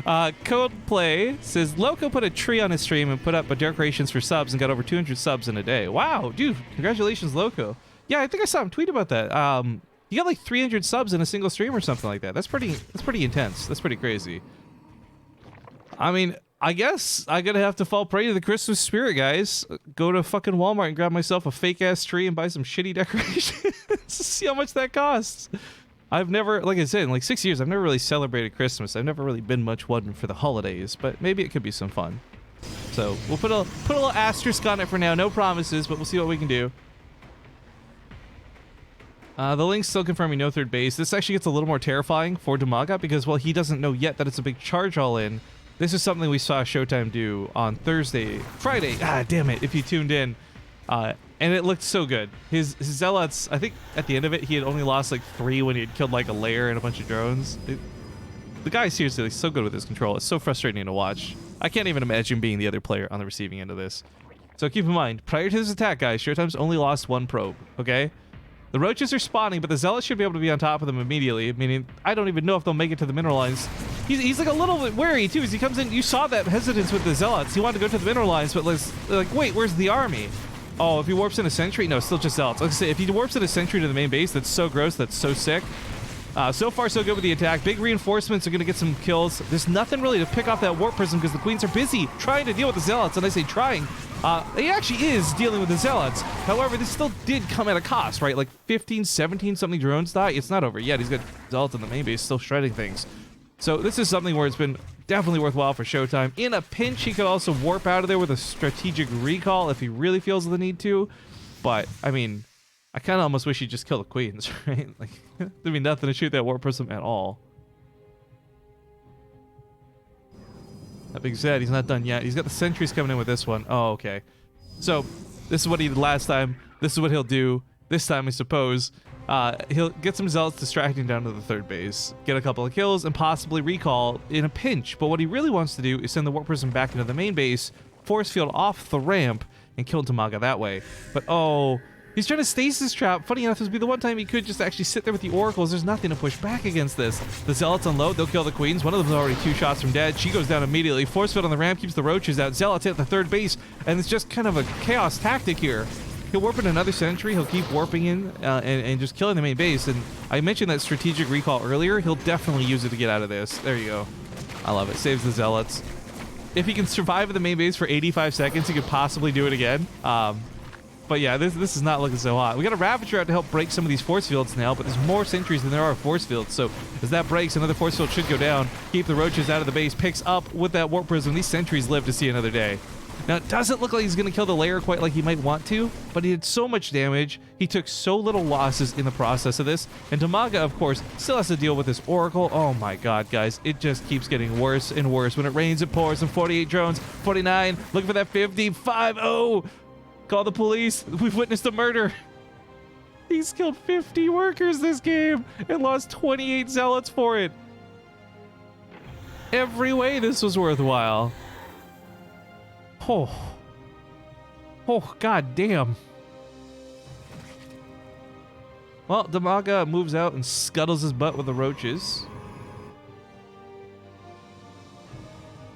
Coldplay says Loco put a tree on his stream and put up a decorations for subs and got over 200 subs in a day. Wow, dude, congratulations, Loco. Yeah, I think I saw him tweet about that. He got like 300 subs in a single stream or something like that. That's pretty intense. That's pretty crazy. I mean, I guess I'm gonna have to fall prey to the Christmas spirit, guys. Go to fucking Walmart and grab myself a fake ass tree and buy some shitty decorations. See how much that costs. I've never, like I said, in like 6 years, I've never really celebrated Christmas. I've never really been much one for the holidays, but maybe it could be some fun. So we'll put a little asterisk on it for now. No promises, but we'll see what we can do. The Lynx still confirming no third base. This actually gets a little more terrifying for Damaja because, well, he doesn't know yet that it's a big charge all in. This is something we saw Showtime do on Friday. Ah, damn it, if you tuned in. And it looked so good. His Zealots, I think at the end of it, he had only lost like 3 when he had killed like a lair and a bunch of drones. The guy seriously is so good with his control. It's so frustrating to watch. I can't even imagine being the other player on the receiving end of this. So keep in mind, prior to this attack, guys, Showtime's only lost 1 probe, okay? The roaches are spawning, but the Zealots should be able to be on top of them immediately, meaning I don't even know if they'll make it to the mineral lines. He's like a little bit wary, too, as he comes in. You saw that hesitance with the Zealots. He wanted to go to the mineral lines, but like, wait, where's the army? Oh, if he warps in a sentry? No, still just Zealots. Like I say, if he warps in a sentry to the main base, that's so gross, that's so sick. So far, so good with the attack. Big reinforcements are going to get some kills. There's nothing really to pick off that warp prism because the Queens are busy trying to deal with the Zealots, and I say trying. He actually is dealing with the Zealots. However, this still did come at a cost, right? Like 15, 17 something drones die. It's not over yet. He's got Zealots in the main base still shredding things. So this is something where it's been definitely worthwhile for Showtime. In a pinch, he could also warp out of there with a strategic recall if he really feels the need to. But, I mean, I kind of almost wish he'd just kill the Queens, right? Like, there'd be nothing to shoot that warp prism at all. That being said, he's not done yet. He's got the sentries coming in with this one. Oh, okay. So, this is what he did last time. This is what he'll do this time, I suppose. He'll get some Zealots distracting down to the third base, get a couple of kills, and possibly recall in a pinch. But what he really wants to do is send the warp prism back into the main base, force field off the ramp, and kill Damaja that way. But oh, he's trying to stasis trap. Funny enough, this would be the one time he could just actually sit there with the oracles. There's nothing to push back against this. The Zealots unload, they'll kill the Queens. One of them's already 2 shots from dead. She goes down immediately. Force field on the ramp keeps the roaches out. Zealots hit the third base, and it's just kind of a chaos tactic here. He'll warp in another sentry. He'll keep warping in and just killing the main base. And I mentioned that strategic recall earlier. He'll definitely use it to get out of this. There you go. I love it. Saves the Zealots. If he can survive at the main base for 85 seconds, he could possibly do it again. But yeah, this is not looking so hot. We got a Ravager out to help break some of these force fields now, but there's more sentries than there are force fields. So as that breaks, another force field should go down. Keep the roaches out of the base. Picks up with that warp prism. These sentries live to see another day. Now, it doesn't look like he's going to kill the lair quite like he might want to, but he did so much damage. He took so little losses in the process of this. And Damaja, of course, still has to deal with this Oracle. Oh my god, guys. It just keeps getting worse and worse. When it rains, it pours. And 48 drones. 49. Looking for that 55. Oh! Call the police. We've witnessed a murder. He's killed 50 workers this game and lost 28 zealots for it. Every way this was worthwhile. Oh. Oh, god damn. Well, Damaja moves out and scuttles his butt with the roaches.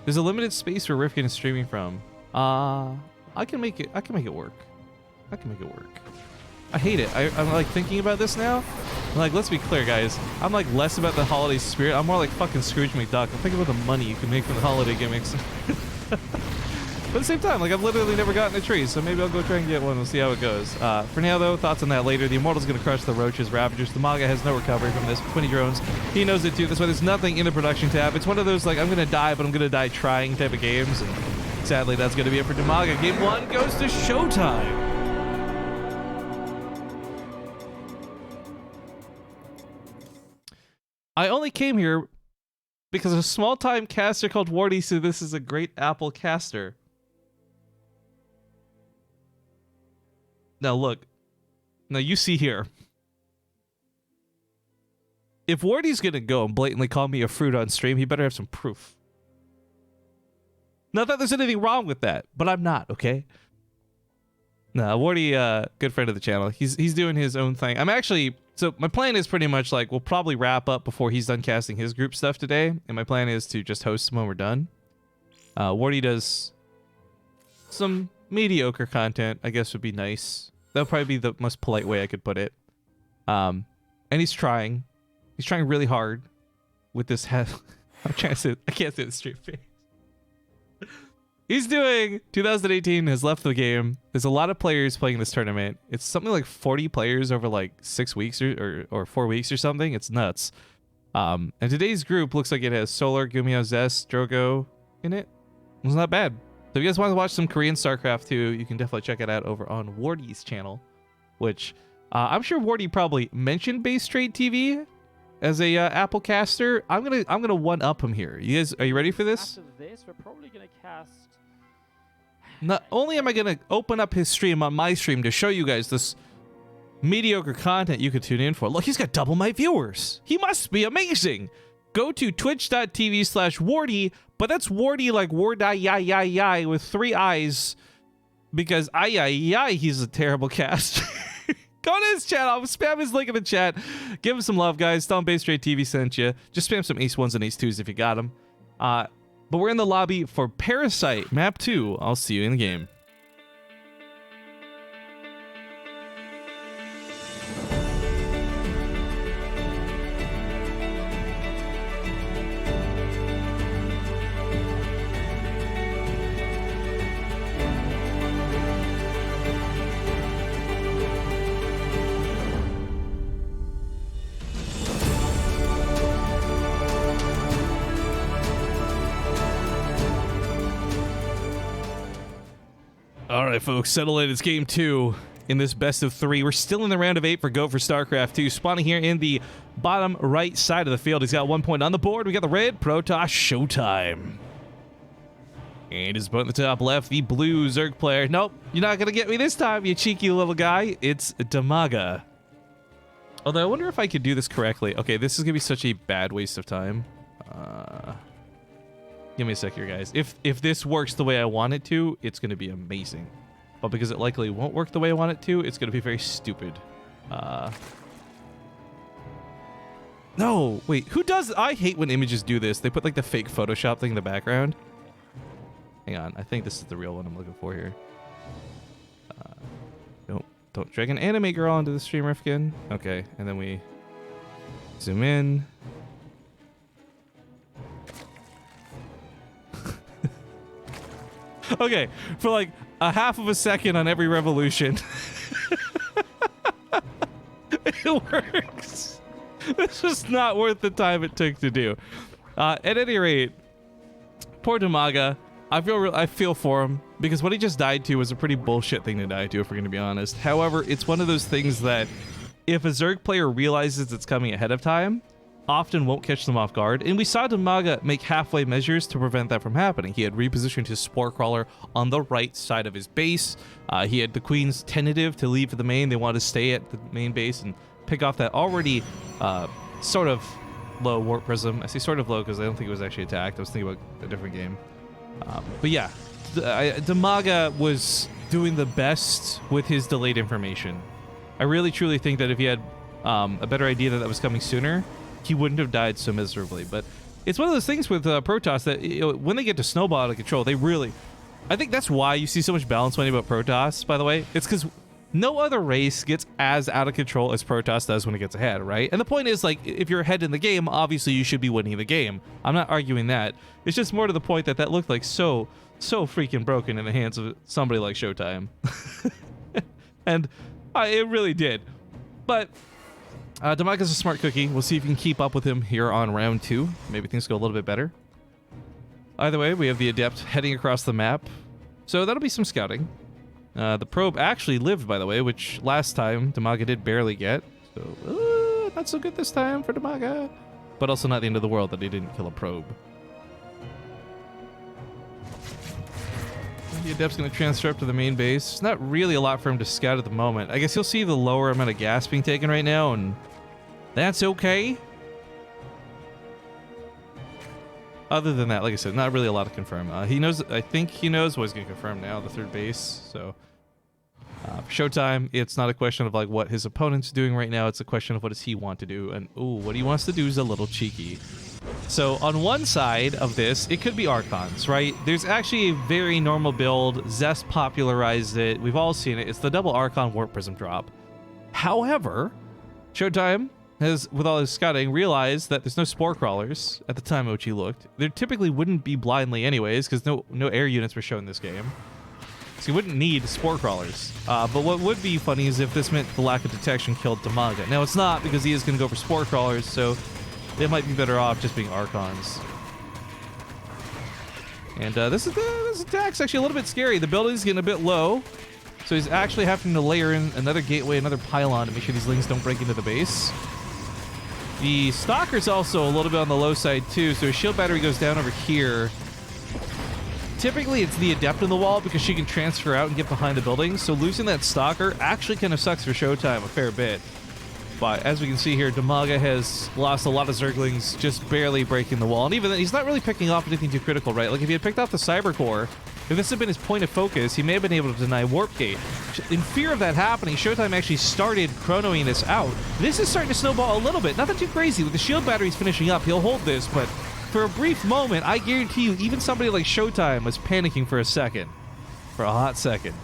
There's a limited space where Rifkin is streaming from. I can make it work. I can make it work. I hate it. I'm like thinking about this now. I'm like, let's be clear, guys. I'm like less about the holiday spirit. I'm more like fucking Scrooge McDuck. I'm thinking about the money you can make from the holiday gimmicks. But at the same time, like I've literally never gotten a tree, so maybe I'll go try and get one. We'll see how it goes. For now, though, thoughts on that later. The Immortal's gonna crush the Roaches, Ravagers. Damaja has no recovery from this. 20 drones. He knows it too. That's why there's nothing in the production tab. It's one of those like I'm gonna die, but I'm gonna die trying type of games. And sadly, that's gonna be it for Damaja. Game 1 goes to Showtime. I only came here because a small-time caster called Wardy said this is a great Apple caster. Now look. Now you see here. If Wardy's gonna go and blatantly call me a fruit on stream, he better have some proof. Not that there's anything wrong with that, but I'm not, okay? Nah, Wardy, good friend of the channel. He's doing his own thing. I'm actually... So my plan is pretty much like we'll probably wrap up before he's done casting his group stuff today, and my plan is to just host him when we're done. Wardy does some mediocre content, I guess would be nice. That would probably be the most polite way I could put it. And he's trying. He's trying really hard with this head. I'm trying to say, I can't say the straight face. He's doing 2018 has left the game. There's a lot of players playing this tournament. It's something like 40 players over like 6 weeks or 4 weeks or something. It's nuts. And today's group looks like it has Solar, Gumiho, Zest, Drogo in it. It's not bad. So if you guys want to watch some Korean Starcraft too, you can definitely check it out over on Wardy's channel, which I'm sure Wardy probably mentioned BaseTradeTV as a Apple caster. I'm gonna one up him here. You guys, are you ready for this? After this, we're probably gonna cast. Not only am I going to open up his stream on my stream to show you guys this mediocre content you could tune in for. Look, he's got double my viewers. He must be amazing. Go to twitch.tv/Wardy, but that's Wardy like Wardy with 3 eyes because he's a terrible cast. Go to his channel. I'll spam his link in the chat. Give him some love, guys. Tell him BaseTradeTV sent you. Just spam some Ace 1s and Ace 2s if you got them. But we're in the lobby for Parasite Map 2. I'll see you in the game. All right, folks, settle in. It's game 2 in this best of 3. We're still in the round of 8 for Go4SC2 2. Spawning here in the bottom right side of the field. He's got 1 point on the board. We got the red Protoss Showtime. And his opponent in the top left, the blue Zerg player. Nope, you're not going to get me this time, you cheeky little guy. It's Damaja. Although I wonder if I could do this correctly. Okay, this is going to be such a bad waste of time. Give me a sec here, guys. If this works the way I want it to, it's going to be amazing. But because it likely won't work the way I want it to, it's going to be very stupid. No, wait, who does... I hate when images do this. They put like the fake Photoshop thing in the background. Hang on, I think this is the real one I'm looking for here. Don't drag an anime girl into the stream, Rifkin. Okay, and then we zoom in. Okay, for like a half of a second on every revolution. It works. This was not worth the time it took to do. At any rate, poor Damaja. I feel for him because what he just died to was a pretty bullshit thing to die to, if we're going to be honest. However, it's one of those things that if a Zerg player realizes it's coming ahead of time, often won't catch them off guard, and we saw Damaja make halfway measures to prevent that from happening. He had repositioned his Spore Crawler on the right side of his base. He had the Queens tentative to leave for the main. They wanted to stay at the main base and pick off that already sort of low Warp Prism. I say sort of low because I don't think it was actually attacked. I was thinking about a different game. But yeah, Damaja was doing the best with his delayed information. I really truly think that if he had a better idea that was coming sooner, he wouldn't have died so miserably. But it's one of those things with Protoss that when they get to snowball out of control, they really... I think that's why you see so much balance money about Protoss, by the way. It's because no other race gets as out of control as Protoss does when it gets ahead, right? And the point is, like, if you're ahead in the game, obviously you should be winning the game. I'm not arguing that. It's just more to the point that that looked like so freaking broken in the hands of somebody like Showtime. And it really did. But Damaja's a smart cookie. We'll see if you can keep up with him here on round 2. Maybe things go a little bit better. Either way, we have the Adept heading across the map. So that'll be some scouting. The probe actually lived, by the way, which last time Damaja did barely get. So not so good this time for Damaja. But also not the end of the world that he didn't kill a probe. The Adept's going to transfer up to the main base. It's not really a lot for him to scout at the moment. I guess you'll see the lower amount of gas being taken right now, and that's okay. Other than that, like I said, not really a lot to confirm. He knows. I think he knows what he's going to confirm now, the third base. So for Showtime, it's not a question of like what his opponent's doing right now. It's a question of what does he want to do, and what he wants to do is a little cheeky. So on one side of this, it could be Archons, right? There's actually a very normal build. Zest popularized it. We've all seen it. It's the double Archon Warp Prism drop. However, Showtime has, with all his scouting, realized that there's no Spore Crawlers at the time at which he looked. There typically wouldn't be blindly anyways, because no air units were shown in this game. So you wouldn't need Spore Crawlers. But what would be funny is if this meant the lack of detection killed Damaja. Now it's not, because he is going to go for Spore Crawlers, so they might be better off just being Archons. And this attack's actually a little bit scary. The building's getting a bit low, so he's actually having to layer in another gateway, another pylon to make sure these lings don't break into the base. The Stalker's also a little bit on the low side too, so his shield battery goes down over here. Typically, it's the Adept in the wall because she can transfer out and get behind the buildings, so losing that Stalker actually kind of sucks for Showtime a fair bit. But as we can see here, Damaja has lost a lot of Zerglings, just barely breaking the wall. And even then, he's not really picking off anything too critical, right? Like, if he had picked off the Cyber Core, if this had been his point of focus, he may have been able to deny Warp Gate. In fear of that happening, Showtime actually started chronoing this out. This is starting to snowball a little bit. Nothing too crazy. With the shield batteries finishing up, he'll hold this, but for a brief moment, I guarantee you, even somebody like Showtime was panicking for a second. For a hot second.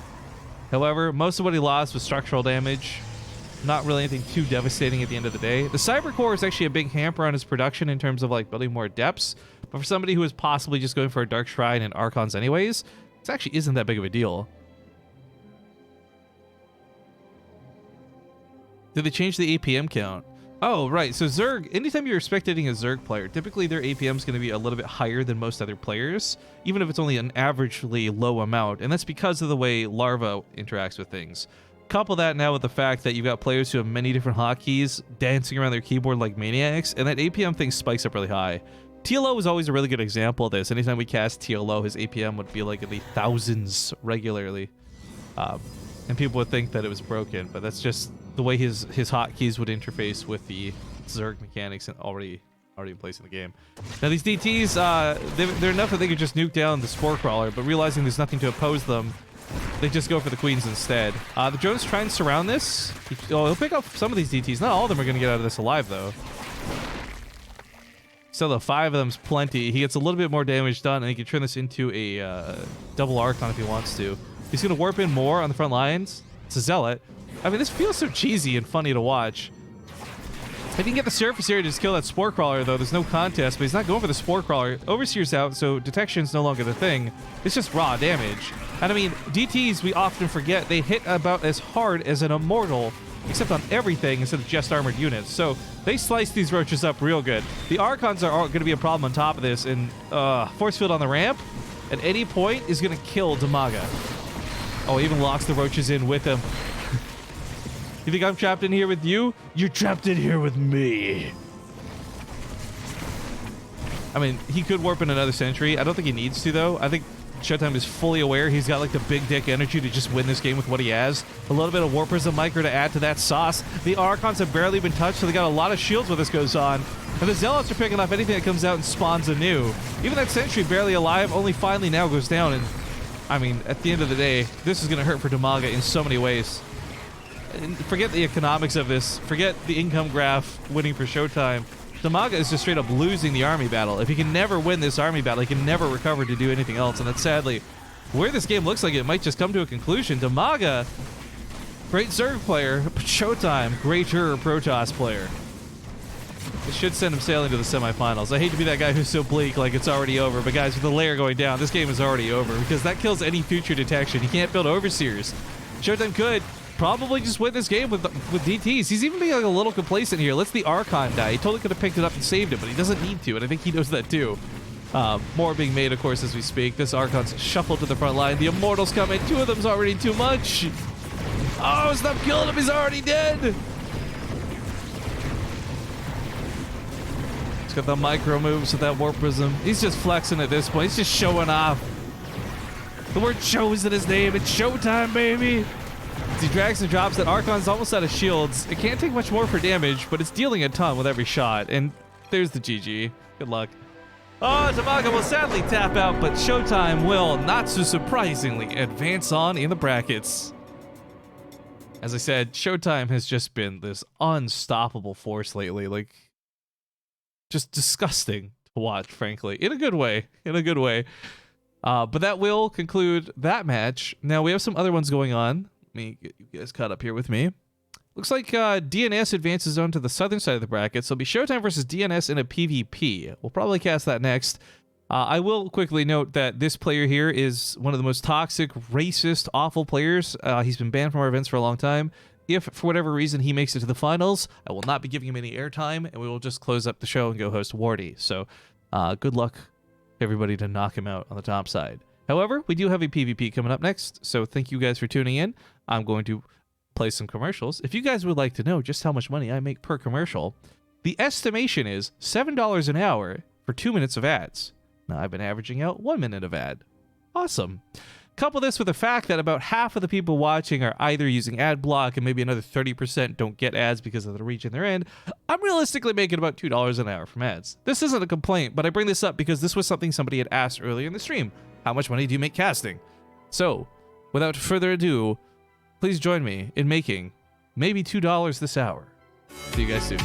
However, most of what he lost was structural damage. Not really anything too devastating at the end of the day. The Cyber Core is actually a big hamper on his production in terms of like building more depths, but for somebody who is possibly just going for a Dark Shrine and Archons anyways, it actually isn't that big of a deal. Did they change the APM count? Oh, right. So Zerg, anytime you're spectating a Zerg player, typically their APM is going to be a little bit higher than most other players, even if it's only an averagely low amount, and that's because of the way Larva interacts with things. Couple that now with the fact that you've got players who have many different hotkeys dancing around their keyboard like maniacs, and that APM thing spikes up really high. TLO was always a really good example of this. Anytime we cast TLO, his APM would be like in the thousands regularly. And people would think that it was broken, but that's just the way his hotkeys would interface with the Zerg mechanics already in place in the game. Now these DTs, they're enough that they could just nuke down the Spore Crawler, but realizing there's nothing to oppose them, they just go for the Queens instead. The drones try and surround this. He'll pick up some of these DTs. Not all of them are going to get out of this alive, though. So the 5 of them's plenty. He gets a little bit more damage done, and he can turn this into a double Archon if he wants to. He's going to warp in more on the front lines. It's a Zealot. I mean, this feels so cheesy and funny to watch. If he can get the surface area to just kill that Spore Crawler, though, there's no contest, but he's not going for the Spore Crawler. Overseer's out, so detection's no longer the thing. It's just raw damage. And I mean, DTs, we often forget, they hit about as hard as an Immortal, except on everything instead of just armored units. So they slice these roaches up real good. The Archons are going to be a problem on top of this, and Force Field on the ramp at any point is going to kill Damaja. Oh, he even locks the roaches in with him. You think I'm trapped in here with you? You're trapped in here with me. I mean, he could warp in another sentry. I don't think he needs to, though. I think Showtime is fully aware he's got like the big dick energy to just win this game with what he has. A little bit of Warpers and Micro to add to that sauce. The Archons have barely been touched, so they got a lot of shields when this goes on. And the Zealots are picking off anything that comes out and spawns anew. Even that sentry barely alive only finally now goes down. And I mean, at the end of the day, this is going to hurt for Damaja in so many ways. And forget the economics of this. Forget the income graph winning for Showtime. Damaja is just straight up losing the army battle. If he can never win this army battle, he can never recover to do anything else. And that's sadly where this game looks like it might just come to a conclusion. Damaja, great Zerg player, but Showtime, greater Protoss player. It should send him sailing to the semifinals. I hate to be that guy who's so bleak like it's already over, but guys, with the layer going down, this game is already over because that kills any future detection. He can't build overseers. Showtime could probably just win this game with DTs. He's even being like a little complacent here. Let's the Archon die. He totally could have picked it up and saved it, but he doesn't need to, and I think he knows that too. More being made, of course, as we speak. This Archon's shuffled to the front line. The Immortals come in. 2 of them's already too much. Oh, stop killing him. He's already dead. He's got the micro moves with that Warp Prism. He's just flexing at this point. He's just showing off. The word show is in his name. It's Showtime, baby. As he drags and drops that Archon's almost out of shields. It can't take much more for damage, but it's dealing a ton with every shot. And there's the GG. Good luck. Oh, Damaja will sadly tap out, but Showtime will, not so surprisingly, advance on in the brackets. As I said, Showtime has just been this unstoppable force lately. Like, just disgusting to watch, frankly. In a good way. In a good way. But that will conclude that match. Now, we have some other ones going on. Let me get you guys caught up here with me. Looks like DNS advances on to the southern side of the bracket, so it'll be Showtime versus DNS in a PvP. We'll probably cast that next. I will quickly note that this player here is one of the most toxic, racist, awful players. He's been banned from our events for a long time. If, for whatever reason, he makes it to the finals, I will not be giving him any airtime, and we will just close up the show and go host Wardy. So good luck, everybody, to knock him out on the top side. However, we do have a PvP coming up next, so thank you guys for tuning in. I'm going to play some commercials. If you guys would like to know just how much money I make per commercial, the estimation is $7 an hour for 2 minutes of ads. Now, I've been averaging out 1 minute of ad. Awesome. Couple this with the fact that about half of the people watching are either using ad block and maybe another 30% don't get ads because of the reach in their end. I'm realistically making about $2 an hour from ads. This isn't a complaint, but I bring this up because this was something somebody had asked earlier in the stream. How much money do you make casting? So, without further ado, please join me in making maybe $2 this hour. See you guys soon.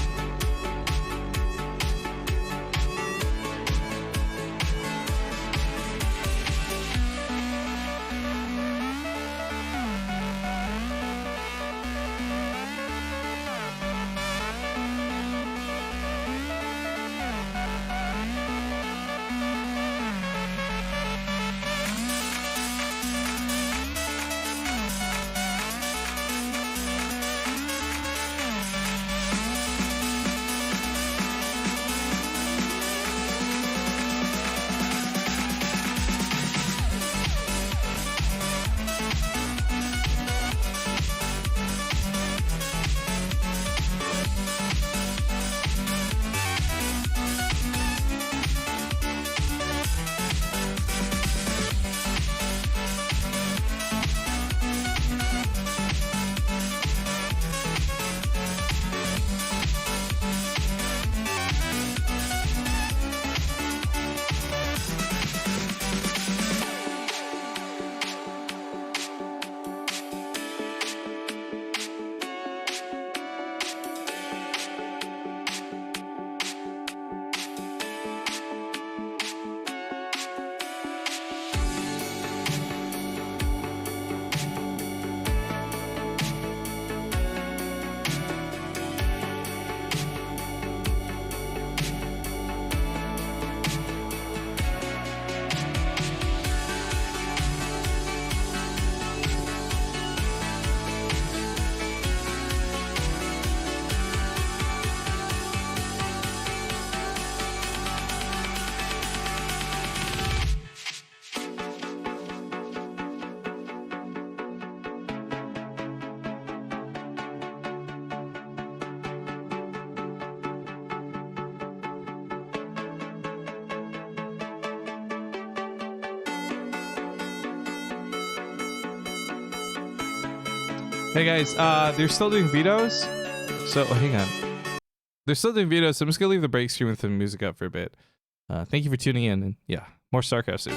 Hey guys, they're still doing vetoes. So hang on. They're still doing vetoes, so I'm just gonna leave the break screen with the music up for a bit. Thank you for tuning in, and yeah, more Starcraft soon.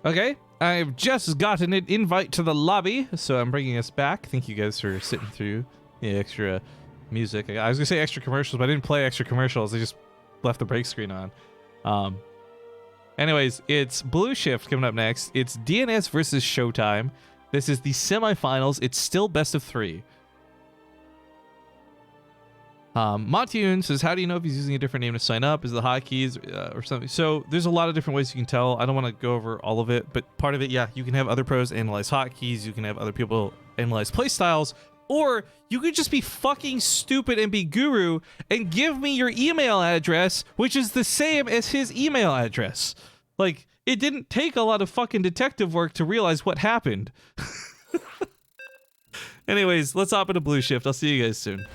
Okay, I've just gotten an invite to the lobby, so I'm bringing us back. Thank you guys for sitting through the extra music. I was gonna say extra commercials, but I didn't play extra commercials. I just left the break screen on. Anyways, it's Blue Shift coming up next. It's DNS versus Showtime. This is the semifinals. It's still best of 3. Montyun says, how do you know if he's using a different name to sign up? Is it the hotkeys or something? So there's a lot of different ways you can tell. I don't want to go over all of it, but part of it, yeah, you can have other pros analyze hotkeys. You can have other people analyze playstyles, or you could just be fucking stupid and be guru and give me your email address, which is the same as his email address. Like, it didn't take a lot of fucking detective work to realize what happened. Anyways, let's hop into Blue Shift. I'll see you guys soon.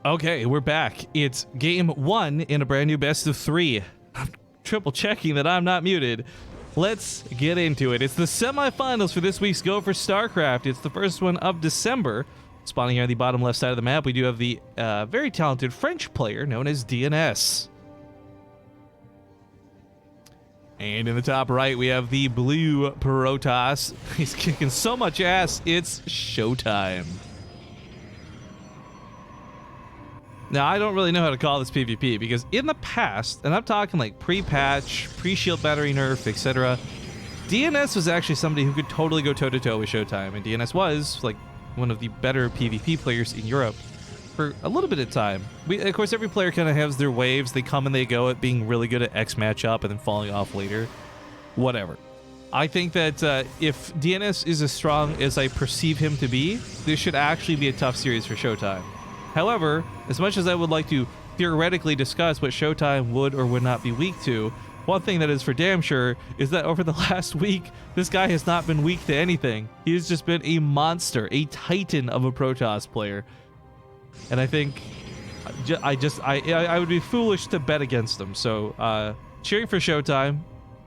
Okay, we're back. It's game 1 in a brand new best of 3. I'm triple checking that I'm not muted. Let's get into it. It's the semifinals for this week's Go for Starcraft. It's the first one of December. Spawning here on the bottom left side of the map, we do have the very talented French player known as DNS. And in the top right, we have the blue Protoss. He's kicking so much ass, it's Showtime. Now, I don't really know how to call this PvP, because in the past, and I'm talking like pre-patch, pre-shield battery nerf, etc., DNS was actually somebody who could totally go toe-to-toe with Showtime, and DNS was like one of the better PvP players in Europe for a little bit of time. Of course, every player kind of has their waves. They come and they go at being really good at X matchup and then falling off later. Whatever. I think that if DNS is as strong as I perceive him to be, this should actually be a tough series for Showtime. However, as much as I would like to theoretically discuss what Showtime would or would not be weak to, one thing that is for damn sure is that over the last week, this guy has not been weak to anything. He has just been a monster, a titan of a Protoss player. And I think I would be foolish to bet against him. So cheering for Showtime.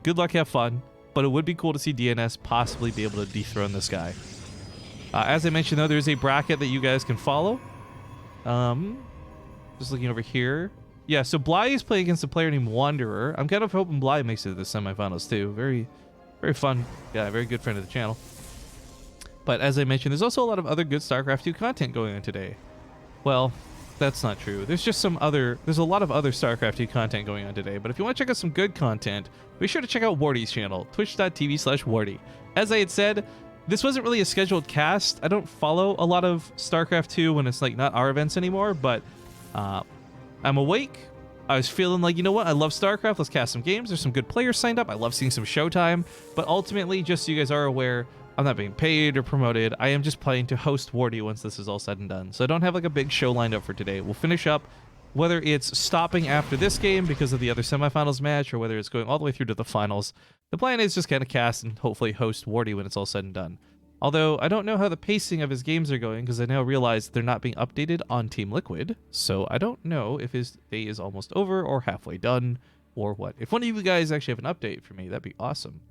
Good luck, have fun. But it would be cool to see DNS possibly be able to dethrone this guy. As I mentioned, though, there's a bracket that you guys can follow. Just looking over here. Yeah, so Bly is playing against a player named Wanderer. I'm kind of hoping Bly makes it to the semifinals, too. Very, very fun guy. Very good friend of the channel. But as I mentioned, there's also a lot of other good StarCraft 2 content going on today. Well, that's not true. There's a lot of other StarCraft 2 content going on today. But if you want to check out some good content, be sure to check out Wardy's channel, twitch.tv/Wardy. As I had said, this wasn't really a scheduled cast. I don't follow a lot of StarCraft 2 when it's like not our events anymore, but I'm awake. I was feeling like, you know what? I love StarCraft. Let's cast some games. There's some good players signed up. I love seeing some Showtime. But ultimately, just so you guys are aware, I'm not being paid or promoted. I am just planning to host Wardy once this is all said and done. So I don't have like a big show lined up for today. We'll finish up, whether it's stopping after this game because of the other semifinals match or whether it's going all the way through to the finals. The plan is just kind of cast and hopefully host Wardy when it's all said and done. Although I don't know how the pacing of his games are going because I now realize they're not being updated on Team Liquid. So I don't know if his day is almost over or halfway done or what. If one of you guys actually have an update for me, that'd be awesome.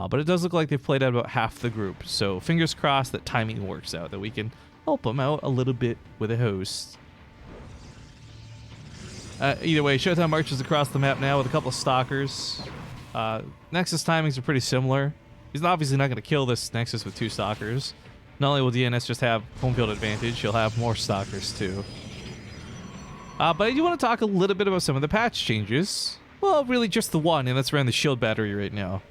But it does look like they've played out about half the group. So fingers crossed that timing works out, that we can help them out a little bit with a host. Either way, Showtime marches across the map now with a couple of stalkers. Nexus timings are pretty similar. He's obviously not going to kill this Nexus with 2 stalkers. Not only will DNS just have home field advantage, he'll have more stalkers too. But I do want to talk a little bit about some of the patch changes. Well, really just the one, and that's around the shield battery right now.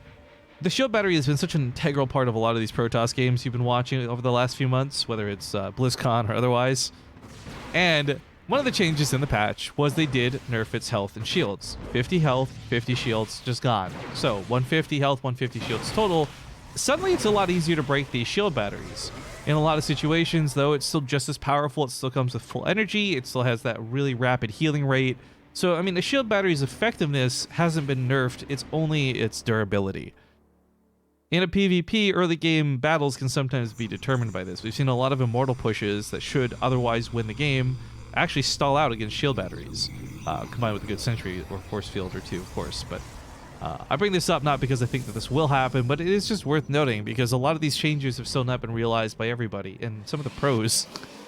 The shield battery has been such an integral part of a lot of these Protoss games you've been watching over the last few months, whether it's BlizzCon or otherwise. And one of the changes in the patch was they did nerf its health and shields. 50 health, 50 shields, just gone. So 150 health, 150 shields total. Suddenly it's a lot easier to break these shield batteries. In a lot of situations, though, it's still just as powerful. It still comes with full energy. It still has that really rapid healing rate. So, I mean, the shield battery's effectiveness hasn't been nerfed. It's only its durability. In a PvP, early game battles can sometimes be determined by this. We've seen a lot of immortal pushes that should otherwise win the game actually stall out against shield batteries, combined with a good sentry or force field or 2, of course. But I bring this up not because I think that this will happen, but it is just worth noting because a lot of these changes have still not been realized by everybody, and some of the pros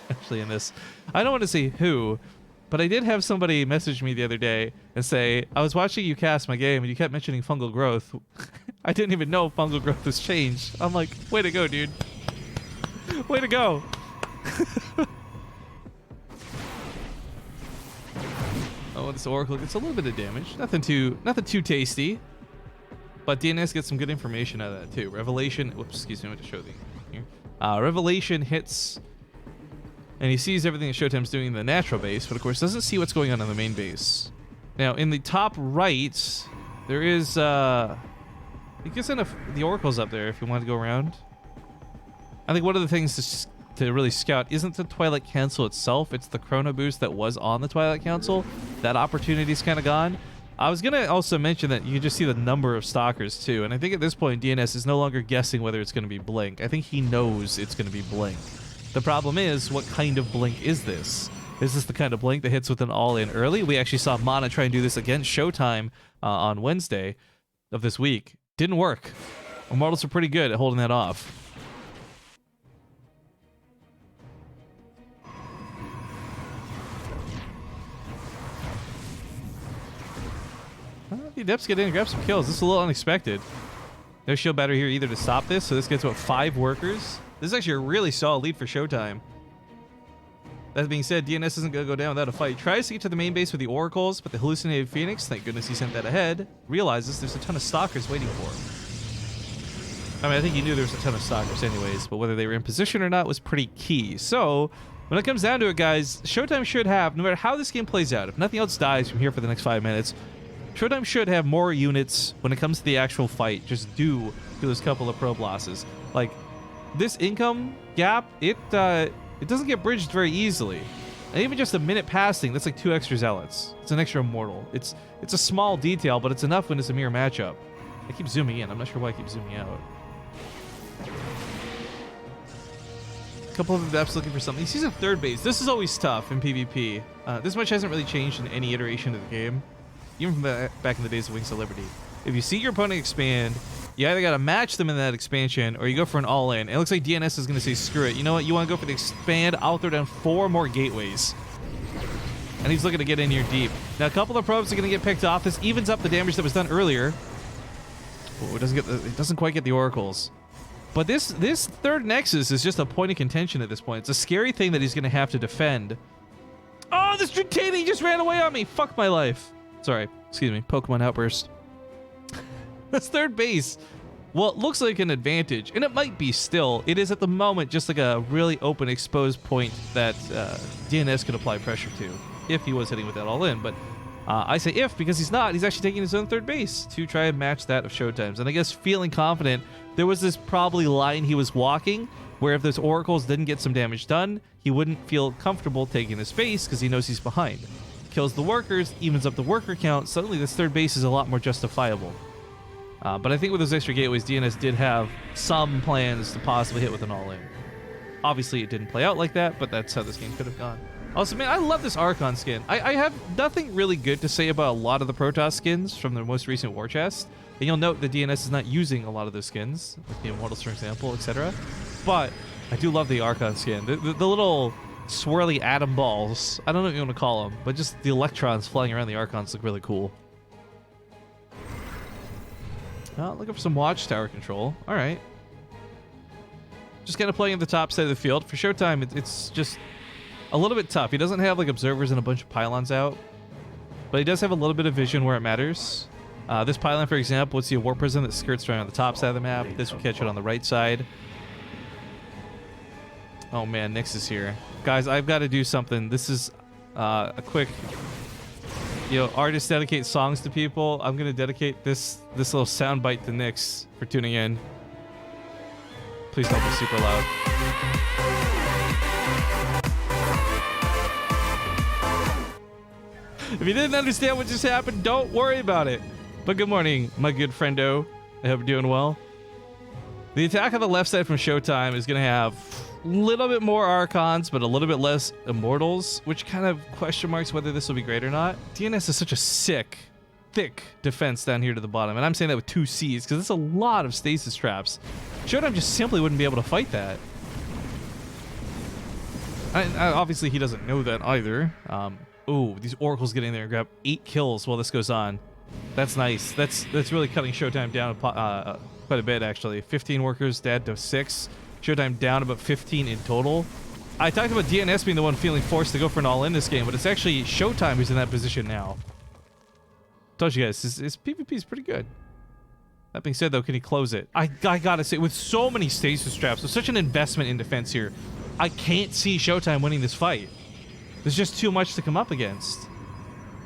actually in this. I don't want to say who, but I did have somebody message me the other day and say, I was watching you cast my game and you kept mentioning fungal growth. I didn't even know fungal growth was changed. I'm like, way to go, dude. Way to go. Oh, this Oracle gets a little bit of damage. Nothing too tasty. But DNS gets some good information out of that too. Revelation, whoops, excuse me, I want to show the here. Revelation hits, and he sees everything that Showtime's doing in the natural base, but of course doesn't see what's going on in the main base. Now, in the top right, there is, you can send the Oracles up there if you want to go around. I think one of the things to really scout isn't the Twilight Council itself, it's the Chrono Boost that was on the Twilight Council. That opportunity's kind of gone. I was going to also mention that you can just see the number of stalkers too, and I think at this point DNS is no longer guessing whether it's going to be Blink. I think he knows it's going to be Blink. The problem is, what kind of Blink is this? Is this the kind of Blink that hits with an all-in early? We actually saw Mana try and do this against Showtime on Wednesday of this week. Didn't work. Immortals are pretty good at holding that off. The Adepts get in and grab some kills. This is a little unexpected. No shield battery here either to stop this, so this gets about 5 workers. This is actually a really solid lead for Showtime. That being said, DNS isn't going to go down without a fight. He tries to get to the main base with the Oracles, but the Hallucinated Phoenix, thank goodness he sent that ahead, realizes there's a ton of stalkers waiting for him. I mean, I think he knew there was a ton of stalkers anyways, but whether they were in position or not was pretty key. So, when it comes down to it, guys, Showtime should have, no matter how this game plays out, if nothing else dies from here for the next 5 minutes, Showtime should have more units when it comes to the actual fight, just due to those couple of probe losses. Like, this income gap, it doesn't get bridged very easily. And even just a minute passing, that's like 2 extra zealots. It's an extra immortal. It's a small detail, but it's enough when it's a mirror matchup. I keep zooming in. I'm not sure why I keep zooming out. A couple of Adepts looking for something. He sees a third base. This is always tough in PvP. This much hasn't really changed in any iteration of the game. even from back in the days of Wings of Liberty. If you see your opponent expand, you either got to match them in that expansion or you go for an all-in. It looks like DNS is going to say, screw it. You know what? You want to go for the expand? I'll throw down 4 more gateways. And he's looking to get in here deep. Now, a couple of probes are going to get picked off. This evens up the damage that was done earlier. Oh, it doesn't quite get the oracles. But this third Nexus is just a point of contention at this point. It's a scary thing that he's going to have to defend. Oh, this Dratini just ran away on me. Fuck my life. Sorry. Excuse me. Pokemon outburst. That's third base. Well, it looks like an advantage, and it might be still. It is at the moment just like a really open, exposed point that DNS could apply pressure to if he was hitting with that all in. But I say if because he's not. He's actually taking his own third base to try and match that of Showtime's. And I guess feeling confident, there was this probably line he was walking where if those oracles didn't get some damage done, he wouldn't feel comfortable taking the space because he knows he's behind. Kills the workers, evens up the worker count. Suddenly this third base is a lot more justifiable. But I think with those extra gateways, DNS did have some plans to possibly hit with an all-in. Obviously, it didn't play out like that, but that's how this game could have gone. Also, man, I love this Archon skin. I have nothing really good to say about a lot of the Protoss skins from the most recent war chest. And you'll note that DNS is not using a lot of those skins, like the Immortals, for example, etc. But I do love the Archon skin. The little swirly atom balls, I don't know what you want to call them, but just the electrons flying around the Archons look really cool. Looking for some watchtower control. All right. Just kind of playing at the top side of the field. For Showtime, it's just a little bit tough. He doesn't have like observers and a bunch of pylons out, but he does have a little bit of vision where it matters. This pylon, for example, it's the War Prison that skirts right on the top side of the map. This will catch it on the right side. Oh man, Nyx is here. Guys, I've got to do something. This is a quick... artists dedicate songs to people. I'm gonna dedicate this little soundbite to Nyx for tuning in. Please don't be super loud. If you didn't understand what just happened, don't worry about it. But good morning, my good friendo. I hope you're doing well. The attack on the left side from Showtime is gonna have a little bit more Archons, but a little bit less Immortals, which kind of question marks whether this will be great or not. DNS is such a thick defense down here to the bottom, and I'm saying that with 2 C's, because it's a lot of stasis traps. Showtime just simply wouldn't be able to fight that. Obviously, he doesn't know that either. Ooh, these Oracles get in there and grab 8 kills while this goes on. That's nice. That's really cutting Showtime down quite a bit, actually. 15 workers dead to 6. Showtime down about 15 in total. I talked about DNS being the one feeling forced to go for an all-in this game, but it's actually Showtime who's in that position now. Told you guys, his PvP is pretty good. That being said, though, can he close it? I gotta say, with so many stasis traps, with such an investment in defense here, I can't see Showtime winning this fight. There's just too much to come up against.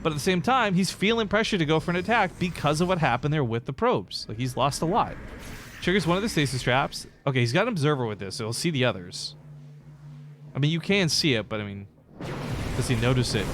But at the same time, he's feeling pressure to go for an attack because of what happened there with the probes. Like, he's lost a lot. Triggers one of the stasis traps. Okay, he's got an observer with this, so he'll see the others. I mean, you can see it, but I mean, does he notice it?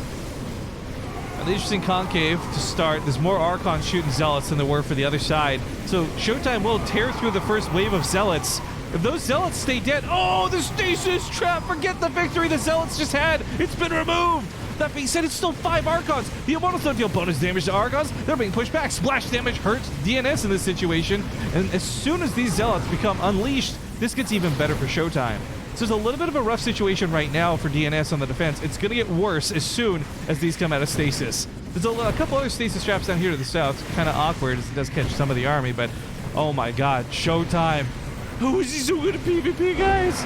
An interesting concave to start. There's more Archons shooting Zealots than there were for the other side. So Showtime will tear through the first wave of Zealots. If those Zealots stay dead... Oh, the stasis trap! Forget the victory the Zealots just had! It's been removed! That being said, it's still 5 Archons. The Immortals don't deal bonus damage to Archons. They're being pushed back. Splash damage hurts DNS in this situation. And as soon as these Zealots become unleashed, this gets even better for Showtime. So there's a little bit of a rough situation right now for DNS on the defense. It's going to get worse as soon as these come out of stasis. There's a couple other stasis traps down here to the south. Kind of awkward as it does catch some of the army, but oh my god, Showtime. Who is he so good at PvP, guys?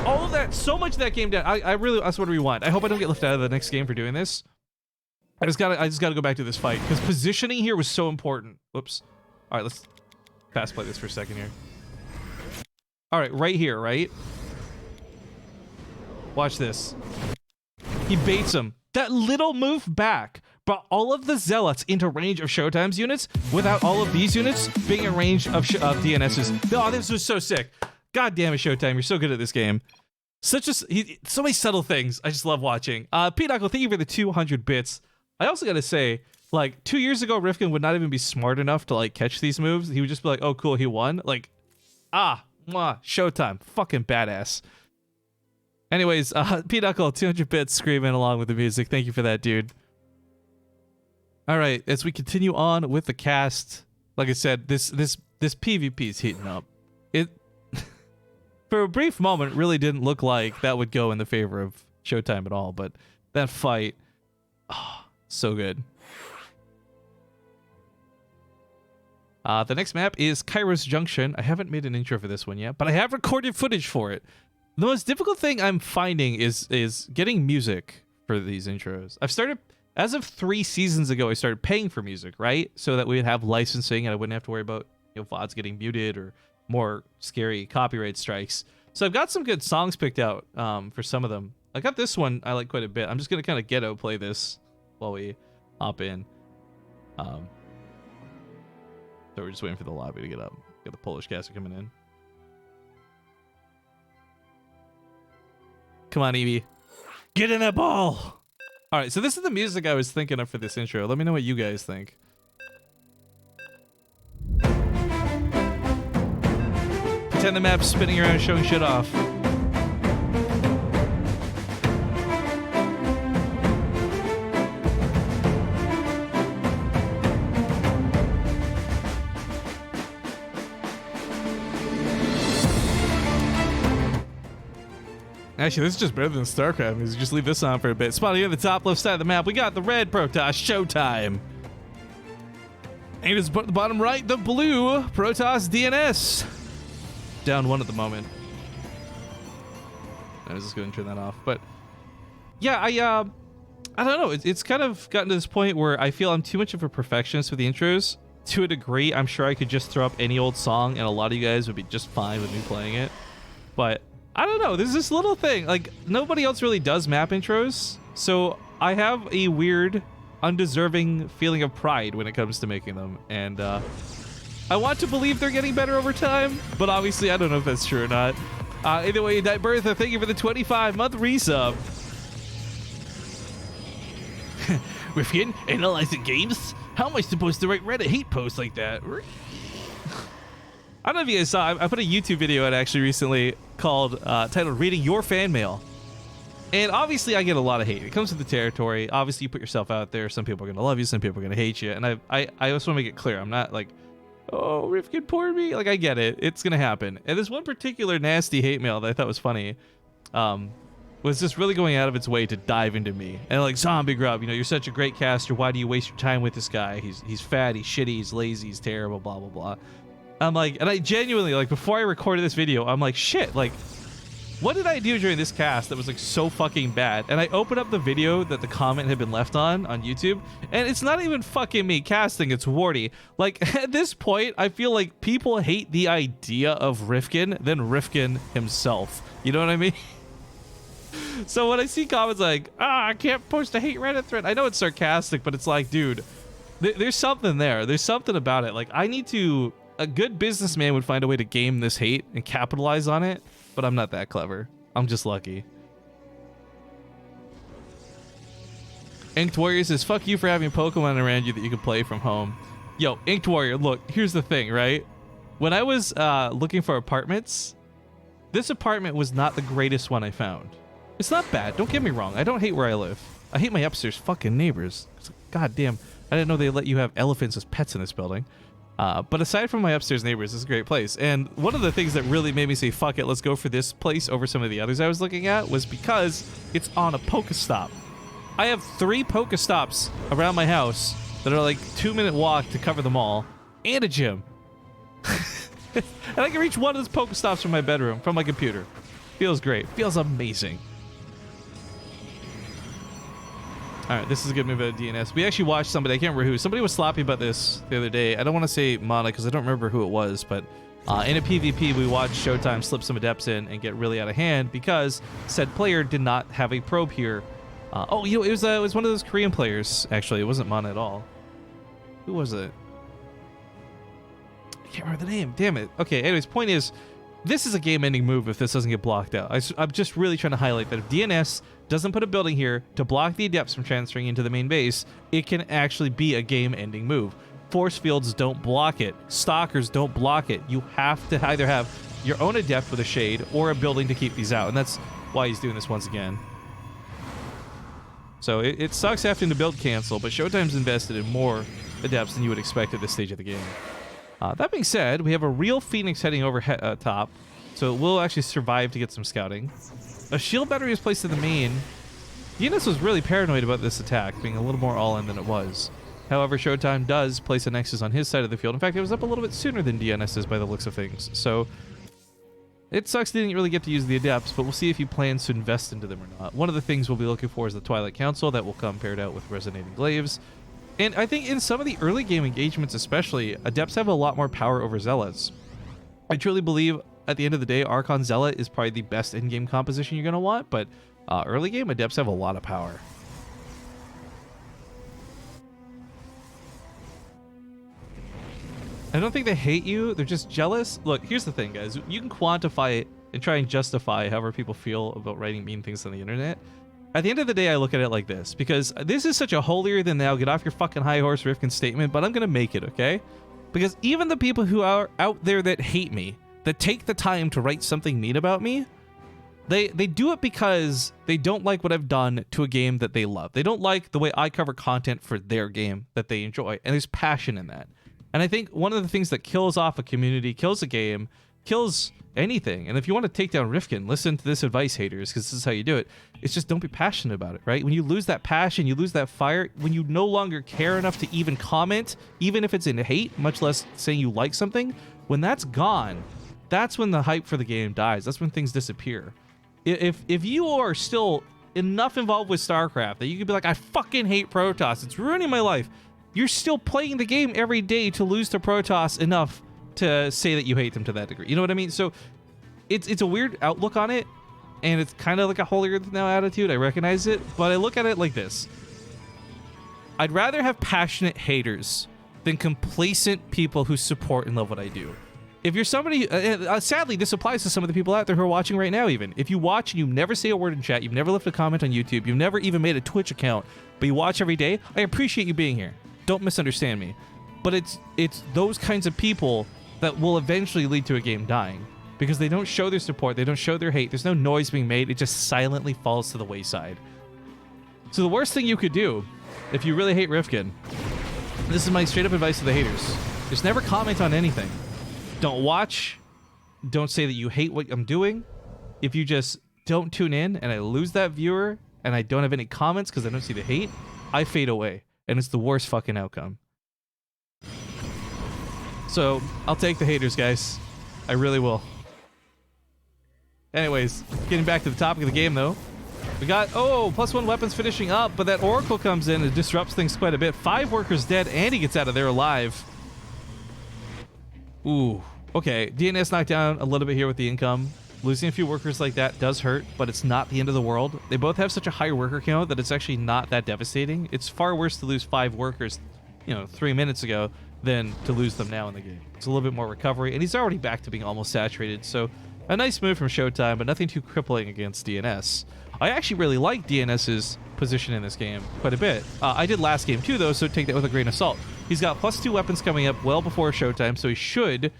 All of that, so much of that came down. I really, that's what we want. I hope I don't get left out of the next game for doing this. I just gotta go back to this fight because positioning here was so important. Whoops. All right, let's fast play this for a second here. All right, right here, right? Watch this. He baits him. That little move back brought all of the Zealots into range of Showtime's units without all of these units being in range of DNS's. Oh, this was so sick. God damn it, Showtime. You're so good at this game. So many subtle things I just love watching. P-Knuckle, thank you for the 200 bits. I also got to say, like, 2 years ago, Rifkin would not even be smart enough to, like, catch these moves. He would just be like, oh, cool, he won. Like, mwah, Showtime. Fucking badass. Anyways, P-Knuckle, 200 bits screaming along with the music. Thank you for that, dude. All right, as we continue on with the cast, like I said, this PvP is heating up. It for a brief moment really didn't look like that would go in the favor of Showtime at all, but that fight, oh, so good. The next map is Kairos Junction. I haven't made an intro for this one yet, but I have recorded footage for it. The most difficult thing I'm finding is getting music for these intros. I've started, as of 3 seasons ago, I started paying for music, right? So that we would have licensing and I wouldn't have to worry about, you know, VODs getting muted or more scary copyright strikes. So I've got some good songs picked out for some of them. I got this one I like quite a bit. I'm just going to kind of ghetto play this while we hop in. So we're just waiting for the lobby to get up. Got the Polish caster coming in. Come on, Evie. Get in that ball! Alright, so this is the music I was thinking of for this intro. Let me know what you guys think. Pretend the map's spinning around showing shit off. Actually, this is just better than Starcraft. You just leave this on for a bit. Spotting at the top left side of the map, we got the red Protoss Showtime. And it's the bottom right, the blue Protoss DNS. Down 1 at the moment. I was just going to turn that off. But yeah, I don't know. It's kind of gotten to this point where I feel I'm too much of a perfectionist with the intros. To a degree, I'm sure I could just throw up any old song and a lot of you guys would be just fine with me playing it. But I don't know, there's this little thing, like, nobody else really does map intros, so I have a weird, undeserving feeling of pride when it comes to making them, and I want to believe they're getting better over time, but obviously I don't know if that's true or not. Either way, Night Bertha, thank you for the 25-month resub. Rifkin, analyzing games? How am I supposed to write Reddit hate posts like that? I don't know if you guys saw, I put a YouTube video out actually recently called, titled Reading Your Fan Mail. And obviously I get a lot of hate. It comes with the territory. Obviously you put yourself out there. Some people are going to love you. Some people are going to hate you. And I just want to make it clear. I'm not like, oh, Rifkin, poor me. Like, I get it. It's going to happen. And this one particular nasty hate mail that I thought was funny, was just really going out of its way to dive into me. And like, Zombie Grub, you know, you're such a great caster. Why do you waste your time with this guy? He's fat, he's shitty, he's lazy, he's terrible, blah, blah, blah. I'm like, and I genuinely, like, before I recorded this video, I'm like, shit, like, what did I do during this cast that was, like, so fucking bad? And I opened up the video that the comment had been left on YouTube, and it's not even fucking me casting, it's Warty. Like, at this point, I feel like people hate the idea of Rifkin than Rifkin himself. You know what I mean? So when I see comments like, I can't post a hate Reddit thread, I know it's sarcastic, but it's like, dude, there's something there. There's something about it. Like, I need to... A good businessman would find a way to game this hate and capitalize on it, but I'm not that clever. I'm just lucky. Inked Warrior says, fuck you for having Pokemon around you that you can play from home. Yo, Inked Warrior, look, here's the thing, right? When I was looking for apartments, this apartment was not the greatest one I found. It's not bad, don't get me wrong. I don't hate where I live. I hate my upstairs fucking neighbors. God damn, I didn't know they let you have elephants as pets in this building. But aside from my upstairs neighbors, it's a great place. And one of the things that really made me say, fuck it, let's go for this place over some of the others I was looking at was because it's on a Pokestop. I have 3 Pokestops around my house that are like 2-minute walk to cover them all, and a gym. And I can reach one of those Pokestops from my bedroom, from my computer. Feels great. Feels amazing. Alright, this is a good move out of DNS. We actually watched somebody, I can't remember who, somebody was sloppy about this the other day. I don't want to say Mana because I don't remember who it was, but in a PvP we watched Showtime slip some adepts in and get really out of hand because said player did not have a probe here. Oh, you know, it was one of those Korean players, actually. It wasn't Mana at all. Who was it? I can't remember the name. Damn it. Okay, anyways, point is, this is a game-ending move if this doesn't get blocked out. I'm just really trying to highlight that if DNS doesn't put a building here to block the adepts from transferring into the main base, it can actually be a game-ending move. Force fields don't block it. Stalkers don't block it. You have to either have your own adept with a shade or a building to keep these out, and that's why he's doing this once again. So it sucks having to build cancel, but Showtime's invested in more adepts than you would expect at this stage of the game. That being said, we have a real Phoenix heading over top, so it will actually survive to get some scouting. A shield battery is placed in the main. DNS was really paranoid about this attack, being a little more all-in than it was. However, Showtime does place a Nexus on his side of the field. In fact, it was up a little bit sooner than DNS is by the looks of things. So it sucks they didn't really get to use the adepts, but we'll see if he plans to invest into them or not. One of the things we'll be looking for is the Twilight Council that will come paired out with Resonating Glaives. And I think in some of the early game engagements especially, adepts have a lot more power over zealots. I truly believe at the end of the day, Archon Zealot is probably the best in-game composition you're going to want, but early game, adepts have a lot of power. I don't think they hate you, they're just jealous. Look, here's the thing, guys. You can quantify it and try and justify however people feel about writing mean things on the internet. At the end of the day, I look at it like this, because this is such a holier-than-thou, get off your fucking high horse Rifkin statement, but I'm going to make it, okay? Because even the people who are out there that hate me, that take the time to write something mean about me, they do it because they don't like what I've done to a game that they love. They don't like the way I cover content for their game that they enjoy, and there's passion in that. And I think one of the things that kills off a community, kills a game, kills anything. And if you want to take down Rifkin, listen to this advice, haters, because this is how you do it. It's just don't be passionate about it, right? When you lose that passion, you lose that fire, when you no longer care enough to even comment, even if it's in hate, much less saying you like something, when that's gone, that's when the hype for the game dies. That's when things disappear. If you are still enough involved with Starcraft that you could be like, I fucking hate Protoss, it's ruining my life, you're still playing the game every day to lose to Protoss enough to say that you hate them to that degree. You know what I mean? So it's a weird outlook on it, and it's kind of like a holier-than-thou attitude. I recognize it, but I look at it like this. I'd rather have passionate haters than complacent people who support and love what I do. If you're somebody, sadly, this applies to some of the people out there who are watching right now even. If you watch and you never say a word in chat, you've never left a comment on YouTube, you've never even made a Twitch account, but you watch every day, I appreciate you being here. Don't misunderstand me. But it's those kinds of people that will eventually lead to a game dying, because they don't show their support, they don't show their hate, there's no noise being made, it just silently falls to the wayside. So the worst thing you could do, if you really hate Rifkin, this is my straight up advice to the haters, just never comment on anything. Don't watch, don't say that you hate what I'm doing. If you just don't tune in and I lose that viewer and I don't have any comments because I don't see the hate, I fade away, and it's the worst fucking outcome. So, I'll take the haters, guys. I really will. Anyways, getting back to the topic of the game, though. We got, +1 weapons finishing up, but that Oracle comes in and disrupts things quite a bit. 5 workers dead, and he gets out of there alive. Ooh. Okay, DNS knocked down a little bit here with the income. Losing a few workers like that does hurt, but it's not the end of the world. They both have such a high worker count that it's actually not that devastating. It's far worse to lose 5 workers, 3 minutes ago, than to lose them now in the game. It's a little bit more recovery, and he's already back to being almost saturated, so a nice move from Showtime, but nothing too crippling against DNS. I actually really like DNS's position in this game quite a bit. I did last game too, though, so take that with a grain of salt. He's got +2 weapons coming up well before Showtime, so he should,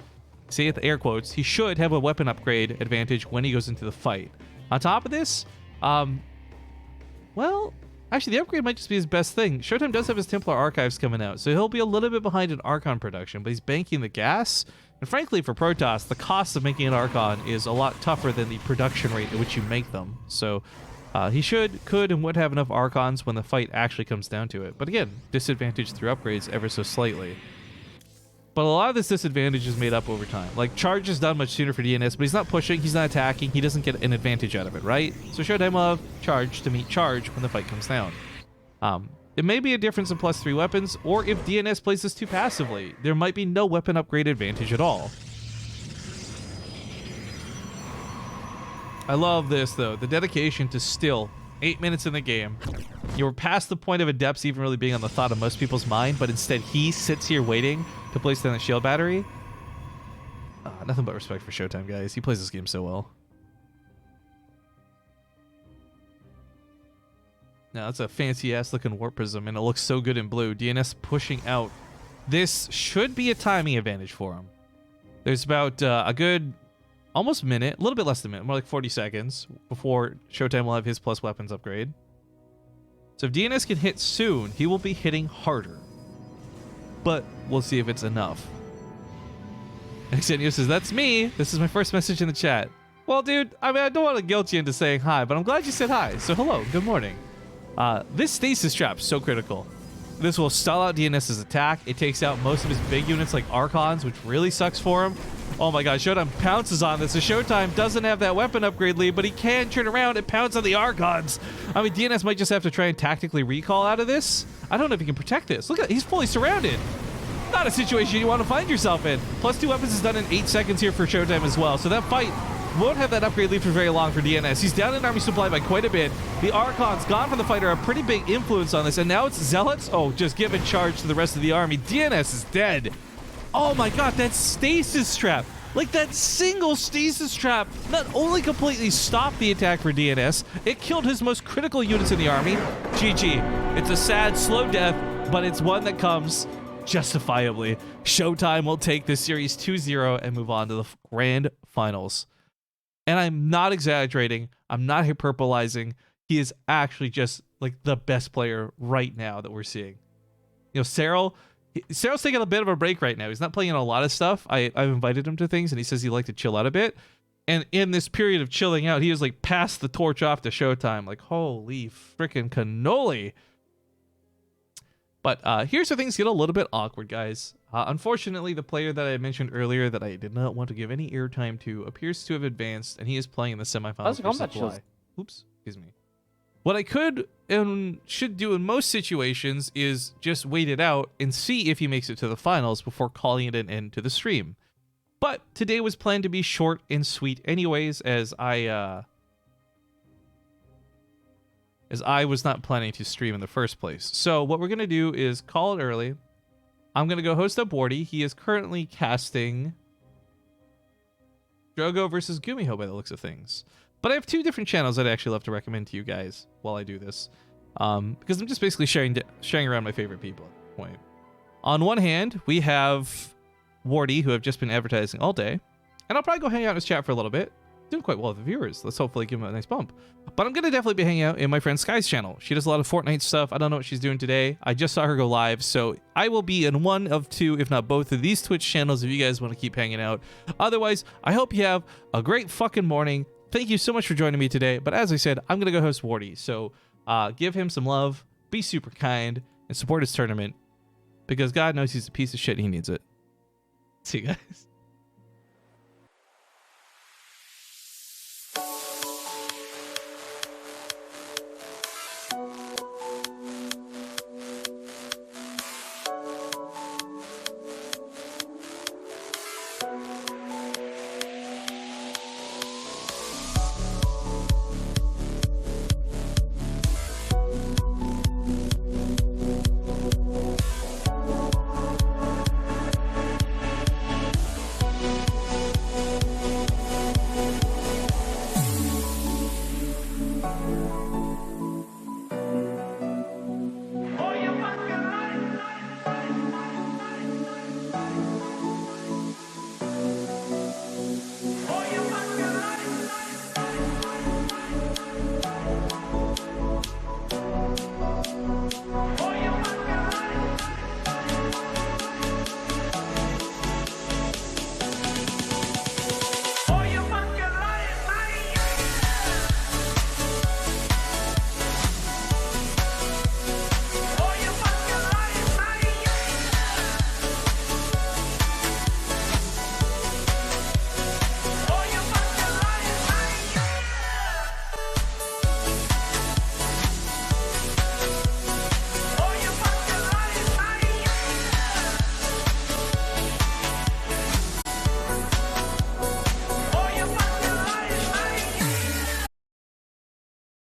say it the air quotes, he should have a weapon upgrade advantage when he goes into the fight. On top of this, well, actually, the upgrade might just be his best thing. Showtime does have his Templar Archives coming out, so he'll be a little bit behind in Archon production, but he's banking the gas. And frankly, for Protoss, the cost of making an Archon is a lot tougher than the production rate at which you make them. So he could, and would have enough Archons when the fight actually comes down to it. But again, disadvantage through upgrades ever so slightly. But a lot of this disadvantage is made up over time. Like, Charge is done much sooner for DNS, but he's not pushing, he's not attacking, he doesn't get an advantage out of it, right? So Showtime will have Charge to meet Charge when the fight comes down. It may be a difference in +3 weapons, or if DNS plays this too passively, there might be no weapon upgrade advantage at all. I love this, though. The dedication to still 8 minutes in the game. You were past the point of Adepts even really being on the thought of most people's mind, but instead he sits here waiting to place down the shield battery. Nothing but respect for Showtime, guys. He plays this game so well. Now, that's a fancy-ass looking Warp Prism, and it looks so good in blue. DNS pushing out. This should be a timing advantage for him. There's about a good almost minute, a little bit less than a minute, more like 40 seconds, before Showtime will have his plus weapons upgrade. So if DNS can hit soon, he will be hitting harder. But we'll see if it's enough. Xenio says, that's me. This is my first message in the chat. Well, dude, I mean, I don't want to guilt you into saying hi, but I'm glad you said hi. So hello, good morning. This stasis trap is so critical. This will stall out DNS's attack. It takes out most of his big units like Archons, which really sucks for him. Oh my god, Showtime pounces on this. So Showtime doesn't have that weapon upgrade lead, but he can turn around and pounce on the Archons. I mean, DNS might just have to try and tactically recall out of this. I don't know if he can protect this. Look at, he's fully surrounded. Not a situation you want to find yourself in. Plus 2 weapons is done in 8 seconds here for Showtime as well. So that fight won't have that upgrade lead for very long for DNS. He's down in army supply by quite a bit. The Archons gone from the fight are a pretty big influence on this. And now it's Zealots. Oh, just giving charge to the rest of the army. DNS is dead. Oh my god, that stasis trap. Like, that single stasis trap not only completely stopped the attack for DNS, it killed his most critical units in the army. GG. It's a sad, slow death, but it's one that comes justifiably. Showtime will take this series 2-0 and move on to the grand finals. And I'm not exaggerating. I'm not hyperbolizing. He is actually just like the best player right now that we're seeing. You know, Cyril's taking a bit of a break right now. He's not playing in a lot of stuff. I've invited him to things, and he says he'd like to chill out a bit. And in this period of chilling out, he has like passed the torch off to Showtime. Like, holy freaking cannoli. But here's where things get a little bit awkward, guys. Unfortunately, the player that I mentioned earlier that I did not want to give any airtime to appears to have advanced, and he is playing in the semifinals for supply. Oops, excuse me. What I could and should do in most situations is just wait it out and see if he makes it to the finals before calling it an end to the stream. But today was planned to be short and sweet anyways, as I was not planning to stream in the first place. So what we're going to do is call it early. I'm going to go host up Wardy. He is currently casting Drogo versus Gumiho by the looks of things. But I have 2 different channels I'd actually love to recommend to you guys while I do this. Because I'm just basically sharing around my favorite people at this point. On one hand, we have Wardy, who I've just been advertising all day. And I'll probably go hang out in his chat for a little bit. Doing quite well with the viewers. Let's hopefully give him a nice bump. But I'm going to definitely be hanging out in my friend Sky's channel. She does a lot of Fortnite stuff. I don't know what she's doing today. I just saw her go live. So I will be in one of 2, if not both of these Twitch channels if you guys want to keep hanging out. Otherwise, I hope you have a great fucking morning. Thank you so much for joining me today. But as I said, I'm going to go host Wardy. So give him some love, be super kind, and support his tournament. Because God knows he's a piece of shit and he needs it. See you guys.